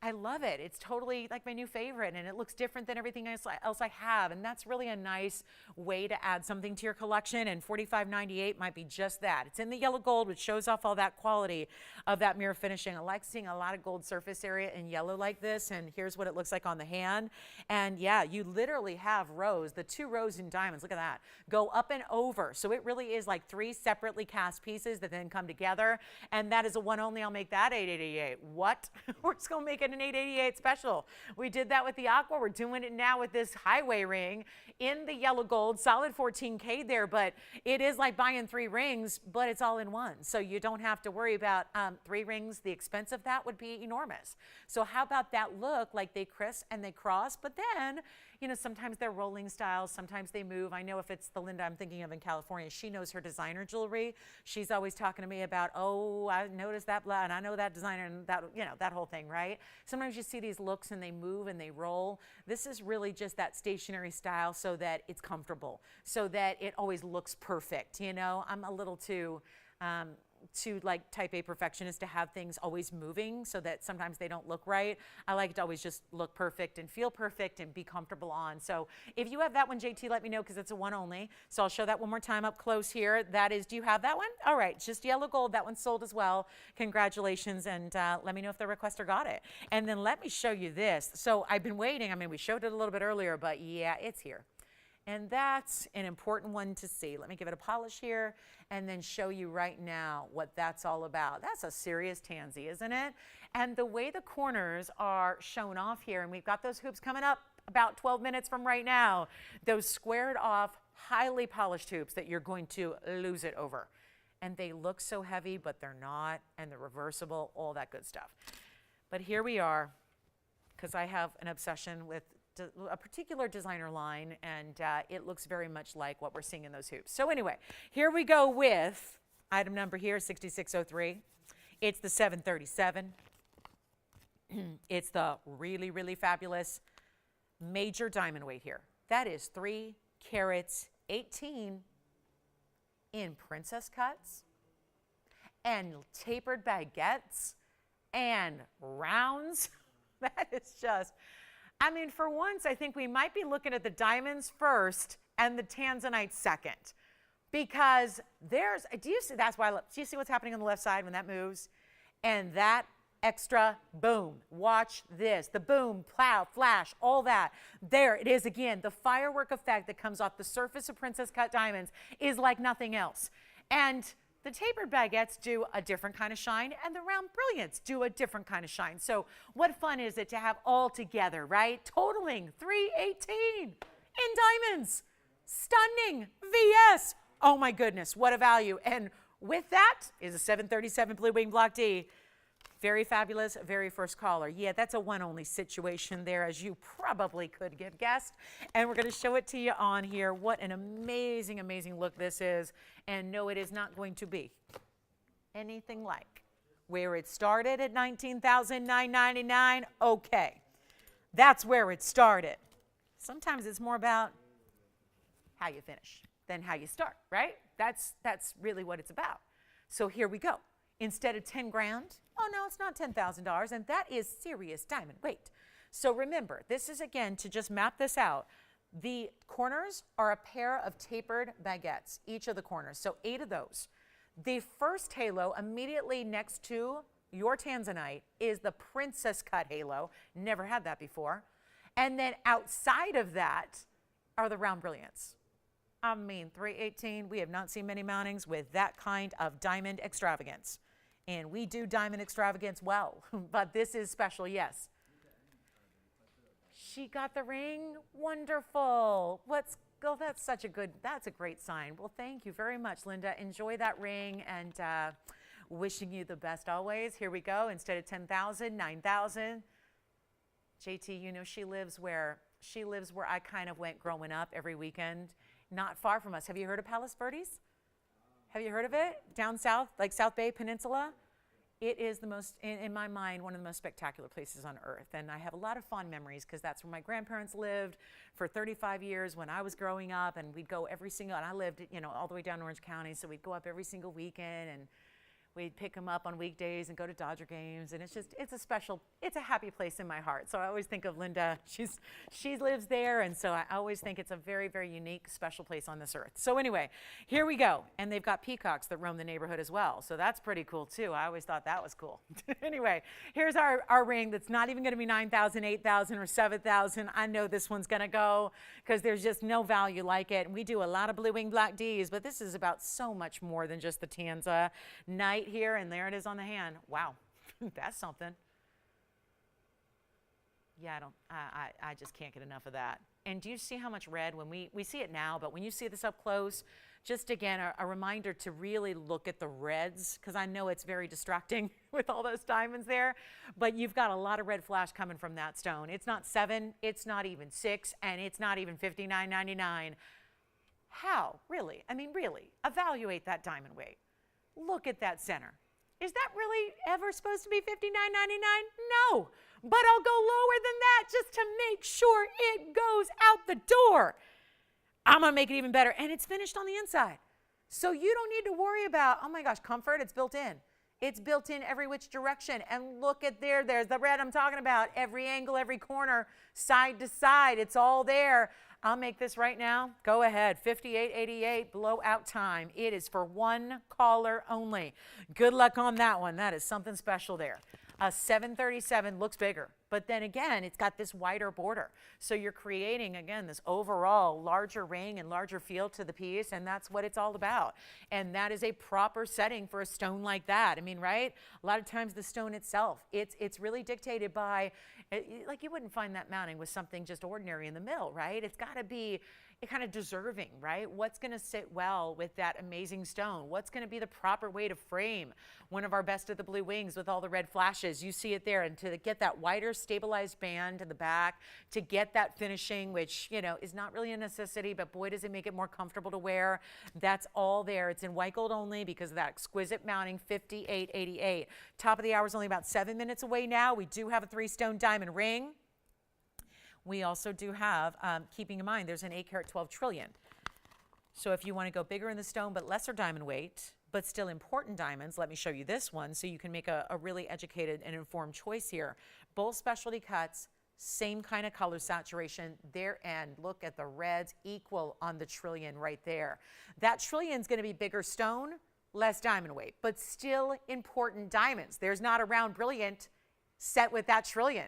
I love it. It's totally like my new favorite and it looks different than everything else I have. And that's really a nice way to add something to your collection. And $45.98 might be just that. It's in the yellow gold, which shows off all that quality of that mirror finishing. I like seeing a lot of gold surface area in yellow like this. And here's what it looks like on the hand. And yeah, you literally have rows, the 2 rows in diamonds, look at that, go up and over. So it really is like 3 separately cast pieces that then come together. And that is a one only. I'll make that $888. What? We're just gonna make it an $888 special. We did that with the aqua. We're doing it now with this highway ring in the yellow gold, solid 14K there, but it is like buying 3 rings, but it's all in one. So you don't have to worry about 3 rings. The expense of that would be enormous. So how about that look like they criss and they cross, but then, you know, sometimes they're rolling styles, sometimes they move. I know if it's the Linda I'm thinking of in California, she knows her designer jewelry. She's always talking to me about, oh, I noticed that, blah, and I know that designer and that, you know, that whole thing, right? Sometimes you see these looks and they move and they roll. This is really just that stationary style so that it's comfortable, so that it always looks perfect. You know, I'm a little too like type A perfectionist to have things always moving so that sometimes they don't look right. I like it to always just look perfect and feel perfect and be comfortable on. So if you have that one, JT, let me know because it's a one only. So I'll show that one more time up close here. That is, do you have that one? All right, just yellow gold. That one's sold as well. Congratulations, and let me know if the requester got it. And then let me show you this. So I've been waiting. I mean, we showed it a little bit earlier, but yeah, it's here. And that's an important one to see. Let me give it a polish here and then show you right now what that's all about. That's a serious tansy, isn't it? And the way the corners are shown off here, and we've got those hoops coming up about 12 minutes from right now, those squared off, highly polished hoops that you're going to lose it over. And they look so heavy, but they're not, and they're reversible, all that good stuff. But here we are, because I have an obsession with a particular designer line, and it looks very much like what we're seeing in those hoops. So anyway, here we go with item number here, 6603. It's the 737. It's the really, really fabulous major diamond weight here. That is 3 carats 18 in princess cuts and tapered baguettes and rounds. That is just, I mean, for once, I think we might be looking at the diamonds first and the tanzanite second, because there's, do you see, that's why, do you see what's happening on the left side when that moves? And that extra boom, watch this, the boom, plow, flash, all that. There it is again. The firework effect that comes off the surface of princess cut diamonds is like nothing else. And the tapered baguettes do a different kind of shine, and the round brilliants do a different kind of shine. So what fun is it to have all together, right? Totaling $318 in diamonds. Stunning. VS. Oh my goodness, what a value. And with that is a 737 Blue Wing Block D. Very fabulous, very first caller. Yeah, that's a one-only situation there, as you probably could have guessed. And we're going to show it to you on here. What an amazing, amazing look this is. And no, it is not going to be anything like where it started at $19,999. Okay, that's where it started. Sometimes it's more about how you finish than how you start, right? That's really what it's about. So here we go. Instead of 10 grand, oh no, it's not $10,000, and that is serious diamond weight. So remember, this is again to just map this out. The corners are a pair of tapered baguettes, each of the corners, so 8 of those. The first halo immediately next to your tanzanite is the princess cut halo. Never had that before. And then outside of that are the round brilliants. I mean, 318, we have not seen many mountings with that kind of diamond extravagance. And we do diamond extravagance well, but this is special, yes. She got the ring, wonderful. Let's go, that's a great sign. Well, thank you very much, Linda. Enjoy that ring, and wishing you the best always. Here we go, instead of 10,000, 9,000. JT, you know, she lives where I kind of went growing up every weekend. Not far from us. Have you heard of Palos Verdes? Have you heard of it? Down south, like South Bay Peninsula? it is the most, in my mind, one of the most spectacular places on earth. And I have a lot of fond memories because that's where my grandparents lived for 35 years when I was growing up. And we'd go every single, and I lived, all the way down in Orange County. So we'd go up every single weekend and we'd pick them up on weekdays and go to Dodger games. And it's a happy place in my heart. So I always think of Linda. She lives there. And so I always think it's a very, very unique, special place on this earth. So anyway, here we go. And they've got peacocks that roam the neighborhood as well. So that's pretty cool too. I always thought that was cool. Anyway, here's our ring that's not even going to be 9,000, 8,000, or 7,000. I know this one's going to go because there's just no value like it. And we do a lot of blue wing black Ds, but this is about so much more than just the Tanza night here, and there it is on the hand. Wow, that's something. Yeah, I just can't get enough of that. And do you see how much red when we see it now, but when you see this up close, just again, a reminder to really look at the reds, because I know it's very distracting with all those diamonds there, but you've got a lot of red flash coming from that stone. It's not 7, it's not even 6, and it's not even $59.99. How? Really? I mean, really, evaluate that diamond weight. Look at that center. Is that really ever supposed to be $59.99? No, but I'll go lower than that just to make sure it goes out the door. I'm gonna make it even better, and it's finished on the inside. So you don't need to worry about, oh my gosh, comfort, it's built in. It's built in every which direction, and look at there's the red I'm talking about, every angle, every corner, side to side, it's all there. I'll make this right now. Go ahead, $58.88 blowout time. It is for one caller only. Good luck on that one. That is something special there. 737 looks bigger, but then again, it's got this wider border. So you're creating, again, this overall larger ring and larger feel to the piece, and that's what it's all about. And that is a proper setting for a stone like that. I mean, right? A lot of times the stone itself, it's really dictated by, like you wouldn't find that mounting with something just ordinary in the middle, right? It's got to be kind of deserving, right? What's going to sit well with that amazing stone? What's going to be the proper way to frame one of our best of the blue wings with all the red flashes? You see it there, and to get that wider stabilized band in the back, to get that finishing, which, is not really a necessity, but boy, does it make it more comfortable to wear. That's all there. It's in white gold only because of that exquisite mounting, $58.88. Top of the hour is only about 7 minutes away now. We do have a 3-stone diamond ring. We also do have, keeping in mind, there's an 8-carat 12 trillion. So if you want to go bigger in the stone but lesser diamond weight, but still important diamonds, let me show you this one so you can make a really educated and informed choice here. Both specialty cuts, same kind of color saturation there, and look at the reds, equal on the trillion right there. That trillion's going to be bigger stone, less diamond weight, but still important diamonds. There's not a round brilliant set with that trillion.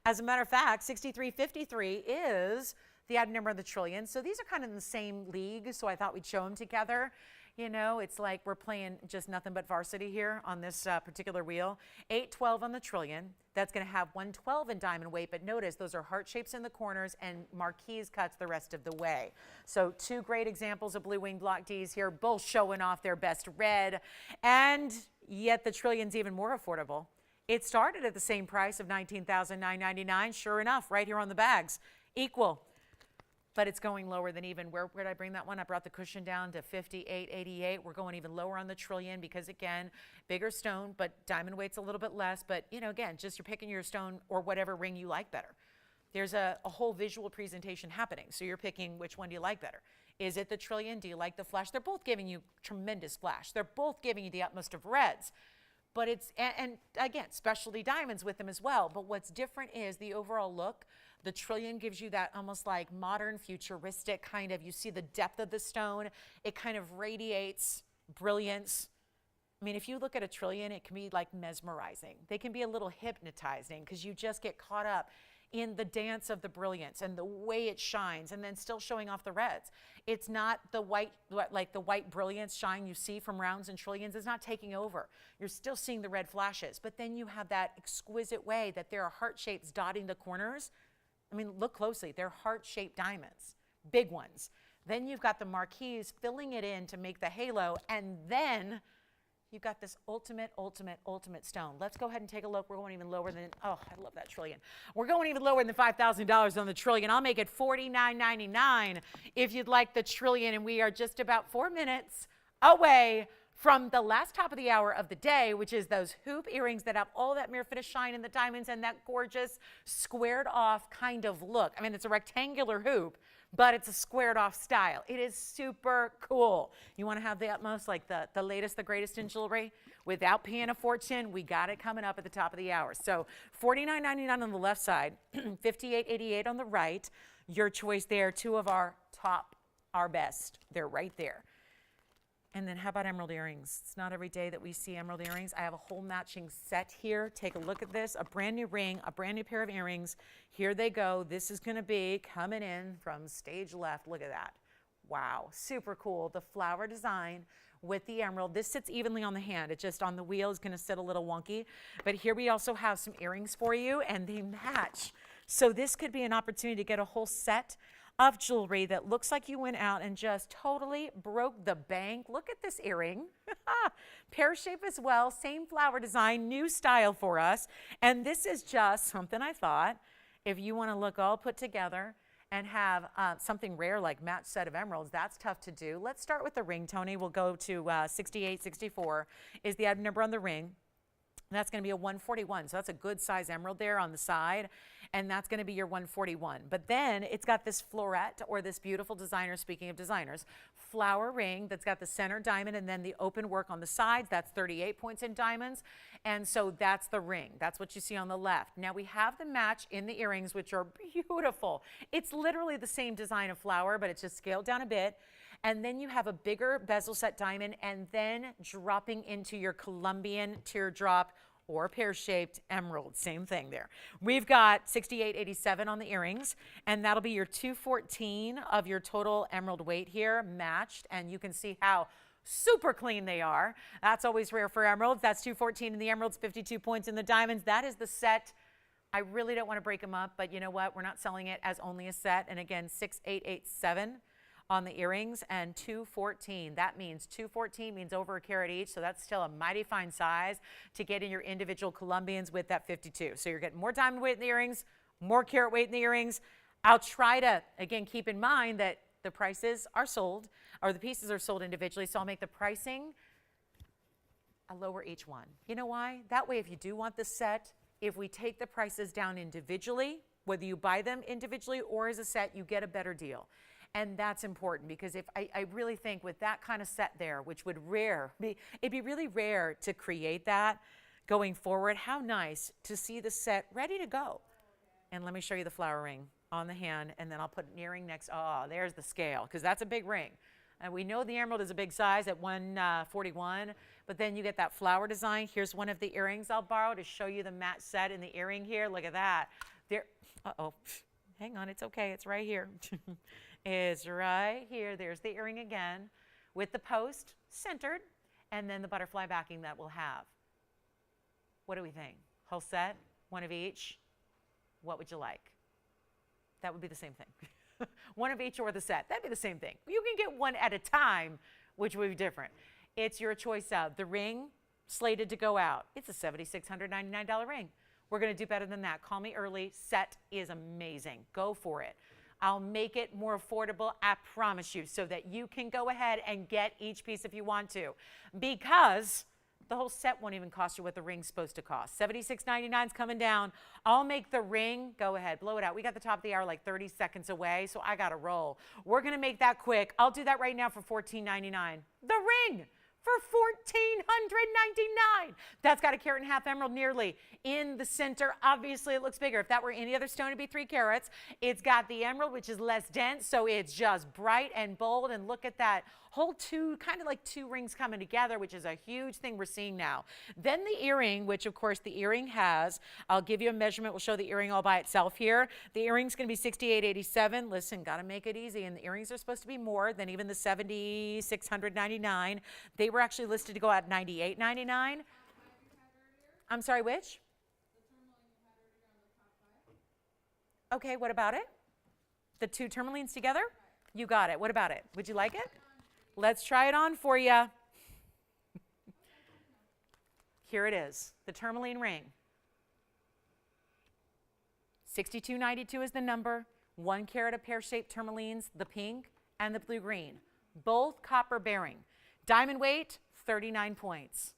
As a matter of fact, 6353 is the odd number of the trillion. So these are kind of in the same league, so I thought we'd show them together. It's like we're playing just nothing but varsity here on this particular wheel. 812 on the trillion. That's going to have 112 in diamond weight, but notice those are heart shapes in the corners and marquise cuts the rest of the way. So 2 great examples of blue wing block Ds here, both showing off their best red, and yet the trillion's even more affordable. It started at the same price of $19,999. Sure enough, right here on the bags, equal. But it's going lower than even. Where did I bring that one? I brought the cushion down to $58.88. We're going even lower on the trillion because, again, bigger stone, but diamond weight's a little bit less. But, again, just you're picking your stone or whatever ring you like better. There's a whole visual presentation happening. So you're picking which one do you like better. Is it the trillion? Do you like the flash? They're both giving you tremendous flash. They're both giving you the utmost of reds. But it's, and again, specialty diamonds with them as well. But what's different is the overall look. The trillion gives you that almost like modern, futuristic kind of, you see the depth of the stone. It kind of radiates brilliance. I mean, if you look at a trillion, it can be like mesmerizing. They can be a little hypnotizing because you just get caught up in the dance of the brilliance and the way it shines, and then still showing off the reds. It's not the white, like the white brilliance shine you see from rounds and trillions. It's not taking over. You're still seeing the red flashes, but then you have that exquisite way that there are heart shapes dotting the corners. I mean, look closely. They're heart-shaped diamonds, big ones. Then you've got the marquise filling it in to make the halo, and then you've got this ultimate, ultimate, ultimate stone. Let's go ahead and take a look. We're going even lower than, oh, I love that trillion. We're going even lower than $5,000 on the trillion. I'll make it $49.99 if you'd like the trillion, and we are just about 4 minutes away from the last top of the hour of the day, which is those hoop earrings that have all that mirror finish shine in the diamonds and that gorgeous squared off kind of look. I mean, it's a rectangular hoop, but it's a squared off style. It is super cool. You want to have the utmost, like the latest, the greatest in jewelry without paying a fortune. We got it coming up at the top of the hour. So $49.99 on the left side, $58.88 on the right. Your choice there. Two of our top, our best. They're right there. And then how about emerald earrings? It's not every day that we see emerald earrings. I have a whole matching set here. Take a look at this. A brand new ring, a brand new pair of earrings. Here they go. This is going to be coming in from stage left. Look at that. Wow, super cool. The flower design with the emerald. This sits evenly on the hand. It just on the wheel is going to sit a little wonky. But here we also have some earrings for you, and they match. So this could be an opportunity to get a whole set of jewelry that looks like you went out and just totally broke the bank. Look at this earring. Pear shape as well, same flower design, new style for us. And this is just something I thought, if you want to look all put together and have something rare like match set of emeralds, that's tough to do. Let's start with the ring, Tony. We'll go to 6864 is the item number on the ring. That's going to be a 141. So that's a good size emerald there on the side. And that's going to be your 141. But then it's got this floret, or this beautiful designer, speaking of designers, flower ring that's got the center diamond and then the open work on the sides. That's 38 points in diamonds. And so that's the ring. That's what you see on the left. Now we have the match in the earrings, which are beautiful. It's literally the same design of flower, but it's just scaled down a bit. And then you have a bigger bezel set diamond, and then dropping into your Colombian teardrop or pear-shaped emerald. Same thing there. We've got $68.87 on the earrings, and that'll be your 214 of your total emerald weight here, matched. And you can see how super clean they are. That's always rare for emeralds. That's 214 in the emeralds, 52 points in the diamonds. That is the set. I really don't want to break them up, but you know what? We're not selling it as only a set. And again, 6887 on the earrings and 214. That means 214 means over a carat each, so that's still a mighty fine size to get in your individual Colombians with that 52. So you're getting more diamond weight in the earrings, more carat weight in the earrings. I'll try to, again, keep in mind that the prices are sold, or the pieces are sold individually, so I'll make the pricing a lower each one. You know why? That way, if you do want the set, if we take the prices down individually, whether you buy them individually or as a set, you get a better deal. And that's important, because if I really think with that kind of set there, which would it'd be really rare to create that going forward. How nice to see the set ready to go. And let me show you the flower ring on the hand, and then I'll put an earring next. Oh, there's the scale, because that's a big ring. And we know the emerald is a big size at 141, but then you get that flower design. Here's one of the earrings I'll borrow to show you the match set in the earring here. Look at that. There. Uh-oh. Hang on. It's okay. It's right here. Is right here. There's the earring again with the post centered, and then the butterfly backing that we'll have. What do we think? Whole set? One of each? What would you like? That would be the same thing. One of each or the set. That'd be the same thing. You can get one at a time, which would be different. It's your choice of the ring slated to go out. It's a $7,699 ring. We're going to do better than that. Call me early. Set is amazing. Go for it. I'll make it more affordable, I promise you, so that you can go ahead and get each piece if you want to, because the whole set won't even cost you what the ring's supposed to cost. $76.99 is coming down. I'll make the ring. Go ahead, blow it out. We got the top of the hour like 30 seconds away, so I got to roll. We're going to make that quick. I'll do that right now for $14.99. The ring for $1,499. That's got a carat and a half emerald nearly in the center. Obviously, it looks bigger. If that were any other stone, it'd be 3 carats. It's got the emerald, which is less dense, so it's just bright and bold. And look at that whole kind of like two rings coming together, which is a huge thing we're seeing now. Then the earring, which of course the earring has, I'll give you a measurement. We'll show the earring all by itself here. The earring's going to be $68.87. Listen, got to make it easy. And the earrings are supposed to be more than even the $7,699. They were actually listed to go at $98.99. I'm sorry, which? Okay, what about it? The two tourmalines together? You got it. What about it? Would you like it? Let's try it on for you. Here it is, the tourmaline ring. $62.92 is the number. 1 carat of pear-shaped tourmalines, the pink and the blue-green, both copper bearing. Diamond weight, 39 points.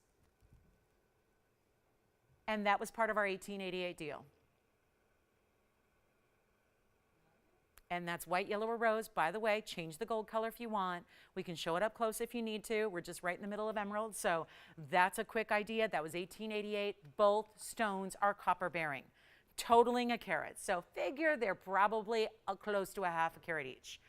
And that was part of our 1888 deal. And that's white, yellow, or rose. By the way, change the gold color if you want. We can show it up close if you need to. We're just right in the middle of emerald. So that's a quick idea. That was 1888. Both stones are copper bearing, totaling a carat. So figure they're probably close to a half a carat each.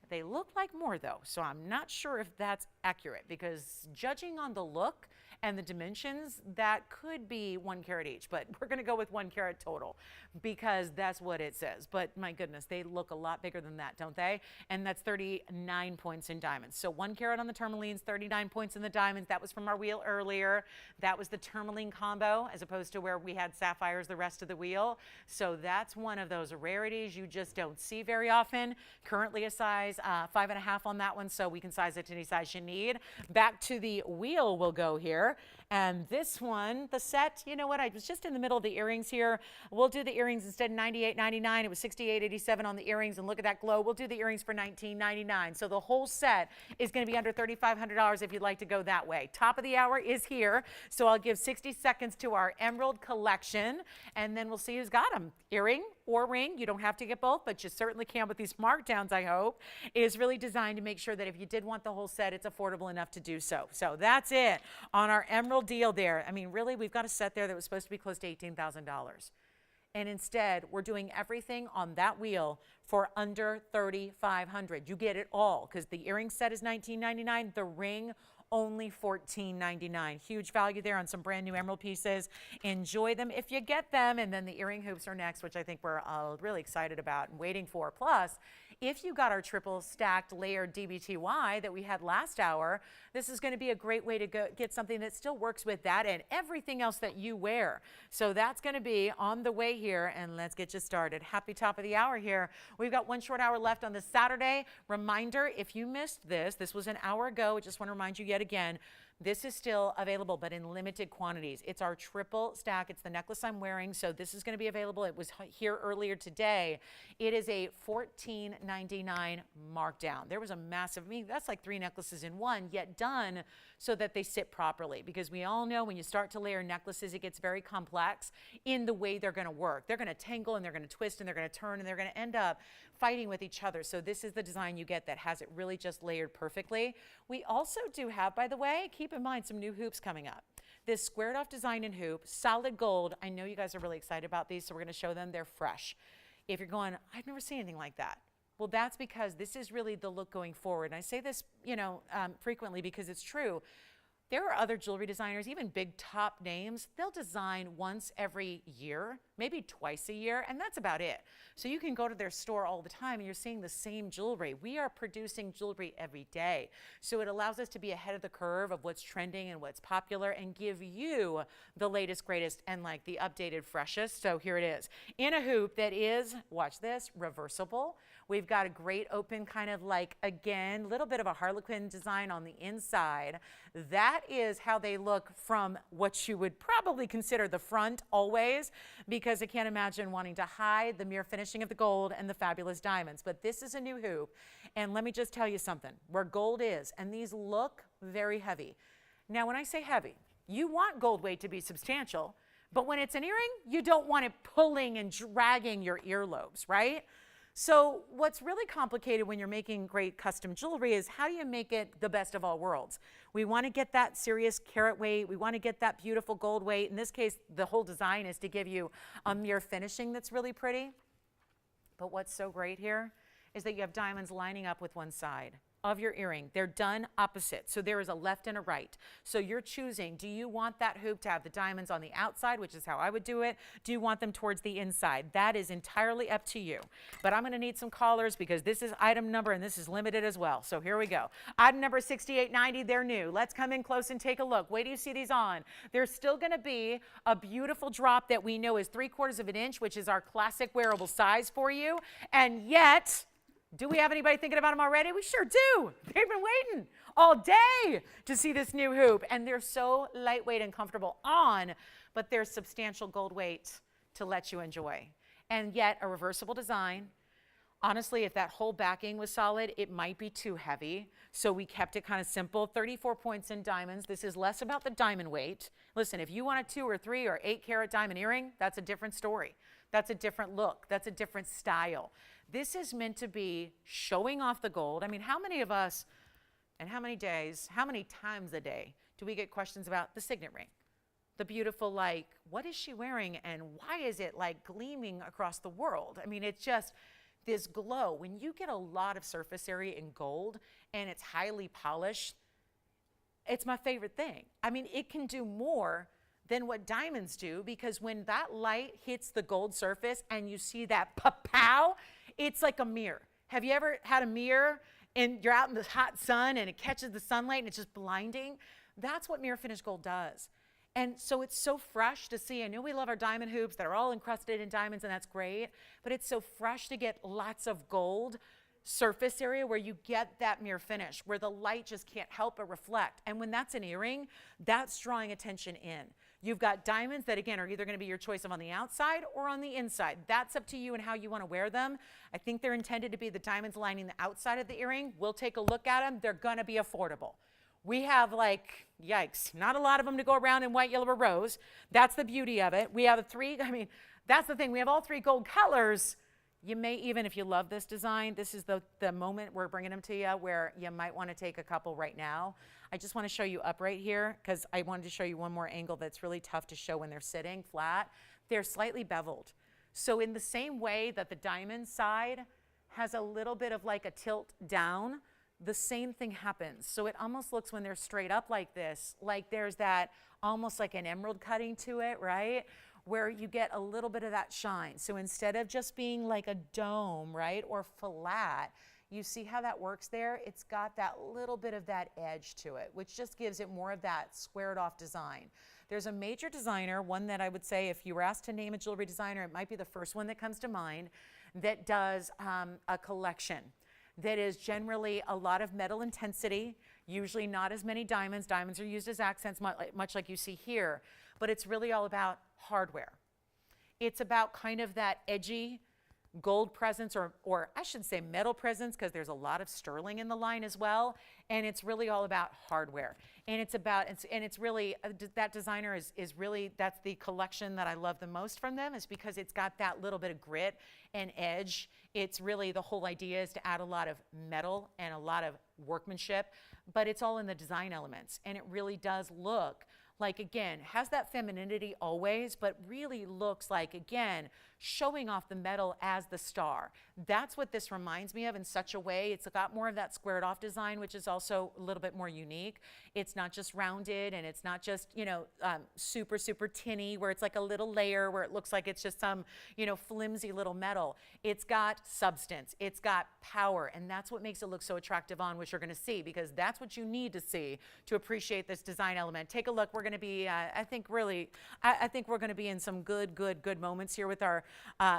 They look like more though, so I'm not sure if that's accurate, because judging on the look and the dimensions, that could be 1 carat each, but we're gonna go with 1 carat total because that's what it says. But my goodness, they look a lot bigger than that, don't they? And that's 39 points in diamonds. So 1 carat on the tourmalines, 39 points in the diamonds. That was from our wheel earlier. That was the tourmaline combo, as opposed to where we had sapphires the rest of the wheel. So that's one of those rarities you just don't see very often. Currently a size 5.5 on that one, so we can size it to any size you need. Back to the wheel we'll go here. And this one, the set, you know what, I was just in the middle of the earrings here. We'll do the earrings instead of $98.99. It was $68.87 on the earrings, and look at that glow. We'll do the earrings for $19.99. So the whole set is going to be under $3,500 if you'd like to go that way. Top of the hour is here, so I'll give 60 seconds to our emerald collection, and then we'll see who's got them. Earring or ring, you don't have to get both, but you certainly can with these markdowns, I hope. It is really designed to make sure that if you did want the whole set, it's affordable enough to do so. So that's it on our emerald deal there. I mean, really, we've got a set there that was supposed to be close to $18,000. And instead, we're doing everything on that wheel for under $3,500. You get it all, because the earring set is $19.99, the ring only $14.99. Huge value there on some brand new emerald pieces. Enjoy them if you get them. And then the earring hoops are next, which I think we're really excited about and waiting for. Plus, if you got our triple stacked layered DBTY that we had last hour, this is going to be a great way to get something that still works with that and everything else that you wear. So that's going to be on the way here, and let's get you started. Happy top of the hour here. We've got 1 short hour left on this Saturday. Reminder, if you missed this was an hour ago. I just want to remind you yet again, this is still available, but in limited quantities. It's our triple stack. It's the necklace I'm wearing, so this is going to be available. It was here earlier today. It is a $14.99 markdown. There was a massive, I mean, that's like 3 necklaces in one, yet done so that they sit properly, because we all know when you start to layer necklaces, it gets very complex in the way they're going to work. They're going to tangle, and they're going to twist, and they're going to turn, and they're going to end up fighting with each other. So this is the design you get that has it really just layered perfectly. We also do have, by the way, keep in mind, some new hoops coming up. This squared off design and hoop, solid gold. I know you guys are really excited about these, so we're going to show them. They're fresh. If you're going, I've never seen anything like that. Well, that's because this is really the look going forward. And I say this, frequently because it's true. There are other jewelry designers, even big top names, they'll design once every year, maybe twice a year, and that's about it. So you can go to their store all the time and you're seeing the same jewelry. We are producing jewelry every day. So it allows us to be ahead of the curve of what's trending and what's popular and give you the latest, greatest, and like the updated, freshest. So here it is. In a hoop that is, watch this, reversible. We've got a great open kind of like, again, a little bit of a harlequin design on the inside. That is how they look from what you would probably consider the front always, because I can't imagine wanting to hide the mere finishing of the gold and the fabulous diamonds. But this is a new hoop. And let me just tell you something, where gold is, and these look very heavy. Now, when I say heavy, you want gold weight to be substantial, but when it's an earring, you don't want it pulling and dragging your earlobes, right? So what's really complicated when you're making great custom jewelry is how do you make it the best of all worlds? We want to get that serious carat weight. We want to get that beautiful gold weight. In this case, the whole design is to give you a mere finishing that's really pretty. But what's so great here is that you have diamonds lining up with one side of your earring. They're done opposite. So there is a left and a right. So you're choosing, do you want that hoop to have the diamonds on the outside, which is how I would do it? Do you want them towards the inside? That is entirely up to you. But I'm going to need some callers because this is item number and this is limited as well. So here we go. Item number 6890, they're new. Let's come in close and take a look. Wait till you see these on. There's still going to be a beautiful drop that we know is 3/4 of an inch, which is our classic wearable size for you. And yet, do we have anybody thinking about them already? We sure do. They've been waiting all day to see this new hoop. And they're so lightweight and comfortable on, but there's substantial gold weight to let you enjoy. And yet a reversible design Honestly, if that whole backing was solid, it might be too heavy. So we kept it kind of simple. 34 points in diamonds. This is less about the diamond weight. Listen, if you want a 2 or 3 or 8 carat diamond earring, that's a different story. That's a different look. That's a different style. This is meant to be showing off the gold. I mean, how many of us and how many days, how many times a day do we get questions about the signet ring? The beautiful, like, what is she wearing and why is it like gleaming across the world? I mean, it's just this glow. When you get a lot of surface area in gold and it's highly polished, it's my favorite thing. I mean, it can do more than what diamonds do, because when that light hits the gold surface and you see that pow, it's like a mirror. Have you ever had a mirror and you're out in the hot sun and it catches the sunlight and it's just blinding? That's what mirror finished gold does. And so it's so fresh to see. I know we love our diamond hoops that are all encrusted in diamonds, and that's great, but it's so fresh to get lots of gold surface area where you get that mirror finish, where the light just can't help but reflect. And when that's an earring, that's drawing attention in. You've got diamonds that, again, are either going to be your choice of on the outside or on the inside. That's up to you and how you want to wear them. I think they're intended to be the diamonds lining the outside of the earring. We'll take a look at them. They're going to be affordable. We have, like, yikes, not a lot of them to go around in white, yellow, or rose. that's the beauty of it. We have that's the thing. We have all 3 gold colors. You may even, if you love this design, this is the moment we're bringing them to you where you might want to take a couple right now. I just want to show you up right here because I wanted to show you one more angle that's really tough to show when they're sitting flat. They're slightly beveled. So in the same way that the diamond side has a little bit of like a tilt down, the same thing happens. So it almost looks, when they're straight up like this, like there's that almost like an emerald cutting to it, right? Where you get a little bit of that shine. So instead of just being like a dome, right, or flat, you see how that works there? It's got that little bit of that edge to it, which just gives it more of that squared off design. There's a major designer, one that I would say if you were asked to name a jewelry designer, it might be the first one that comes to mind, that does a collection that is generally a lot of metal intensity, usually not as many diamonds. Diamonds are used as accents, much like you see here, but it's really all about hardware. It's about kind of that edgy gold presence, or I should say metal presence, because there's a lot of sterling in the line as well, and it's really all about hardware. And it's really, that designer is really, that's the collection that I love the most from them, is because it's got that little bit of grit and edge. It's really, the whole idea is to add a lot of metal and a lot of workmanship, but it's all in the design elements, and it really does look like, again, has that femininity always, but really looks like, again, showing off the metal as the star. That's what this reminds me of in such a way. It's got more of that squared off design, which is also a little bit more unique. It's not just rounded, and it's not just, super, super tinny, where it's like a little layer where it looks like it's just some, flimsy little metal. It's got substance, it's got power, and that's what makes it look so attractive on, which you're gonna see, because that's what you need to see to appreciate this design element. Take a look. We're gonna be, I think we're gonna be in some good moments here with our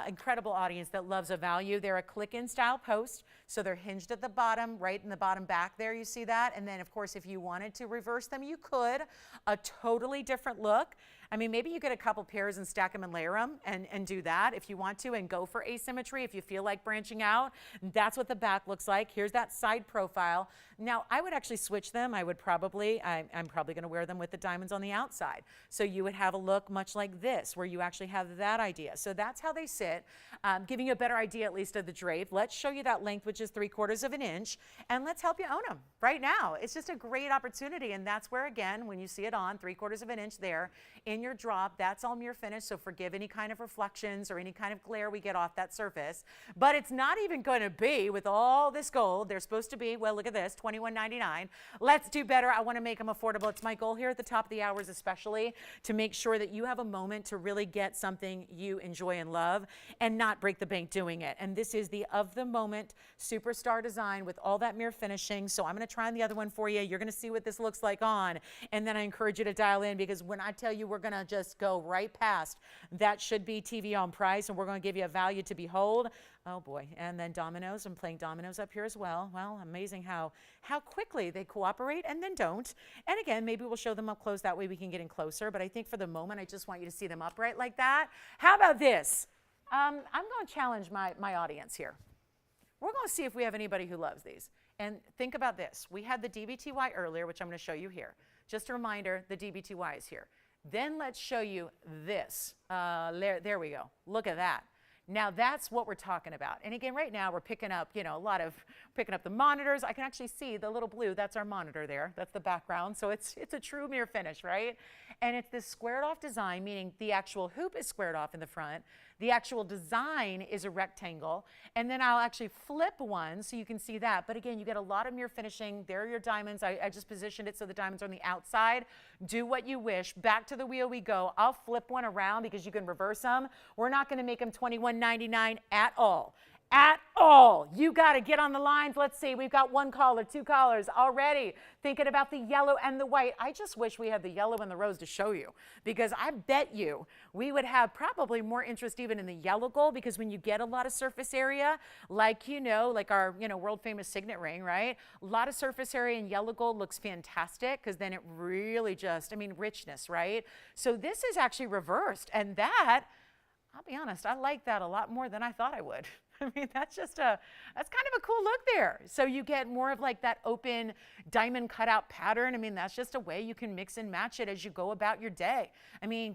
incredible audience that loves a value. They're a click-in style post, so they're hinged at the bottom, right in the bottom back there, you see that? And then, of course, if you wanted to reverse them, you could. A totally different look. I mean, maybe you get a couple pairs and stack them and layer them and do that if you want to, and go for asymmetry if you feel like branching out. That's what the back looks like. Here's that side profile. Now, I would actually switch them. I'm probably going to wear them with the diamonds on the outside. So you would have a look much like this, where you actually have that idea. So that's how they sit, giving you a better idea at least of the drape. Let's show you that length, which is 3/4 of an inch, and let's help you own them right now. It's just a great opportunity, and that's where, again, when you see it on 3/4 of an inch there in your drop, that's all mirror finish, so forgive any kind of reflections or any kind of glare we get off that surface. But it's not even going to be with all this gold. They're supposed to be, well, look at this, $21.99. Let's do better. I want to make them affordable. It's my goal here at the top of the hours, especially, to make sure that you have a moment to really get something you enjoy and love and not break the bank doing it. And this is the of the moment superstar design with all that mirror finishing. So I'm going to try on the other one for you. You're going to see what this looks like on, and then I encourage you to dial in, because when I tell you we're going to just go right past, that should be TVON price, and we're going to give you a value to behold. Oh boy. And then dominoes. I'm playing dominoes up here as well. Well, amazing how quickly they cooperate and then don't. And again, maybe we'll show them up close, that way we can get in closer. But I think for the moment, I just want you to see them upright like that. How about this? I'm going to challenge my audience here. We're going to see if we have anybody who loves these. And think about this. We had the DBTY earlier, which I'm going to show you here. Just a reminder, the DBTY is here. Then let's show you this. There we go. Look at that. Now that's what we're talking about. And again, right now we're picking up, picking up the monitors. I can actually see the little blue. That's our monitor there. That's the background. So it's a true mirror finish, right? And it's this squared off design, meaning the actual hoop is squared off in the front. The actual design is a rectangle. And then I'll actually flip one so you can see that. But again, you get a lot of mirror finishing. There are your diamonds. I just positioned it so the diamonds are on the outside. Do what you wish. Back to the wheel we go. I'll flip one around because you can reverse them. We're not going to make them $21.99 at all. At all. You got to get on the lines. Let's see. We've got one caller, two callers already thinking about the yellow and the white. I just wish we had the yellow and the rose to show you, because I bet you we would have probably more interest even in the yellow gold, because when you get a lot of surface area, like our world famous signet ring, right? A lot of surface area in yellow gold looks fantastic, because then it really just, richness, right? So this is actually reversed, and that, I'll be honest, I like that a lot more than I thought I would. That's kind of a cool look there. So you get more of like that open diamond cutout pattern. That's just a way you can mix and match it as you go about your day.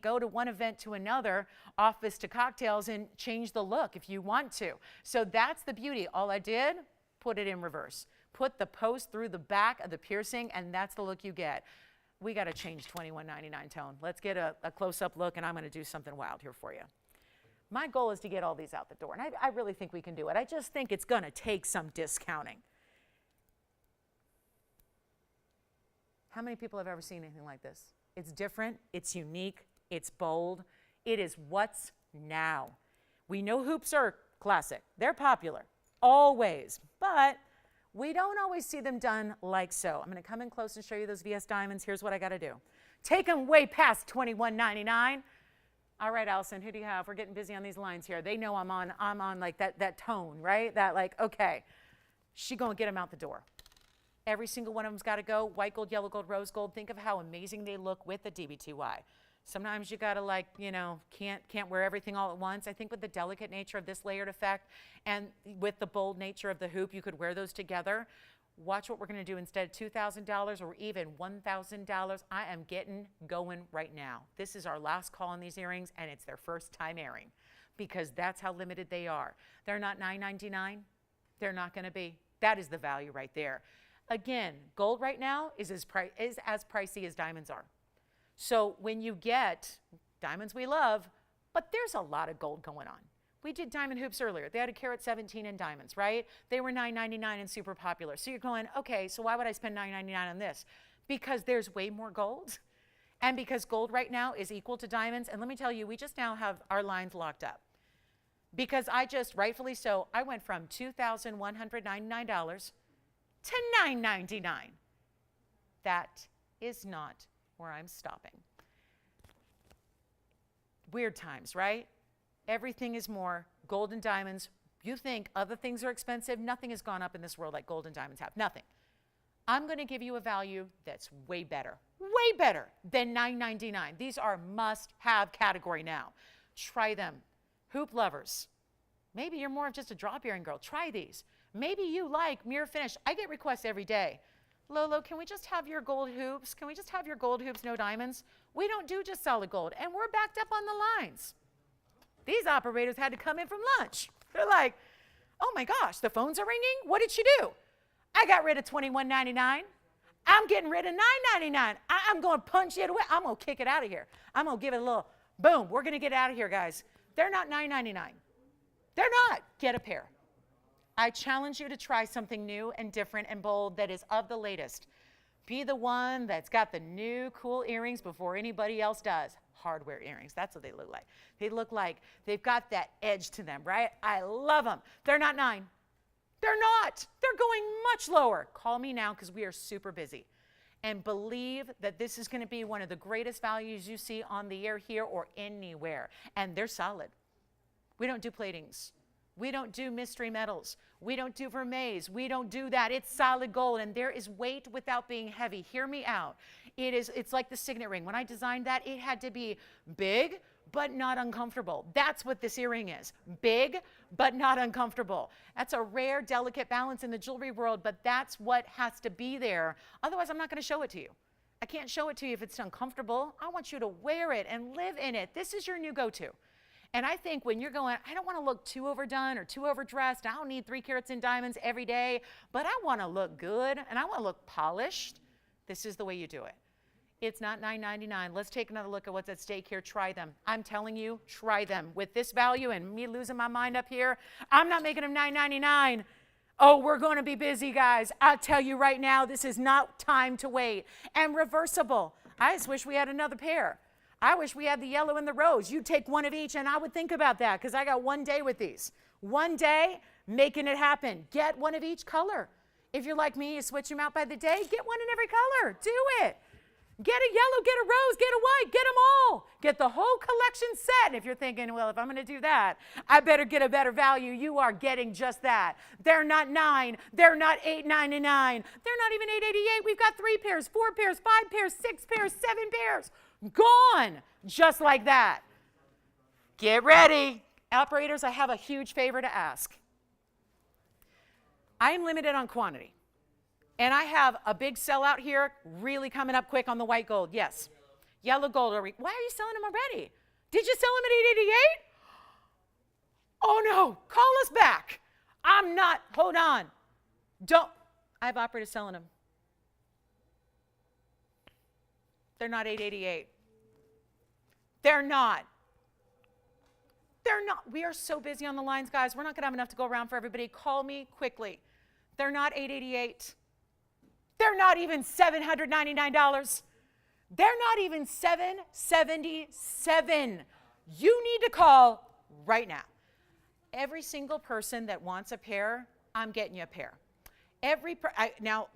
Go to one event to another, office to cocktails, and change the look if you want to. So that's the beauty. All I did, put it in reverse. Put the post through the back of the piercing, and that's the look you get. We got to change $21.99 tone. Let's get a close-up look, and I'm going to do something wild here for you. My goal is to get all these out the door, and I really think we can do it. I just think it's going to take some discounting. How many people have ever seen anything like this? It's different, it's unique, it's bold. It is what's now. We know hoops are classic. They're popular, always, but we don't always see them done like so. I'm going to come in close and show you those VS diamonds. Here's what I got to do. Take them way past $21.99. All right, Allison, who do you have? We're getting busy on these lines here. They know I'm on like that tone, right? That like, okay, she gonna get them out the door. Every single one of them's got to go. White gold, yellow gold, rose gold. Think of how amazing they look with the DBTY. Sometimes you gotta can't wear everything all at once. I think with the delicate nature of this layered effect and with the bold nature of the hoop, you could wear those together. Watch what we're going to do instead of $2,000 or even $1,000. I am getting going right now. This is our last call on these earrings, and it's their first time airing, because that's how limited they are. They're not $9.99. They're not going to be. That is the value right there. Again, gold right now is as pricey as diamonds are. So when you get diamonds, we love, but there's a lot of gold going on. We did diamond hoops earlier. They had a carat 17 in diamonds, right? They were $9.99 and super popular. So you're going, okay, so why would I spend $9.99 on this? Because there's way more gold, and because gold right now is equal to diamonds. And let me tell you, we just now have our lines locked up, because rightfully so, I went from $2,199 to $9.99. That is not where I'm stopping. Weird times, right? Everything is more. Gold and diamonds. You think other things are expensive? Nothing has gone up in this world like gold and diamonds have. Nothing. I'm going to give you a value that's way better than $9.99. These are must-have category now. Try them. Hoop lovers. Maybe you're more of just a drop earring girl. Try these. Maybe you like mirror finish. I get requests every day. Lolo, can we just have your gold hoops? Can we just have your gold hoops, no diamonds? We don't do just solid gold, and we're backed up on the lines. These operators had to come in from lunch. They're like, oh my gosh, the phones are ringing? What did she do? I got rid of $21.99. I'm getting rid of $9.99. I'm going to punch it away. I'm going to kick it out of here. I'm going to give it a little boom. We're going to get out of here, guys. They're not $9.99. They're not. Get a pair. I challenge you to try something new and different and bold that is of the latest. Be the one that's got the new cool earrings before anybody else does. Hardware earrings, that's what they look like. They look like they've got that edge to them, right? I love them. They're not $9. They're not. They're going much lower. Call me now, because we are super busy. And believe that this is going to be one of the greatest values you see on the air here or anywhere. And they're solid. We don't do platings. We don't do mystery metals. We don't do vermeils. We don't do that. It's solid gold, and there is weight without being heavy. Hear me out. It's like the signet ring. When I designed that, it had to be big, but not uncomfortable. That's what this earring is. Big, but not uncomfortable. That's a rare, delicate balance in the jewelry world, but that's what has to be there. Otherwise, I'm not going to show it to you. I can't show it to you if it's uncomfortable. I want you to wear it and live in it. This is your new go-to. And I think when you're going, I don't want to look too overdone or too overdressed. I don't need 3 carats in diamonds every day, but I want to look good and I want to look polished. This is the way you do it. It's not $9.99. Let's take another look at what's at stake here. Try them. I'm telling you, try them. With this value and me losing my mind up here, I'm not making them $9.99. Oh, we're going to be busy, guys. I'll tell you right now, this is not time to wait. And reversible. I just wish we had another pair. I wish we had the yellow and the rose. You take one of each, and I would think about that because I got one day with these. One day, making it happen. Get one of each color. If you're like me, you switch them out by the day, get one in every color. Do it. Get a yellow, get a rose, get a white, get them all. Get the whole collection set. And if you're thinking, well, if I'm going to do that, I better get a better value. You are getting just that. They're not $9. They're not $8.99. They're not even $8.88. We've got 3 pairs, 4 pairs, 5 pairs, 6 pairs, 7 pairs. Gone. Just like that. Get ready. Operators, I have a huge favor to ask. I am limited on quantity. And I have a big sellout here, really coming up quick on the white gold. Yes. Yellow gold. Why are you selling them already? Did you sell them at $8.88? Oh, no. Call us back. I'm not. Hold on. Don't. I have operators selling them. They're not $8.88. They're not. They're not. We are so busy on the lines, guys. We're not going to have enough to go around for everybody. Call me quickly. They're not $888. They're not even $799. They're not even $777. You need to call right now. Every single person that wants a pair, I'm getting you a pair. Now,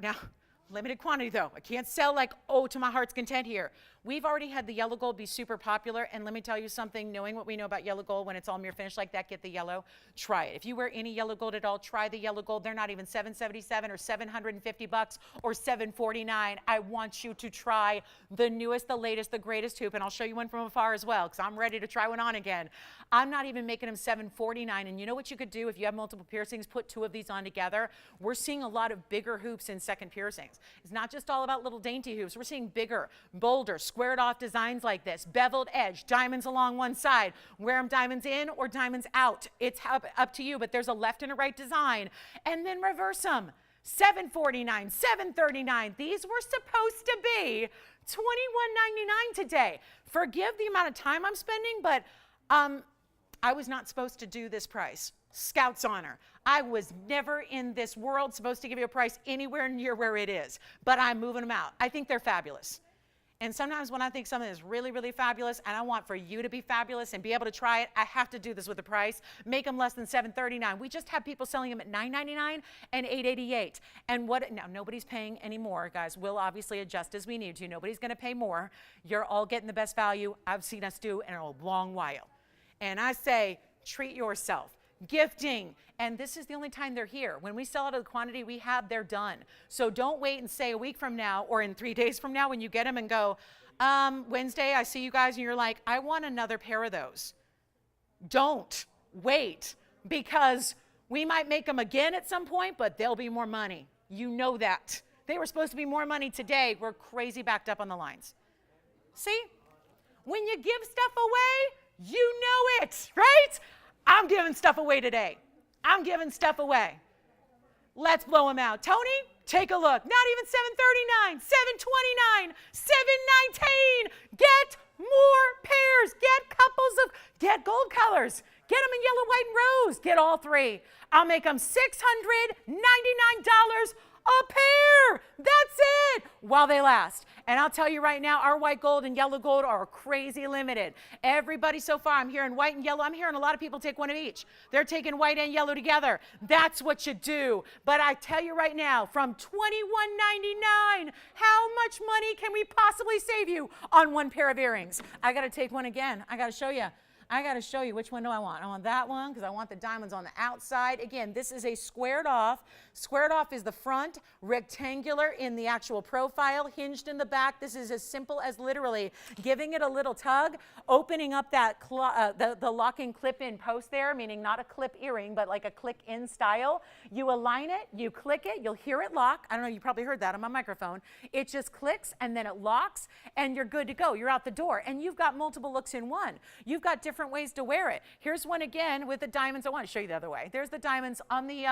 limited quantity though. I can't sell like, oh, to my heart's content here. We've already had the yellow gold be super popular, and let me tell you something, knowing what we know about yellow gold, when it's all mirror finish like that, get the yellow, try it. If you wear any yellow gold at all, try the yellow gold. They're not even $777 or $750 or $749. I want you to try the newest, the latest, the greatest hoop, and I'll show you one from afar as well, because I'm ready to try one on again. I'm not even making them $749, and you know what you could do if you have multiple piercings? Put 2 of these on together. We're seeing a lot of bigger hoops in second piercings. It's not just all about little dainty hoops. We're seeing bigger, bolder, squared off designs like this, beveled edge, diamonds along one side. Wear them diamonds in or diamonds out. It's up to you, but there's a left and a right design. And then reverse them. $749, $739. These were supposed to be $21.99 today. Forgive the amount of time I'm spending, but I was not supposed to do this price. Scout's honor. I was never in this world supposed to give you a price anywhere near where it is, but I'm moving them out. I think they're fabulous. And sometimes when I think something is really, really fabulous and I want for you to be fabulous and be able to try it, I have to do this with a price. Make them less than $739. We just have people selling them at $9.99 and $8.88. And now nobody's paying any more, guys. We'll obviously adjust as we need to. Nobody's going to pay more. You're all getting the best value I've seen us do in a long while. And I say, treat yourself. Gifting, and this is the only time they're here. When we sell out of the quantity we have, they're done. So don't wait and say a week from now or in 3 days from now when you get them and go, Wednesday, I see you guys, and you're like, I want another pair of those. Don't wait, because we might make them again at some point, but there'll be more money. You know that. They were supposed to be more money today. We're crazy backed up on the lines. See? When you give stuff away, you know it, right? I'm giving stuff away today. I'm giving stuff away. Let's blow them out. Tony, take a look. Not even $739, $729, $719. Get more pairs. Get gold colors. Get them in yellow, white, and rose. Get all 3. I'll make them $699 a pair. That's it. While they last. And I'll tell you right now, our white gold and yellow gold are crazy limited. Everybody so far, I'm hearing white and yellow. I'm hearing a lot of people take one of each. They're taking white and yellow together. That's what you do. But I tell you right now, from $21.99, how much money can we possibly save you on one pair of earrings? I got to take one again. I got to show you. I got to show you which one do I want. I want that one because I want the diamonds on the outside. Again, this is a squared off. Squared off is the front, rectangular in the actual profile, hinged in the back. This is as simple as literally giving it a little tug, opening up that the locking clip-in post there, meaning not a clip earring, but like a click-in style. You align it, you click it, you'll hear it lock. I don't know, you probably heard that on my microphone. It just clicks and then it locks and you're good to go. You're out the door and you've got multiple looks in one. You've got different ways to wear it. Here's one again with the diamonds. I want to show you the other way. There's the diamonds on the,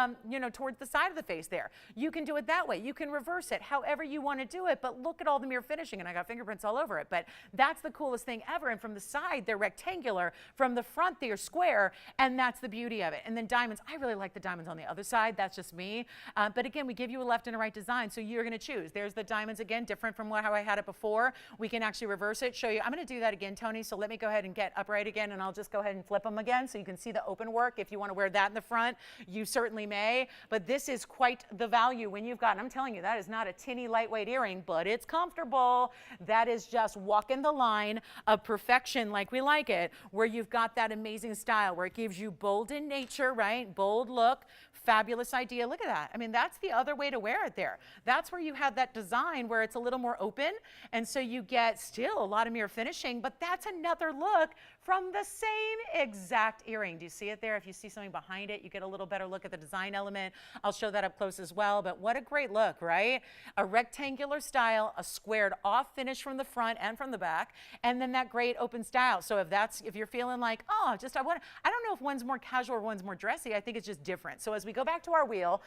towards the side of the face there. You can do it that way. You can reverse it however you want to do it, but look at all the mirror finishing, and I got fingerprints all over it, but that's the coolest thing ever. And from the side, they're rectangular. From the front, they're square, and that's the beauty of it. And then diamonds, I really like the diamonds on the other side. That's just me. But again, we give you a left and a right design, so you're going to choose. There's the diamonds again, different from how I had it before. We can actually reverse it, show you. I'm going to do that again, Tony, so let me go ahead and get upright again, and I'll just go ahead and flip them again so you can see the open work. If you want to wear that in the front, you certainly may, but this is quite the value when you've got, and I'm telling you, that is not a tinny lightweight earring, but it's comfortable. That is just walking the line of perfection like we like it, where you've got that amazing style, where it gives you bold in nature, right? Bold look, fabulous idea. Look at that. I mean, that's the other way to wear it there. That's where you have that design where it's a little more open, and so you get still a lot of mirror finishing, but that's another look from the same exact earring. Do you see it there? If you see something behind it, you get a little better look at the design element. I'll show that up close as well, but what a great look, right? A rectangular style, a squared off finish from the front and from the back, and then that great open style. So if you're feeling like, oh, I don't know if one's more casual or one's more dressy, I think it's just different. So as we go back to our wheel,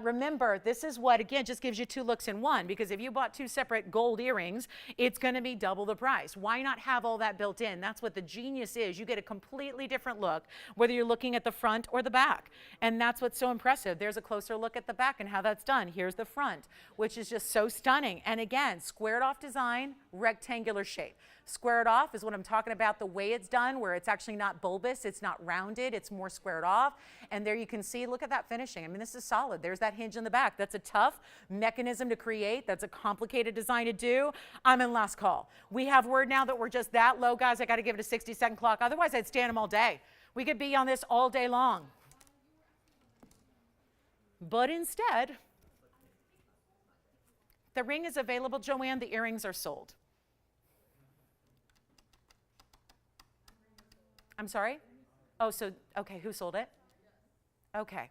remember, this is what, again, just gives you two looks in one, because if you bought two separate gold earrings, it's going to be double the price. Why not have all that built in? That's what the genius is. You get a completely different look, whether you're looking at the front or the back. And that's what's so impressive. There's a closer look at the back and how that's done. Here's the front, which is just so stunning. And again, squared off design, rectangular shape. Squared off is what I'm talking about, the way it's done, where it's actually not bulbous, it's not rounded, it's more squared off. And there you can see, look at that finishing. I mean, this is solid. There's that hinge in the back. That's a tough mechanism to create. That's a complicated design to do. I'm in last call. We have word now that we're just that low, guys. I got to give it a 60-second clock. Otherwise, I'd stand them all day. We could be on this all day long. But instead, the ring is available, Joanne. The earrings are sold. I'm sorry? Oh, so, okay, who sold it? Okay.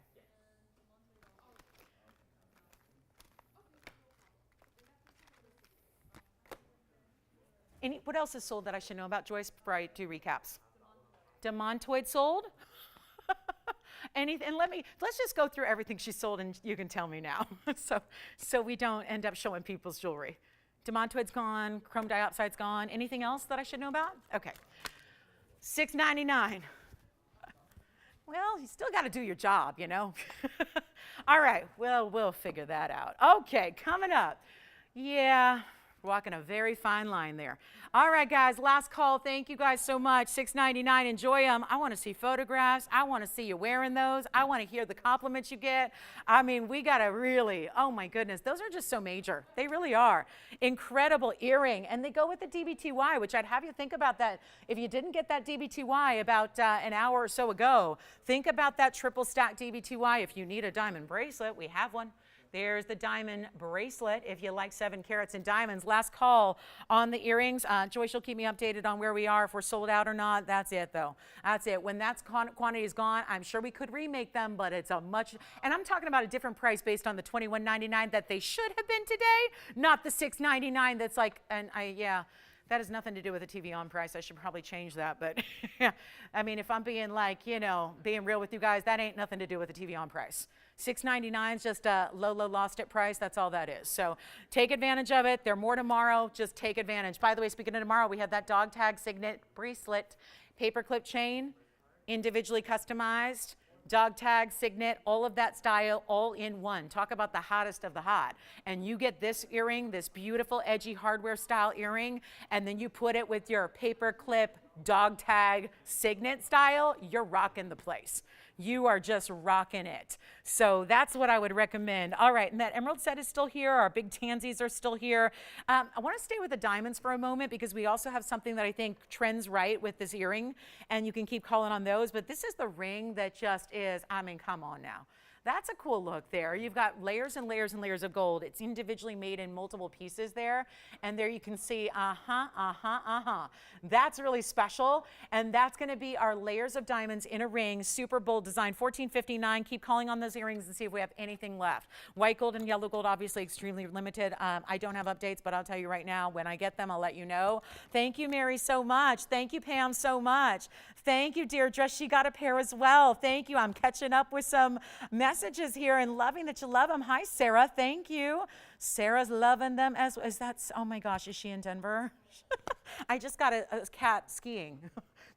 What else is sold that I should know about, Joyce, before I do recaps? Demontoid sold? And let's just go through everything she sold and you can tell me now. so we don't end up showing people's jewelry. Demontoid's gone, chrome dioxide's gone. Anything else that I should know about? Okay. $6.99. Well, you still got to do your job, you know. All right, well, we'll figure that out. Okay, coming up. Yeah, walking a very fine line there. All right, guys, last call. Thank you guys so much. $6.99. Enjoy them. I want to see photographs. I want to see you wearing those. I want to hear the compliments you get. I mean, we got to really, oh my goodness, those are just so major. They really are. Incredible earring. And they go with the DBTY, which I'd have you think about that. If you didn't get that DBTY about an hour or so ago, think about that triple stack DBTY. If you need a diamond bracelet, we have one. There's the diamond bracelet if you like 7 carats in diamonds. Last call on the earrings. Joyce, you'll keep me updated on where we are, if we're sold out or not. That's it, though. That's it. When that quantity is gone, I'm sure we could remake them, but it's a much, and I'm talking about a different price based on the $21.99 that they should have been today, not the $6.99 that's like, yeah. That has nothing to do with the TVON price. I should probably change that. But I mean, if I'm being like, being real with you guys, that ain't nothing to do with the TVON price. $6.99 is just a low lost it price. That's all that is. So take advantage of it. There are more tomorrow. Just take advantage. By the way, speaking of tomorrow, we have that dog tag signet bracelet, paperclip chain, individually customized. Dog tag, signet, all of that style, all in one. Talk about the hottest of the hot. And you get this earring, this beautiful edgy hardware style earring, and then you put it with your paper clip dog tag signet style, you're rocking the place. You are just rocking it. So that's what I would recommend. All right, and that emerald set is still here. Our big tansies are still here. I want to stay with the diamonds for a moment because we also have something that I think trends right with this earring, and you can keep calling on those. But this is the ring that just is, I mean, come on now. That's a cool look there. You've got layers and layers and layers of gold. It's individually made in multiple pieces there. And there you can see, That's really special. And that's gonna be our layers of diamonds in a ring, super bold design, $14.59. Keep calling on those earrings and see if we have anything left. White gold and yellow gold, obviously extremely limited. I don't have updates, but I'll tell you right now, when I get them, I'll let you know. Thank you, Mary, so much. Thank you, Pam, so much. Thank you, Deirdre. She got a pair as well. Thank you. I'm catching up with some messages here and loving that you love them. Hi, Sarah. Thank you. Sarah's loving them as that's, oh my gosh, is she in Denver? I just got a cat skiing.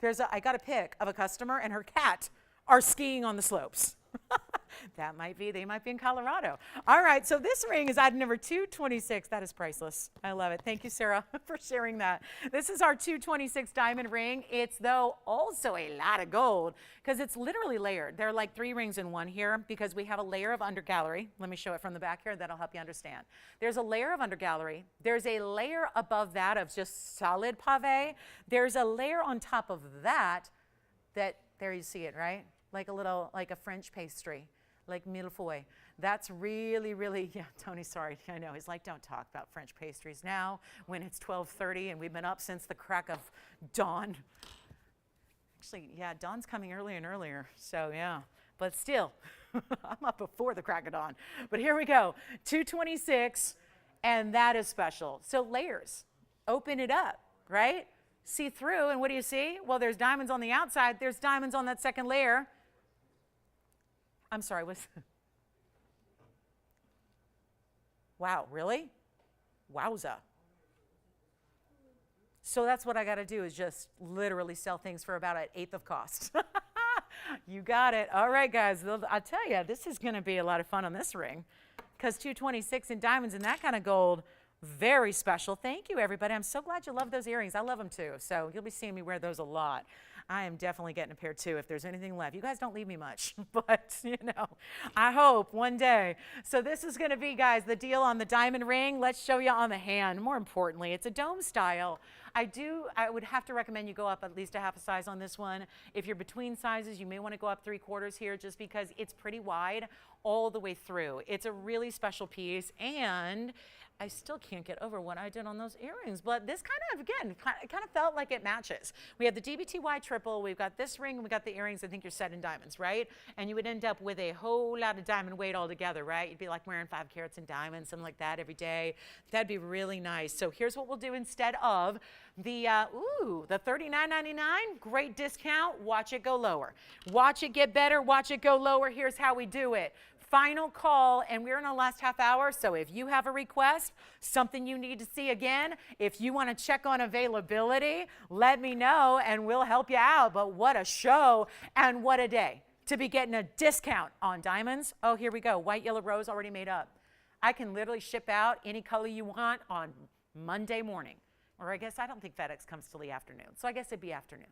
I got a pic of a customer and her cat are skiing on the slopes. They might be in Colorado. All right, so this ring is item number 226. That is priceless. I love it. Thank you, Sarah, for sharing that. This is our 226 diamond ring. It's, though, also a lot of gold because it's literally layered. There are like 3 rings in one here because we have a layer of undergallery. Let me show it from the back here. That'll help you understand. There's a layer of undergallery. There's a layer above that of just solid pave. There's a layer on top of that, there you see it, right? Like a French pastry, like millefeuille. That's really, really, yeah, Tony's sorry, I know. He's like, don't talk about French pastries now when it's 12:30 and we've been up since the crack of dawn. Actually, yeah, dawn's coming earlier and earlier, so yeah. But still, I'm up before the crack of dawn. But here we go, 226, and that is special. So layers, open it up, right? See through, and what do you see? Well, there's diamonds on the outside. There's diamonds on that second layer. I'm sorry, wow, really? Wowza. So that's what I got to do is just literally sell things for about 1/8 of cost. You got it. All right, guys. I'll tell you, this is going to be a lot of fun on this ring because 226 in diamonds and that kind of gold, very special. Thank you, everybody. I'm so glad you love those earrings. I love them, too. So you'll be seeing me wear those a lot. I am definitely getting a pair, too, if there's anything left. You guys don't leave me much, but, I hope one day. So this is going to be, guys, the deal on the diamond ring. Let's show you on the hand. More importantly, it's a dome style. I would have to recommend you go up at least a half a size on this one. If you're between sizes, you may want to go up 3/4 here just because it's pretty wide all the way through. It's a really special piece, and I still can't get over what I did on those earrings, but this kind of felt like it matches. We have the DBTY triple, we've got this ring, and we got the earrings. I think you're set in diamonds, right? And you would end up with a whole lot of diamond weight all together, right? You'd be like wearing 5 carats in diamonds, something like that every day. That'd be really nice. So here's what we'll do instead of the $39.99, great discount. Watch it go lower. Watch it get better. Watch it go lower. Here's how we do it. Final call, and we're in our last half hour, so if you have a request, something you need to see again, if you want to check on availability, let me know and we'll help you out. But what a show and what a day to be getting a discount on diamonds. Oh, here we go. White, yellow, rose already made up. I can literally ship out any color you want on Monday morning. Or I guess I don't think FedEx comes till the afternoon, so I guess it'd be afternoon.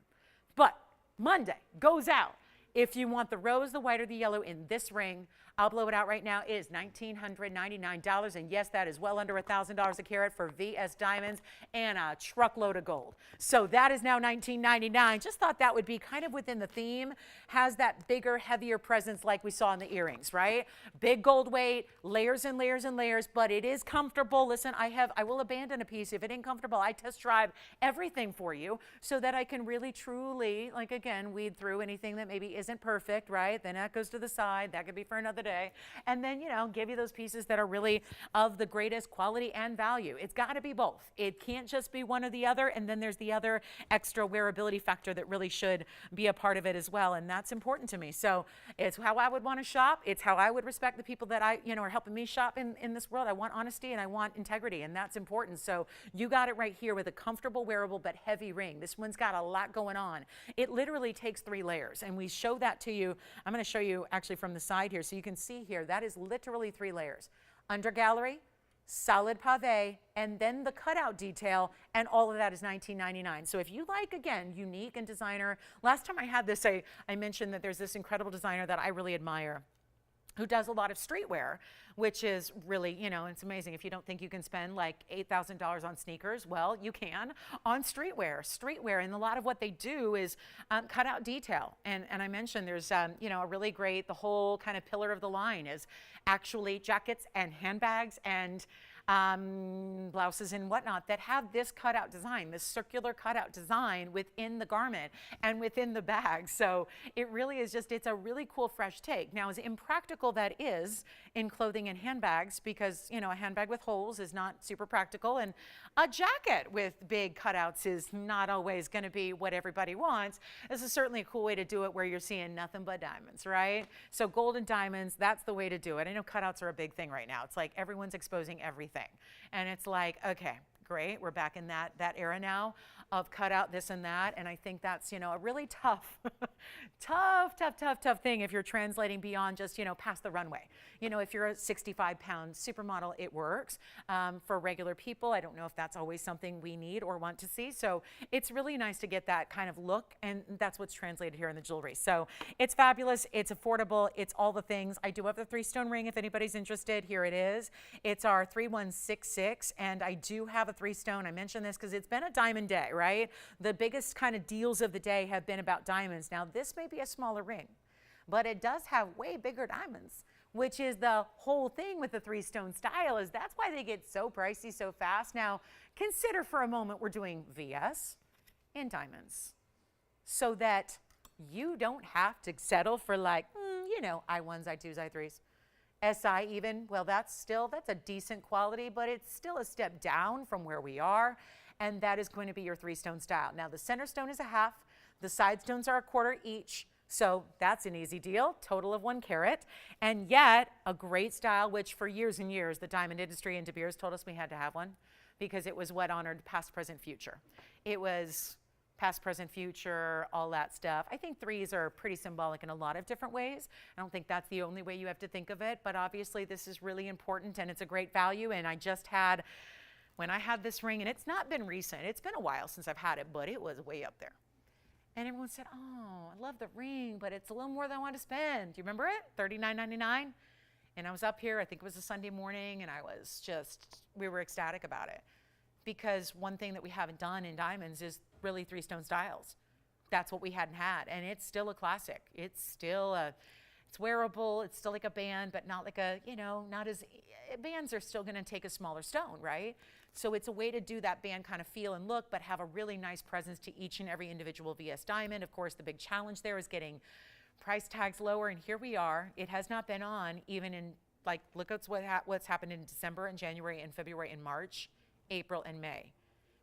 But Monday goes out. If you want the rose, the white, or the yellow in this ring, I'll blow it out right now. It is $1,999, and yes, that is well under $1,000 a carat for VS diamonds and a truckload of gold. So that is now $1,999. Just thought that would be kind of within the theme. Has that bigger, heavier presence like we saw in the earrings, right? Big gold weight, layers and layers and layers, but it is comfortable. Listen, I will abandon a piece if it ain't comfortable. I test drive everything for you so that I can really, truly, like again, weed through anything that maybe isn't perfect, right? Then that goes to the side. That could be for another day. And then, give you those pieces that are really of the greatest quality and value. It's got to be both. It can't just be one or the other. And then there's the other extra wearability factor that really should be a part of it as well. And that's important to me. So it's how I would want to shop. It's how I would respect the people that are helping me shop in this world. I want honesty and I want integrity, and that's important. So you got it right here with a comfortable, wearable, but heavy ring. This one's got a lot going on. It literally takes 3 layers, and we show that to you. I'm going to show you actually from the side here so you can see here. That is literally 3 layers. Undergallery, solid pave, and then the cutout detail, and all of that is $19.99. So if you like, again, unique and designer, last time I had this, I mentioned that there's this incredible designer that I really admire who does a lot of streetwear, which is really, it's amazing. If you don't think you can spend like $8,000 on sneakers, well, you can on streetwear. And a lot of what they do is cut out detail. And I mentioned there's, a really great, the whole kind of pillar of the line is actually jackets and handbags and blouses and whatnot that have this cutout design, this circular cutout design within the garment and within the bag. So it really is it's a really cool, fresh take. Now, as impractical that is in clothing and handbags, because, a handbag with holes is not super practical, and a jacket with big cutouts is not always going to be what everybody wants. This is certainly a cool way to do it where you're seeing nothing but diamonds, right? So gold and diamonds, that's the way to do it. I know cutouts are a big thing right now. It's like everyone's exposing everything. And it's like, okay, great. We're back in that era now of cut out this and that. And I think that's, a really tough, tough thing if you're translating beyond just, past the runway. If you're a 65-pound supermodel, it works. For regular people, I don't know if that's always something we need or want to see. So it's really nice to get that kind of look. And that's what's translated here in the jewelry. So it's fabulous. It's affordable. It's all the things. I do have the 3-stone ring if anybody's interested. Here it is. It's our 3166. And I do have a 3-stone. I mentioned this because it's been a diamond day, right? The biggest kind of deals of the day have been about diamonds. Now, this may be a smaller ring, but it does have way bigger diamonds, which is the whole thing with the 3-stone style, is that's why they get so pricey so fast. Now, consider for a moment we're doing VS in diamonds so that you don't have to settle for like, I1s, I2s, I3s. SI even, well, that's a decent quality, but it's still a step down from where we are. And that is going to be your 3-stone style. Now, the center stone is a half. The side stones are a quarter each. So that's an easy deal, total of 1 carat. And yet, a great style, which for years and years, the diamond industry and De Beers told us we had to have one because it was what honored past, present, future. It was past, present, future, all that stuff. I think 3s are pretty symbolic in a lot of different ways. I don't think that's the only way you have to think of it, but obviously this is really important and it's a great value. And I just had, when I had this ring, and it's not been recent, it's been a while since I've had it, but it was way up there. And everyone said, oh, I love the ring, but it's a little more than I want to spend. Do you remember it? $39.99. And I was up here, I think it was a Sunday morning, and we were ecstatic about it. Because one thing that we haven't done in diamonds is really 3-stone styles. That's what we hadn't had, and it's still a classic. It's wearable, it's still like a band, but not like bands are still gonna take a smaller stone, right? So it's a way to do that band kind of feel and look, but have a really nice presence to each and every individual VS diamond. Of course, the big challenge there is getting price tags lower, and here we are. It has not been on even in, look at what's happened in December and January and February and March, April and May.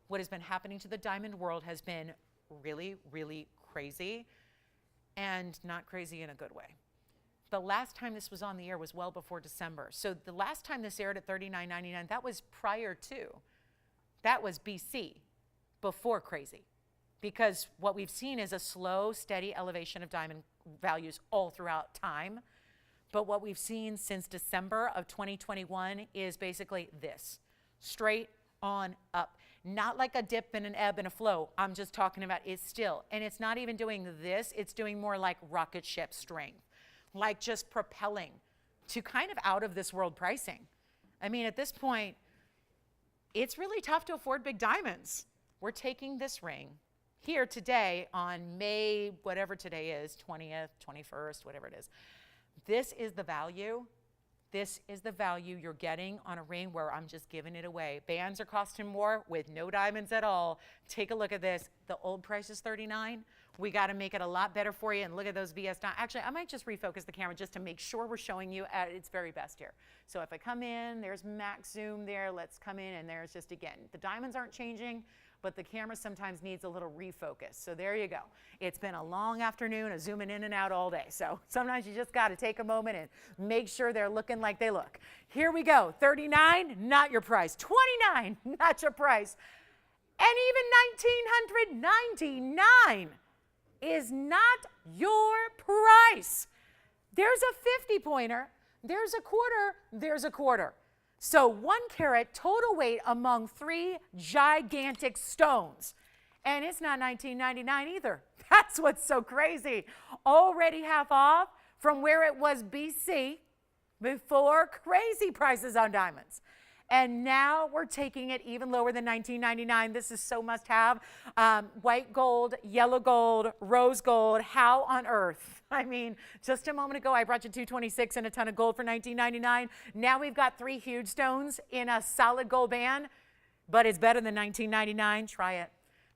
What has been happening to the diamond world has been really, really crazy, and not crazy in a good way. The last time this was on the air was well before December. So the last time this aired at $39.99, that was that was BC, before crazy. Because what we've seen is a slow, steady elevation of diamond values all throughout time. But what we've seen since December of 2021 is basically this, straight on up. Not like a dip and an ebb and a flow. I'm just talking about it's still. And it's not even doing this, it's doing more like rocket ship strength. Like just propelling to kind of out of this world pricing. I mean, at this point, it's really tough to afford big diamonds. We're taking this ring here today on May, whatever today is, 20th, 21st, whatever it is. This is the value. This is the value you're getting on a ring where I'm just giving it away. Bands are costing more with no diamonds at all. Take a look at this. The old price is $39. We got to make it a lot better for you. And look at those VS diamonds. Actually, I might just refocus the camera just to make sure we're showing you at its very best here. So if I come in, there's max zoom there. Let's come in, and there's just, again, the diamonds aren't changing, but the camera sometimes needs a little refocus. So there you go. It's been a long afternoon of zooming in and out all day. So sometimes you just got to take a moment and make sure they're looking like they look. Here we go. $39, not your price. $29, not your price. And even $1,999 is not your price. There's a 50-pointer. There's a quarter. There's a quarter. So 1 carat total weight among 3 gigantic stones. And it's not $19.99 either. That's what's so crazy. Already half off from where it was BC, before crazy prices on diamonds. And now we're taking it even lower than $19.99. This is so must have. White gold, yellow gold, rose gold. How on earth? I mean, just a moment ago, I brought you $226 and a ton of gold for $19.99. Now we've got 3 huge stones in a solid gold band, but it's better than $19.99. Try it.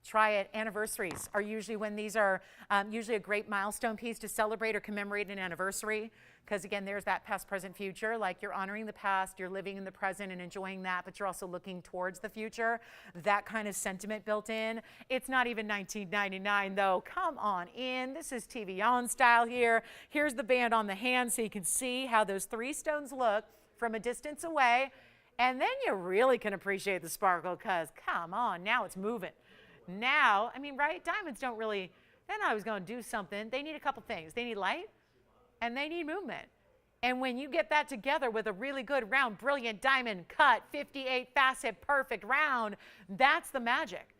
Try it. Anniversaries are usually when these are usually a great milestone piece to celebrate or commemorate an anniversary. Because again, there's that past, present, future. Like you're honoring the past, you're living in the present and enjoying that, but you're also looking towards the future. That kind of sentiment built in. It's not even $19.99 though. Come on in. This is TVON style here. Here's the band on the hand so you can see how those 3 stones look from a distance away. And then you really can appreciate the sparkle because come on, now it's moving. Now, I mean, right? Diamonds don't really, they're not always going to do something. They need a couple things. They need light and they need movement. And when you get that together with a really good round, brilliant diamond cut, 58 facet, perfect round, that's the magic.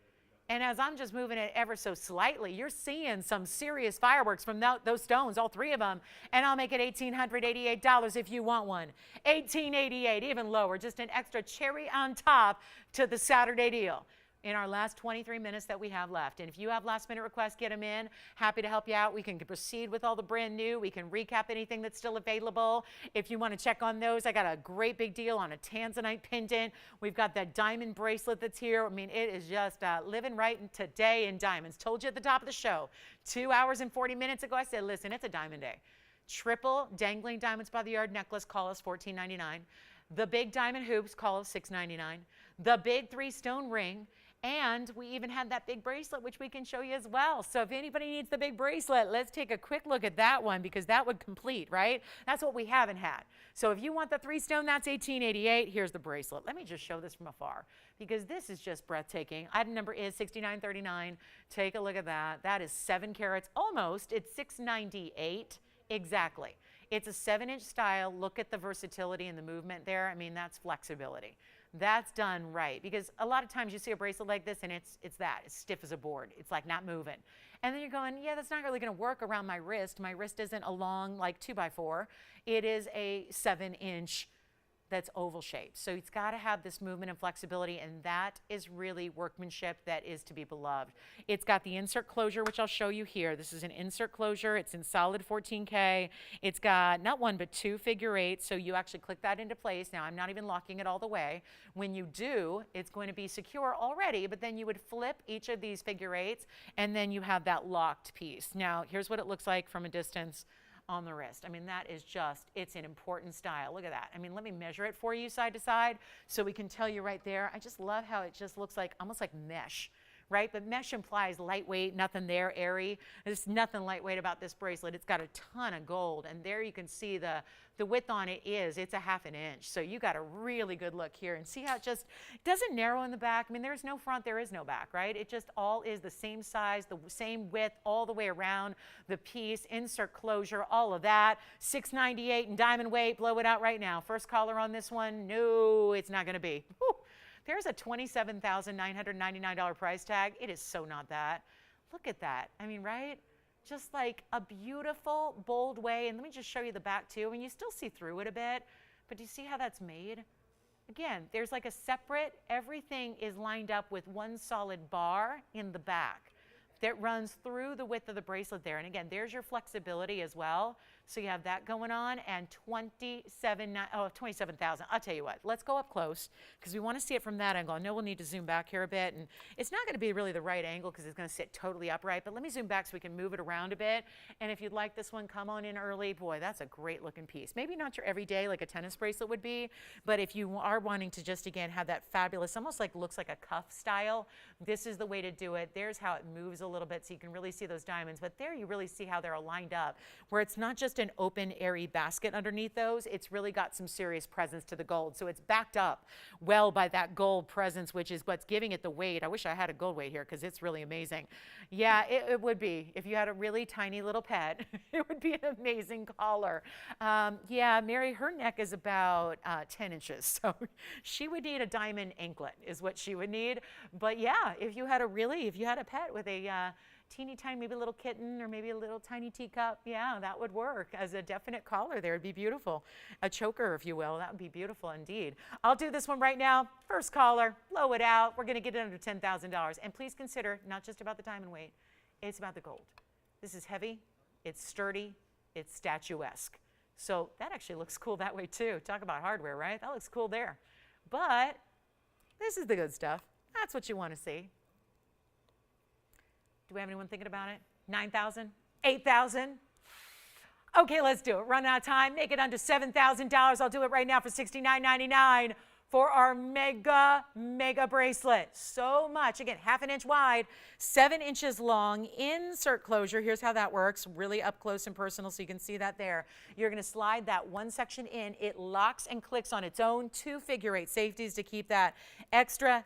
And as I'm just moving it ever so slightly, you're seeing some serious fireworks from those stones, all 3 of them. And I'll make it $1,888 if you want one. $1,888, even lower, just an extra cherry on top to the Saturday deal in our last 23 minutes that we have left. And if you have last minute requests, get them in. Happy to help you out. We can proceed with all the brand new. We can recap anything that's still available. If you want to check on those, I got a great big deal on a tanzanite pendant. We've got that diamond bracelet that's here. I mean, it is just living right today in diamonds. Told you at the top of the show, 2 hours and 40 minutes ago, I said, listen, it's a diamond day. Triple dangling diamonds by the yard necklace, call us $14.99. The big diamond hoops, call us $6.99. The big 3-stone ring. And we even had that big bracelet, which we can show you as well. So if anybody needs the big bracelet, let's take a quick look at that one because that would complete, right? That's what we haven't had. So if you want the 3-stone, that's $18.88. Here's the bracelet. Let me just show this from afar because this is just breathtaking. Item number is $69.39. Take a look at that. That is 7 carats almost. It's $698 exactly. It's a 7-inch style. Look at the versatility and the movement there. I mean, that's flexibility. That's done right because a lot of times you see a bracelet like this and it's stiff as a board. It's like not moving. And then you're going, yeah, that's not really going to work around my wrist. My wrist isn't a long like 2x4. It is a 7-inch that's oval shaped. So it's got to have this movement and flexibility, and that is really workmanship that is to be beloved. It's got the insert closure, which I'll show you here. This is an insert closure. It's in solid 14K. It's got not 1 but 2 figure 8s, so you actually click that into place. Now, I'm not even locking it all the way. When you do, it's going to be secure already, but then you would flip each of these figure 8s, and then you have that locked piece. Now, here's what it looks like from a distance on the wrist. I mean, that is just, it's an important style. Look at that. I mean, let me measure it for you side to side so we can tell you right there. I just love how it just looks like, almost like mesh, right? But mesh implies lightweight, nothing there, airy. There's nothing lightweight about this bracelet. It's got a ton of gold, and there you can see the width on it it's a 1/2 inch. So you got a really good look here and see how it just doesn't narrow in the back. I mean, there's no front, there is no back, right? It just all is the same size, the same width all the way around the piece, insert closure, all of that. $698 in diamond weight, blow it out right now. First caller on this one, no, it's not gonna be. Whew. There's a $27,999 price tag. It is so not that. Look at that. I mean, right? Just like a beautiful, bold way. And let me just show you the back too. I mean, you still see through it a bit, but do you see how that's made? Again, there's like a separate, everything is lined up with one solid bar in the back that runs through the width of the bracelet there. And again, there's your flexibility as well. So you have that going on, and 27,000. I'll tell you what, let's go up close because we want to see it from that angle. I know we'll need to zoom back here a bit, and it's not going to be really the right angle because it's going to sit totally upright, but let me zoom back so we can move it around a bit. And if you'd like this one, come on in early. Boy, that's a great looking piece. Maybe not your everyday like a tennis bracelet would be, but if you are wanting to just, again, have that fabulous, almost like looks like a cuff style, this is the way to do it. There's how it moves a little bit so you can really see those diamonds. But there you really see how they're all lined up, where it's not just an open, airy basket underneath those. It's really got some serious presence to the gold. So it's backed up well by that gold presence, which is what's giving it the weight. I wish I had a gold weight here because it's really amazing. Yeah, it would be. If you had a really tiny little pet, it would be an amazing collar. Yeah, Mary, her neck is about 10 inches. So she would need a diamond anklet is what she would need. But yeah, if you had a pet with a teeny tiny, maybe a little kitten or maybe a little tiny teacup, yeah, that would work as a definite collar there. It'd be beautiful. A choker, if you will. That would be beautiful indeed. I'll do this one right now. First collar, blow it out. We're going to get it under $10,000. And please consider not just about the diamond weight, it's about the gold. This is heavy, it's sturdy, it's statuesque. So that actually looks cool that way too. Talk about hardware, right? That looks cool there. But this is the good stuff. That's what you want to see. Do we have anyone thinking about it? 9,000? 8,000? Okay, let's do it. Run out of time. Make it under $7,000. I'll do it right now for $69.99 for our mega bracelet. So much. Again, ½ an inch wide, 7 inches long, insert closure. Here's how that works. Really up close and personal, so you can see that there. You're going to slide that one section in. It locks and clicks on its own. 2 figure-8 safeties to keep that extra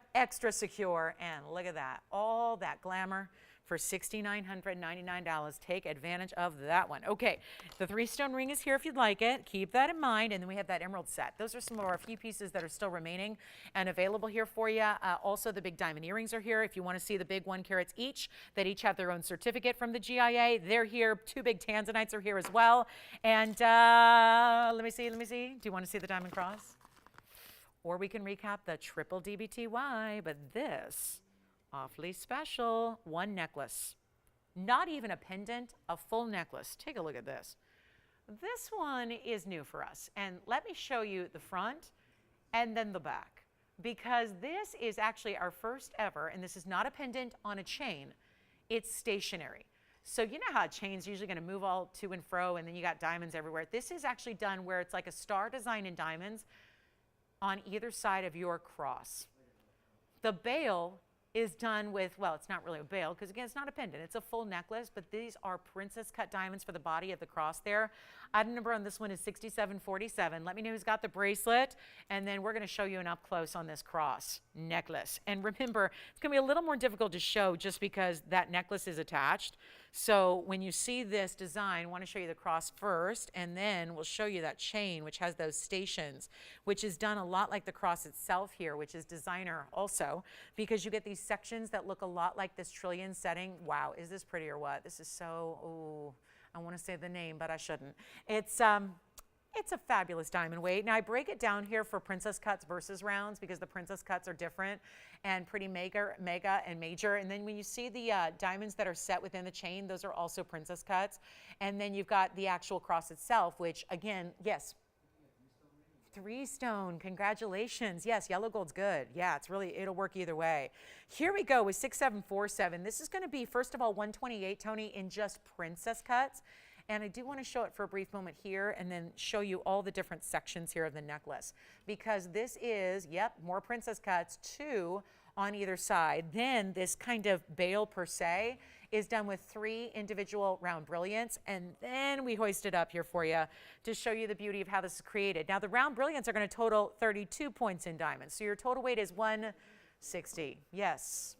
secure. And look at that. All that glamour for $6,999. Take advantage of that one. Okay, the 3-stone ring is here if you'd like it. Keep that in mind. And then we have that emerald set. Those are some of our few pieces that are still remaining and available here for you. Also, the big diamond earrings are here if you want to see the big 1 carats each that each have their own certificate from the GIA. They're here. 2 big tanzanites are here as well. And let me see. Do you want to see the diamond cross? Or we can recap the triple DBTY, but this awfully special 1 necklace. Not even a pendant, a full necklace. Take a look at this. This one is new for us. And let me show you the front and then the back, because this is actually our first ever, and this is not a pendant on a chain. It's stationary. So you know how a chain's usually going to move all to and fro, and then you got diamonds everywhere. This is actually done where it's like a star design in diamonds on either side of your cross. The bail is done with, well, it's not really a bail because, again, it's not a pendant. It's a full necklace, but these are princess cut diamonds for the body of the cross there. Item number on this one is 6747. Let me know who's got the bracelet, and then we're going to show you an up close on this cross necklace. And remember, it's going to be a little more difficult to show just because that necklace is attached. So when you see this design, I want to show you the cross first, and then we'll show you that chain, which has those stations, which is done a lot like the cross itself here, which is designer also, because you get these sections that look a lot like this trillion setting. Wow, is this pretty or what? This is so, ooh, I want to say the name, but I shouldn't. It's a fabulous diamond weight. Now I break it down here for princess cuts versus rounds because the princess cuts are different and pretty mega and major. And then when you see the diamonds that are set within the chain, those are also princess cuts. And then you've got the actual cross itself, which again, yes, 3-stone, congratulations. Yes, yellow gold's good. Yeah, it'll work either way. Here we go with 6747. This is going to be, first of all, 128, Tony, in just princess cuts. And I do want to show it for a brief moment here and then show you all the different sections here of the necklace, because this is, yep, more princess cuts, 2 on either side. Then this kind of bail per se is done with 3 individual round brilliants, and then we hoist it up here for you to show you the beauty of how this is created. Now the round brilliants are going to total 32 points in diamonds, so your total weight is 160. Yes.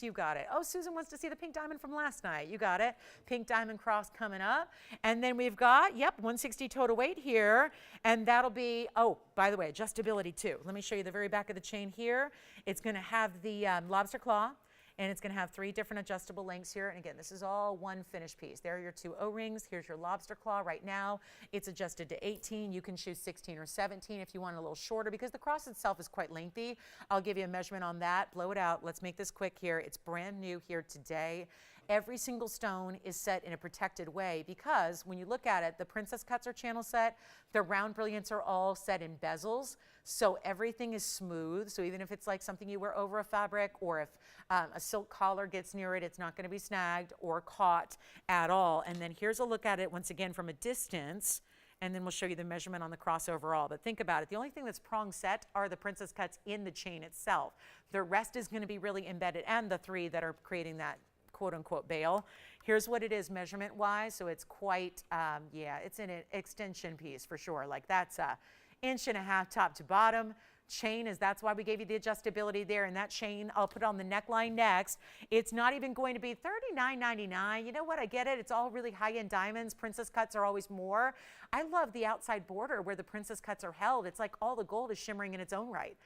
You got it. Oh, Susan wants to see the pink diamond from last night. You got it. Pink diamond cross coming up. And then we've got, yep, 160 total weight here. And that'll be, oh, by the way, adjustability too. Let me show you the very back of the chain here. It's going to have the lobster claw. And it's going to have 3 different adjustable lengths here. And again, this is all one finished piece. There are your 2 O-rings. Here's your lobster claw right now. It's adjusted to 18. You can choose 16 or 17 if you want a little shorter, because the cross itself is quite lengthy. I'll give you a measurement on that. Blow it out. Let's make this quick here. It's brand new here today. Every single stone is set in a protected way, because when you look at it, the princess cuts are channel set. The round brilliants are all set in bezels. So everything is smooth. So even if it's like something you wear over a fabric, or if a silk collar gets near it, it's not going to be snagged or caught at all. And then here's a look at it once again from a distance. and then we'll show you the measurement on the cross overall. But think about it. The only thing that's prong set are the princess cuts in the chain itself. The rest is going to be really embedded, and the 3 that are creating that quote-unquote bail. Here's what it is measurement-wise. So it's quite, yeah, it's an extension piece for sure. Like that's a 1.5 inches top to bottom. Chain is, that's why we gave you the adjustability there, and that chain I'll put on the neckline next. It's not even going to be $39.99. You know what, I get it, it's all really high-end diamonds. Princess cuts are always more. I love the outside border where the princess cuts are held. It's like all the gold is shimmering in its own right.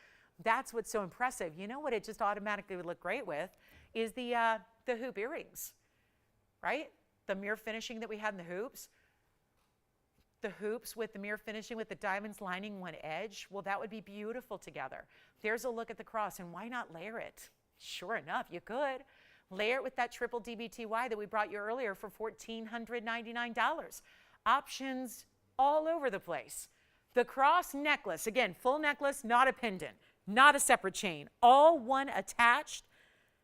That's what's so impressive. You know what it just automatically would look great with is the hoop earrings, right? The mirror finishing that we had in the hoops. The hoops with the mirror finishing with the diamonds lining one edge, well, that would be beautiful together. There's a look at the cross, and why not layer it? Sure enough, you could. Layer it with that triple DBTY that we brought you earlier for $1,499. Options all over the place. The cross necklace, again, full necklace, not a pendant, not a separate chain, all one attached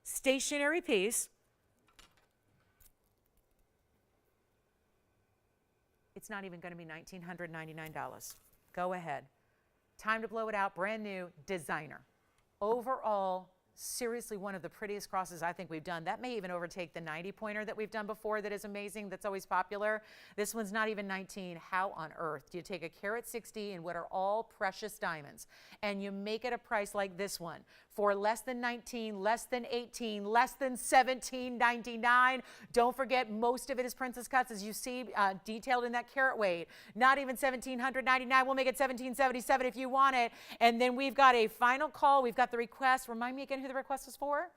stationary piece. It's not even going to be $1,999. Go ahead. Time to blow it out. Brand new, designer. Overall, seriously one of the prettiest crosses I think we've done. That may even overtake the 90 pointer that we've done before that is amazing, that's always popular. This one's not even 19. How on earth do you take a carat 60 in what are all precious diamonds and you make it a price like this one for less than 19, less than 18, less than $17.99? Don't forget, most of it is princess cuts, as you see detailed in that carat weight. Not even $1,799. We'll make it $1,777 if you want it. And then we've got a final call. We've got the request. Remind me again who the request is for?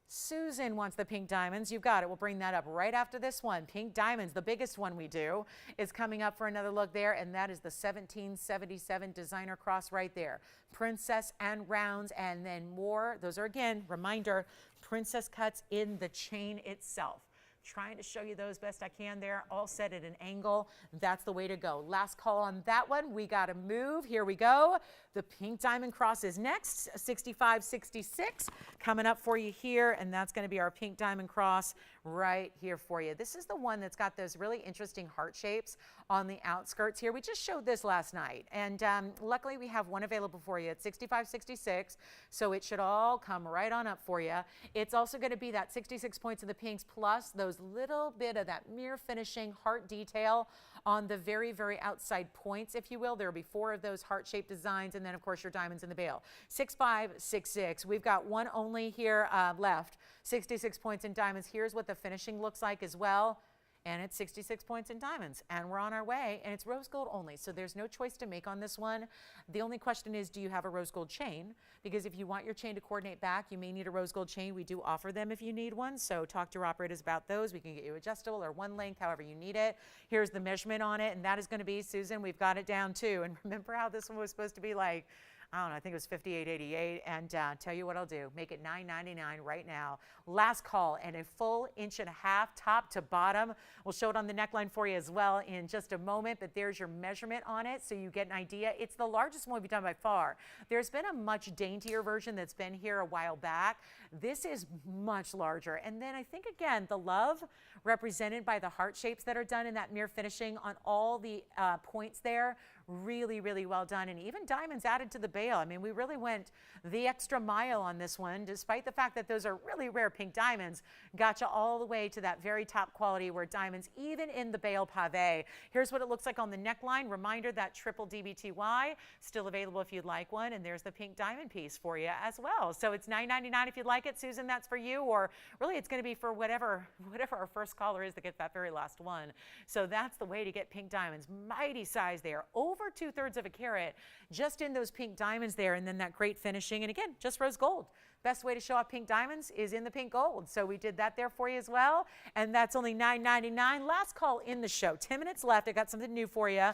Susan wants the pink diamonds. You've got it. We'll bring that up right after this one. Pink diamonds, the biggest one we do, is coming up for another look there, and that is the 1777 designer cross right there. Princess and rounds, and then more. Those are, again, reminder, princess cuts in the chain itself. Trying to show you those best I can there, all set at an angle. That's the way to go. Last call on that one. We got to move. Here we go. The pink diamond cross is next, 6566 coming up for you here, and that's going to be our pink diamond cross right here for you. This is the one that's got those really interesting heart shapes on the outskirts here. We just showed this last night, and luckily we have one available for you at 6566, so it should all come right on up for you. It's also going to be that 66 points in the pinks plus those little bit of that mirror finishing heart detail on the very, very outside points, if you will. There will be 4 of those heart-shaped designs, and then, of course, your diamonds in the bail. 6566. We've got one only here left. 66 points in diamonds. Here's what the finishing looks like as well. And it's 66 points in diamonds, and we're on our way, and it's rose gold only, so there's no choice to make on this one. The only question is, do you have a rose gold chain? Because if you want your chain to coordinate back, you may need a rose gold chain. We do offer them if you need one, so talk to your operators about those. We can get you adjustable or one length, however you need it. Here's the measurement on it, and that is going to be, Susan, we've got it down too. And remember how this one was supposed to be like, I don't know, I think it was $58.88, and tell you what I'll do, make it $9.99 right now. Last call, and a full 1.5 inches top to bottom. We'll show it on the neckline for you as well in just a moment, but there's your measurement on it so you get an idea. It's the largest one we've done by far. There's been a much daintier version that's been here a while back. This is much larger, and then I think, again, the love represented by the heart shapes that are done in that mirror finishing on all the points there. Really, really well done, and even diamonds added to the bail. I mean, we really went the extra mile on this one, despite the fact that those are really rare pink diamonds. Got you all the way to that very top quality where diamonds, even in the bail pave. Here's what it looks like on the neckline. Reminder, that triple DBTY, still available if you'd like one, and there's the pink diamond piece for you as well. So it's $9.99 if you'd like it. Susan, that's for you, or really it's going to be for whatever our first caller is that gets that very last one. So that's the way to get pink diamonds. Mighty size there. Over 2/3 of a carat just in those pink diamonds there, and then that great finishing, and again, just rose gold. Best way to show off pink diamonds is in the pink gold, so we did that there for you as well, and that's only $9.99. Last call in the show, 10 minutes left. I got something new for you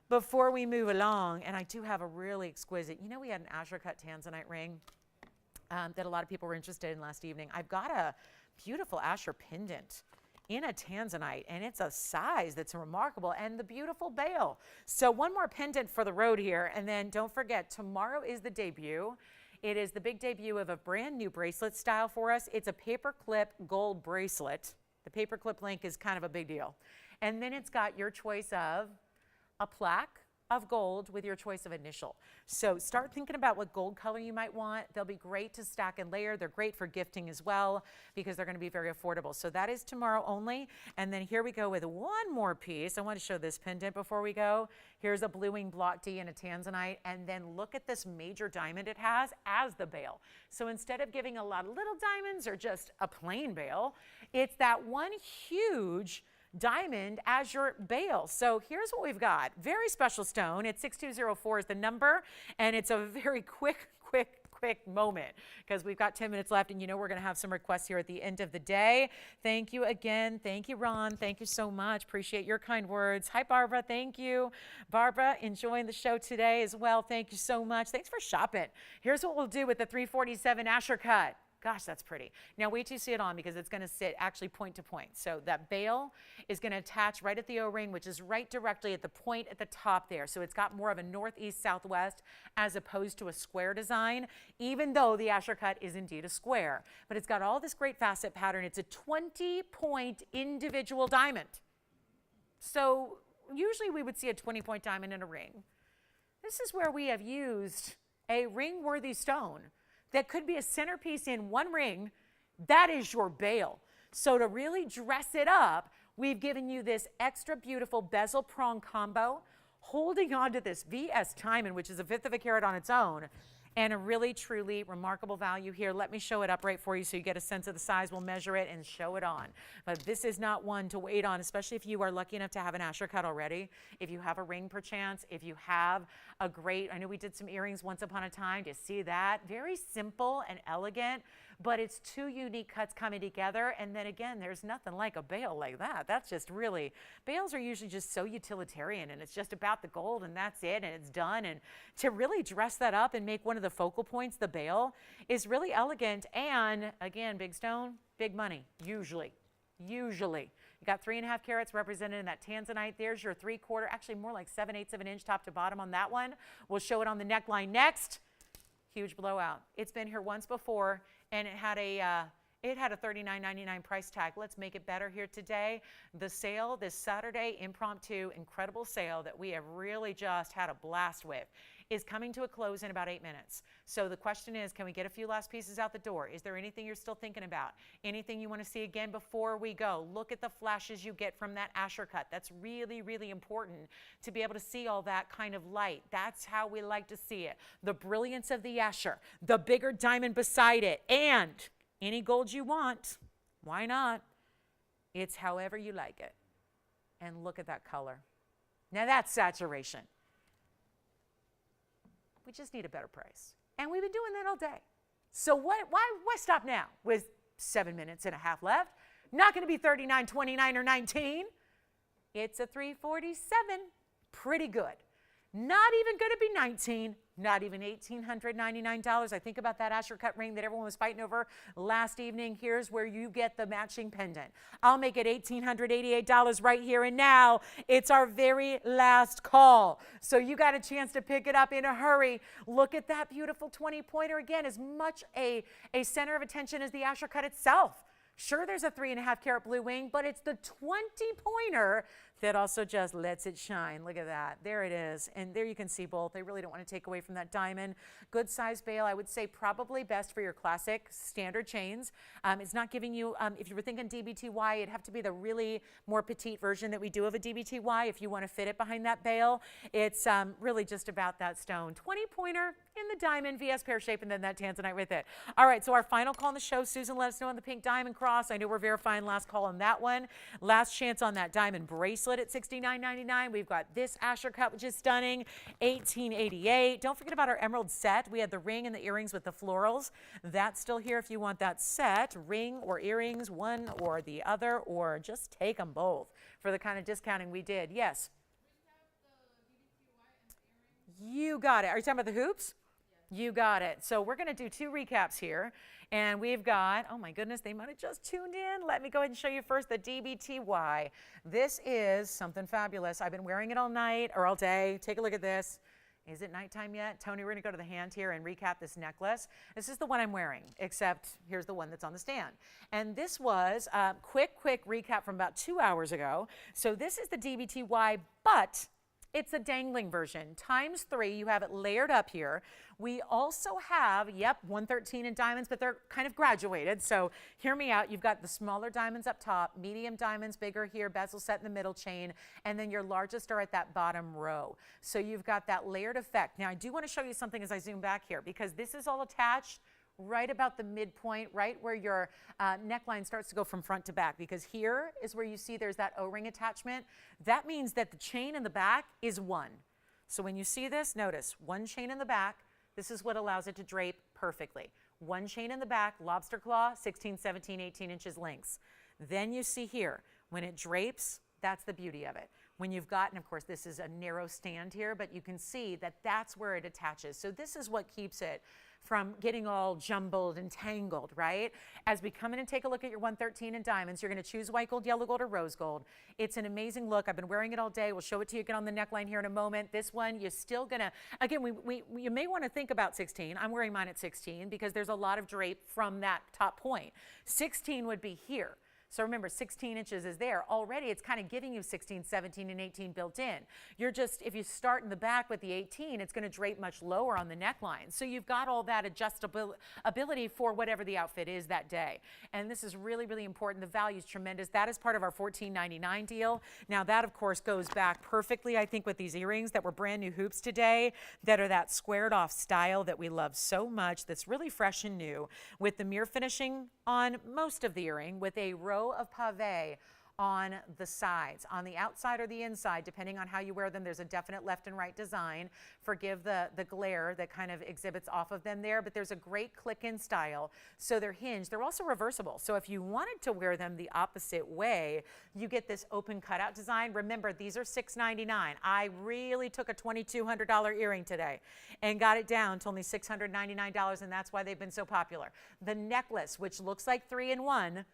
before we move along, and I do have a really exquisite, you know, we had an Asher cut tanzanite ring that a lot of people were interested in last evening. I've got a beautiful Asher pendant in a tanzanite, and it's a size that's remarkable, and the beautiful bail. So one more pendant for the road here, and then don't forget, tomorrow is the debut. It is the big debut of a brand new bracelet style for us. It's a paperclip gold bracelet. The paperclip link is kind of a big deal. And then it's got your choice of a plaque of gold with your choice of initial. So start thinking about what gold color you might want. They'll be great to stack and layer. They're great for gifting as well because they're going to be very affordable. So that is tomorrow only. And then here we go with one more piece. I want to show this pendant before we go. Here's a blue wing block D and a tanzanite. And then look at this major diamond it has as the bail. So instead of giving a lot of little diamonds or just a plain bail, it's that one huge diamond as your bail. So here's what we've got. Very special stone. It's 6204 is the number, and it's a very quick moment because we've got 10 minutes left, and you know we're going to have some requests here at the end of the day. Thank you again. Thank you, Ron. Thank you so much. Appreciate your kind words. Hi, Barbara. Thank you. Barbara, enjoying the show today as well. Thank you so much. Thanks for shopping. Here's what we'll do with the 347 Asher cut. Gosh, that's pretty. Now wait till you see it on because it's going to sit actually point to point. So that bail is going to attach right at the O-ring, which is right directly at the point at the top there. So it's got more of a northeast southwest as opposed to a square design, even though the Asher cut is indeed a square. But it's got all this great facet pattern. It's a 20-point individual diamond. So usually we would see a 20-point diamond in a ring. This is where we have used a ring-worthy stone that could be a centerpiece in one ring. That is your bail. So to really dress it up, we've given you this extra beautiful bezel prong combo, holding on to this VS diamond, which is 1/5 of a carat on its own, and a really, truly remarkable value here. Let me show it up right for you so you get a sense of the size. We'll measure it and show it on. But this is not one to wait on, especially if you are lucky enough to have an Asher cut already. If you have a ring perchance, if you have a great, I know we did some earrings once upon a time. Do you see that? Very simple and elegant, but it's two unique cuts coming together. And then again, there's nothing like a bail like that. That's just really, bails are usually just so utilitarian, and it's just about the gold and that's it, and it's done. And to really dress that up and make one of the focal points, the bail, is really elegant. And again, big stone, big money, usually. You got 3.5 carats represented in that tanzanite. There's your 3/4, actually more like 7/8 of an inch top to bottom on that one. We'll show it on the neckline next. Huge blowout. It's been here once before, and it had a $39.99 price tag. Let's make it better here today. The sale this Saturday, impromptu, incredible sale that we have really just had a blast with, is coming to a close in about 8 minutes. So the question is, can we get a few last pieces out the door? Is there anything you're still thinking about? Anything you want to see again before we go? Look at the flashes you get from that Asher cut. That's really, really important to be able to see all that kind of light. That's how we like to see it. The brilliance of the Asher, the bigger diamond beside it, and any gold you want. Why not? It's however you like it. And look at that color. Now that's saturation. We just need a better price. And we've been doing that all day. So why stop now with 7.5 minutes left? Not going to be $39, $29, or $19. It's a $347. Pretty good. Not even going to be $19, not even $1,899. I think about that Asher cut ring that everyone was fighting over last evening. Here's where you get the matching pendant. I'll make it $1,888 right here and now. It's our very last call. So you got a chance to pick it up in a hurry. Look at that beautiful 20-pointer. Again, as much a center of attention as the Asher cut itself. Sure, there's a 3.5 carat blue wing, but it's the 20-pointer that also just lets it shine. Look at that. There it is. And there you can see both. They really don't want to take away from that diamond. Good size bail. I would say probably best for your classic standard chains. It's not giving you, if you were thinking DBTY, it'd have to be the really more petite version that we do of a DBTY if you want to fit it behind that bail. It's really just about that stone. 20-pointer in the diamond, VS pear shape, and then that tanzanite with it. All right, so our final call on the show. Susan, let us know on the pink diamond cross. I know we're verifying last call on that one. Last chance on that diamond bracelet at $69.99. We've got this Asher cut, which is stunning, $18.88. Don't forget about our emerald set. We had the ring and the earrings with the florals. That's still here if you want that set. Ring or earrings, one or the other, or just take them both for the kind of discounting we did. Yes? You got it. Are you talking about the hoops? You got it. So we're going to do 2 recaps here. And we've got, oh my goodness, they might have just tuned in. Let me go ahead and show you first the DBTY. This is something fabulous. I've been wearing it all night or all day. Take a look at this. Is it nighttime yet? Tony, we're going to go to the hand here and recap this necklace. This is the one I'm wearing, except here's the one that's on the stand. And this was a quick recap from about 2 hours ago. So this is the DBTY, but It's a dangling version. Times 3, you have it layered up here. We also have, 113 in diamonds, but they're kind of graduated. So hear me out. You've got the smaller diamonds up top, medium diamonds, bigger here, bezel set in the middle chain, and then your largest are at that bottom row. So you've got that layered effect. Now I do want to show you something as I zoom back here, because this is all attached right about the midpoint, right where your neckline starts to go from front to back, because here is where you see there's that O-ring attachment. That means that the chain in the back is 1. So when you see this, notice 1 chain in the back. This is what allows it to drape perfectly. 1 chain in the back, lobster claw, 16, 17, 18 inches lengths. Then you see here, when it drapes, that's the beauty of it. When you've gotten, of course, this is a narrow stand here, but you can see that that's where it attaches. So this is what keeps it from getting all jumbled and tangled, right? As we come in and take a look at your 113 in diamonds, you're going to choose white gold, yellow gold, or rose gold. It's an amazing look. I've been wearing it all day. We'll show it to you again on the neckline here in a moment. This one, you're still going to, again, you may want to think about 16. I'm wearing mine at 16 because there's a lot of drape from that top point. 16 would be here. So remember, 16 inches is there. Already it's kind of giving you 16, 17, and 18 built in. You're just, if you start in the back with the 18, it's going to drape much lower on the neckline. So you've got all that adjustability for whatever the outfit is that day. And this is really, really important. The value is tremendous. That is part of our $14.99 deal. Now that, of course, goes back perfectly, I think, with these earrings that were brand new hoops today that are that squared off style that we love so much, that's really fresh and new, with the mirror finishing on most of the earring, with a row of pave on the sides, on the outside or the inside, depending on how you wear them. There's a definite left and right design. Forgive the glare that kind of exhibits off of them there, but there's a great click-in style. So they're hinged. They're also reversible. So if you wanted to wear them the opposite way, you get this open cutout design. Remember, these are $6.99. I really took a $2,200 earring today and got it down to only $699, and that's why they've been so popular. The necklace, which looks like 3-in-1,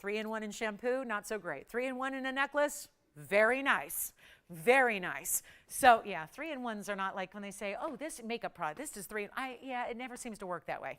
3-in-1 in shampoo, not so great. 3-in-1 in a necklace, very nice. Very nice. So yeah, 3-in-1s are not like when they say, oh, this makeup product, this is 3. Yeah, it never seems to work that way.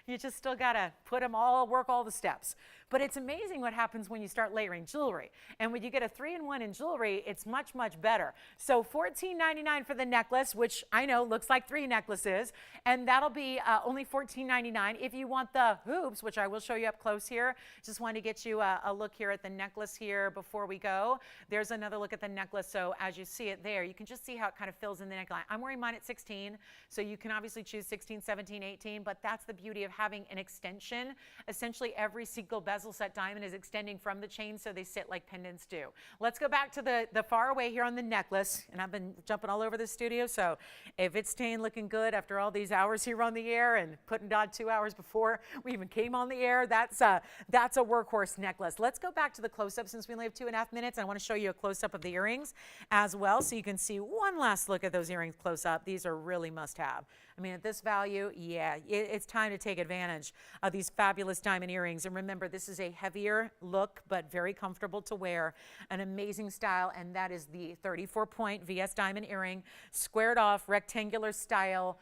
You just still gotta put them all, work all the steps. But it's amazing what happens when you start layering jewelry. And when you get a 3-in-1 in jewelry, it's much, much better. So $14.99 for the necklace, which I know looks like 3 necklaces, and that'll be only $14.99. If you want the hoops, which I will show you up close here, just wanted to get you a look here at the necklace here before we go. There's another look at the necklace. So as you see it there, you can just see how it kind of fills in the neckline. I'm wearing mine at 16, so you can obviously choose 16, 17, 18, but that's the beauty of having an extension. Essentially, every single bezel set diamond is extending from the chain, so they sit like pendants do. Let's go back to the far away here on the necklace, and I've been jumping all over the studio, so if it's staying looking good after all these hours here on the air and putting on 2 hours before we even came on the air, that's a workhorse necklace. Let's go back to the close-up since we only have 2.5 minutes. I want to show you a close-up of the earrings as well, so you can see one last look at those earrings close up. These are really must-have. I mean, at this value, yeah, it's time to take advantage of these fabulous diamond earrings. And remember, this is a heavier look, but very comfortable to wear. An amazing style, and that is the 34-point VS diamond earring, squared off, rectangular style,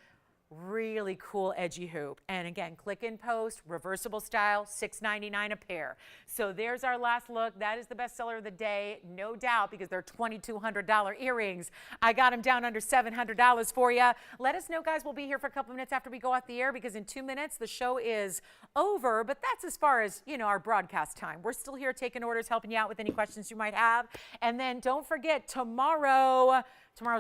really cool edgy hoop. And again, click in post, reversible style, $6.99 a pair. So there's our last look. That is the best seller of the day, no doubt, because they're $2,200 earrings. I got them down under $700 for you. Let us know, guys. We'll be here for a couple minutes after we go off the air, because in 2 minutes the show is over, but that's as far as, you know, our broadcast time. We're still here taking orders, helping you out with any questions you might have. And then don't forget, tomorrow's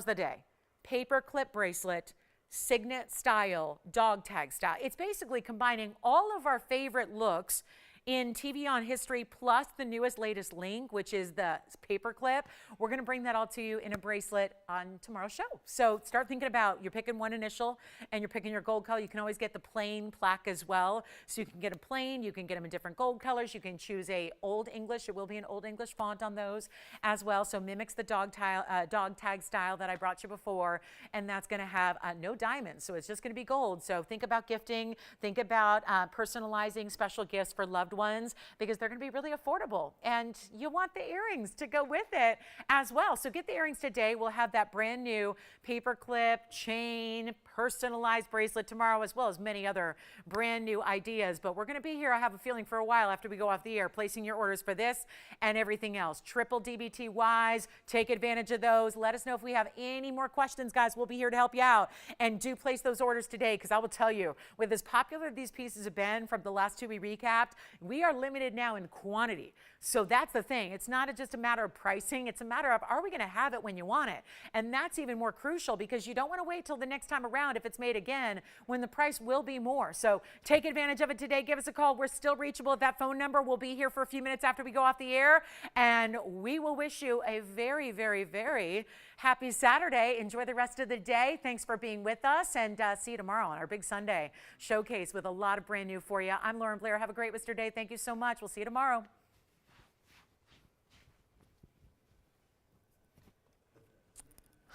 the day. Paper clip bracelet, signet style, dog tag style. It's basically combining all of our favorite looks in TVON history, plus the newest, latest link, which is the paper clip. We're going to bring that all to you in a bracelet on tomorrow's show. So start thinking about, you're picking one initial and you're picking your gold color. You can always get the plain plaque as well. So you can get a plain, you can get them in different gold colors. You can choose a Old English. It will be an Old English font on those as well. So mimics the dog tag style that I brought you before. And that's going to have no diamonds. So it's just going to be gold. So think about gifting. Think about personalizing special gifts for loved ones because they're going to be really affordable. And you want the earrings to go with it as well. So get the earrings today. We'll have that brand new paper clip, chain, personalized bracelet tomorrow, as well as many other brand new ideas. But we're going to be here, I have a feeling, for a while after we go off the air, placing your orders for this and everything else. Triple DBTYs. Take advantage of those. Let us know if we have any more questions, guys. We'll be here to help you out. And do place those orders today, because I will tell you, with as popular these pieces have been from the last two we recapped, we are limited now in quantity. So that's the thing. It's not just a matter of pricing. It's a matter of, are we going to have it when you want it? And that's even more crucial, because you don't want to wait till the next time around if it's made again, when the price will be more. So take advantage of it today. Give us a call. We're still reachable at that phone number. We'll be here for a few minutes after we go off the air, and we will wish you a very, very, very happy Saturday. Enjoy the rest of the day. Thanks for being with us, and see you tomorrow on our big Sunday showcase with a lot of brand new for you. I'm Lauren Blair. Have a great rest of your day. Thank you so much. We'll see you tomorrow.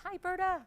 Hi, Berta.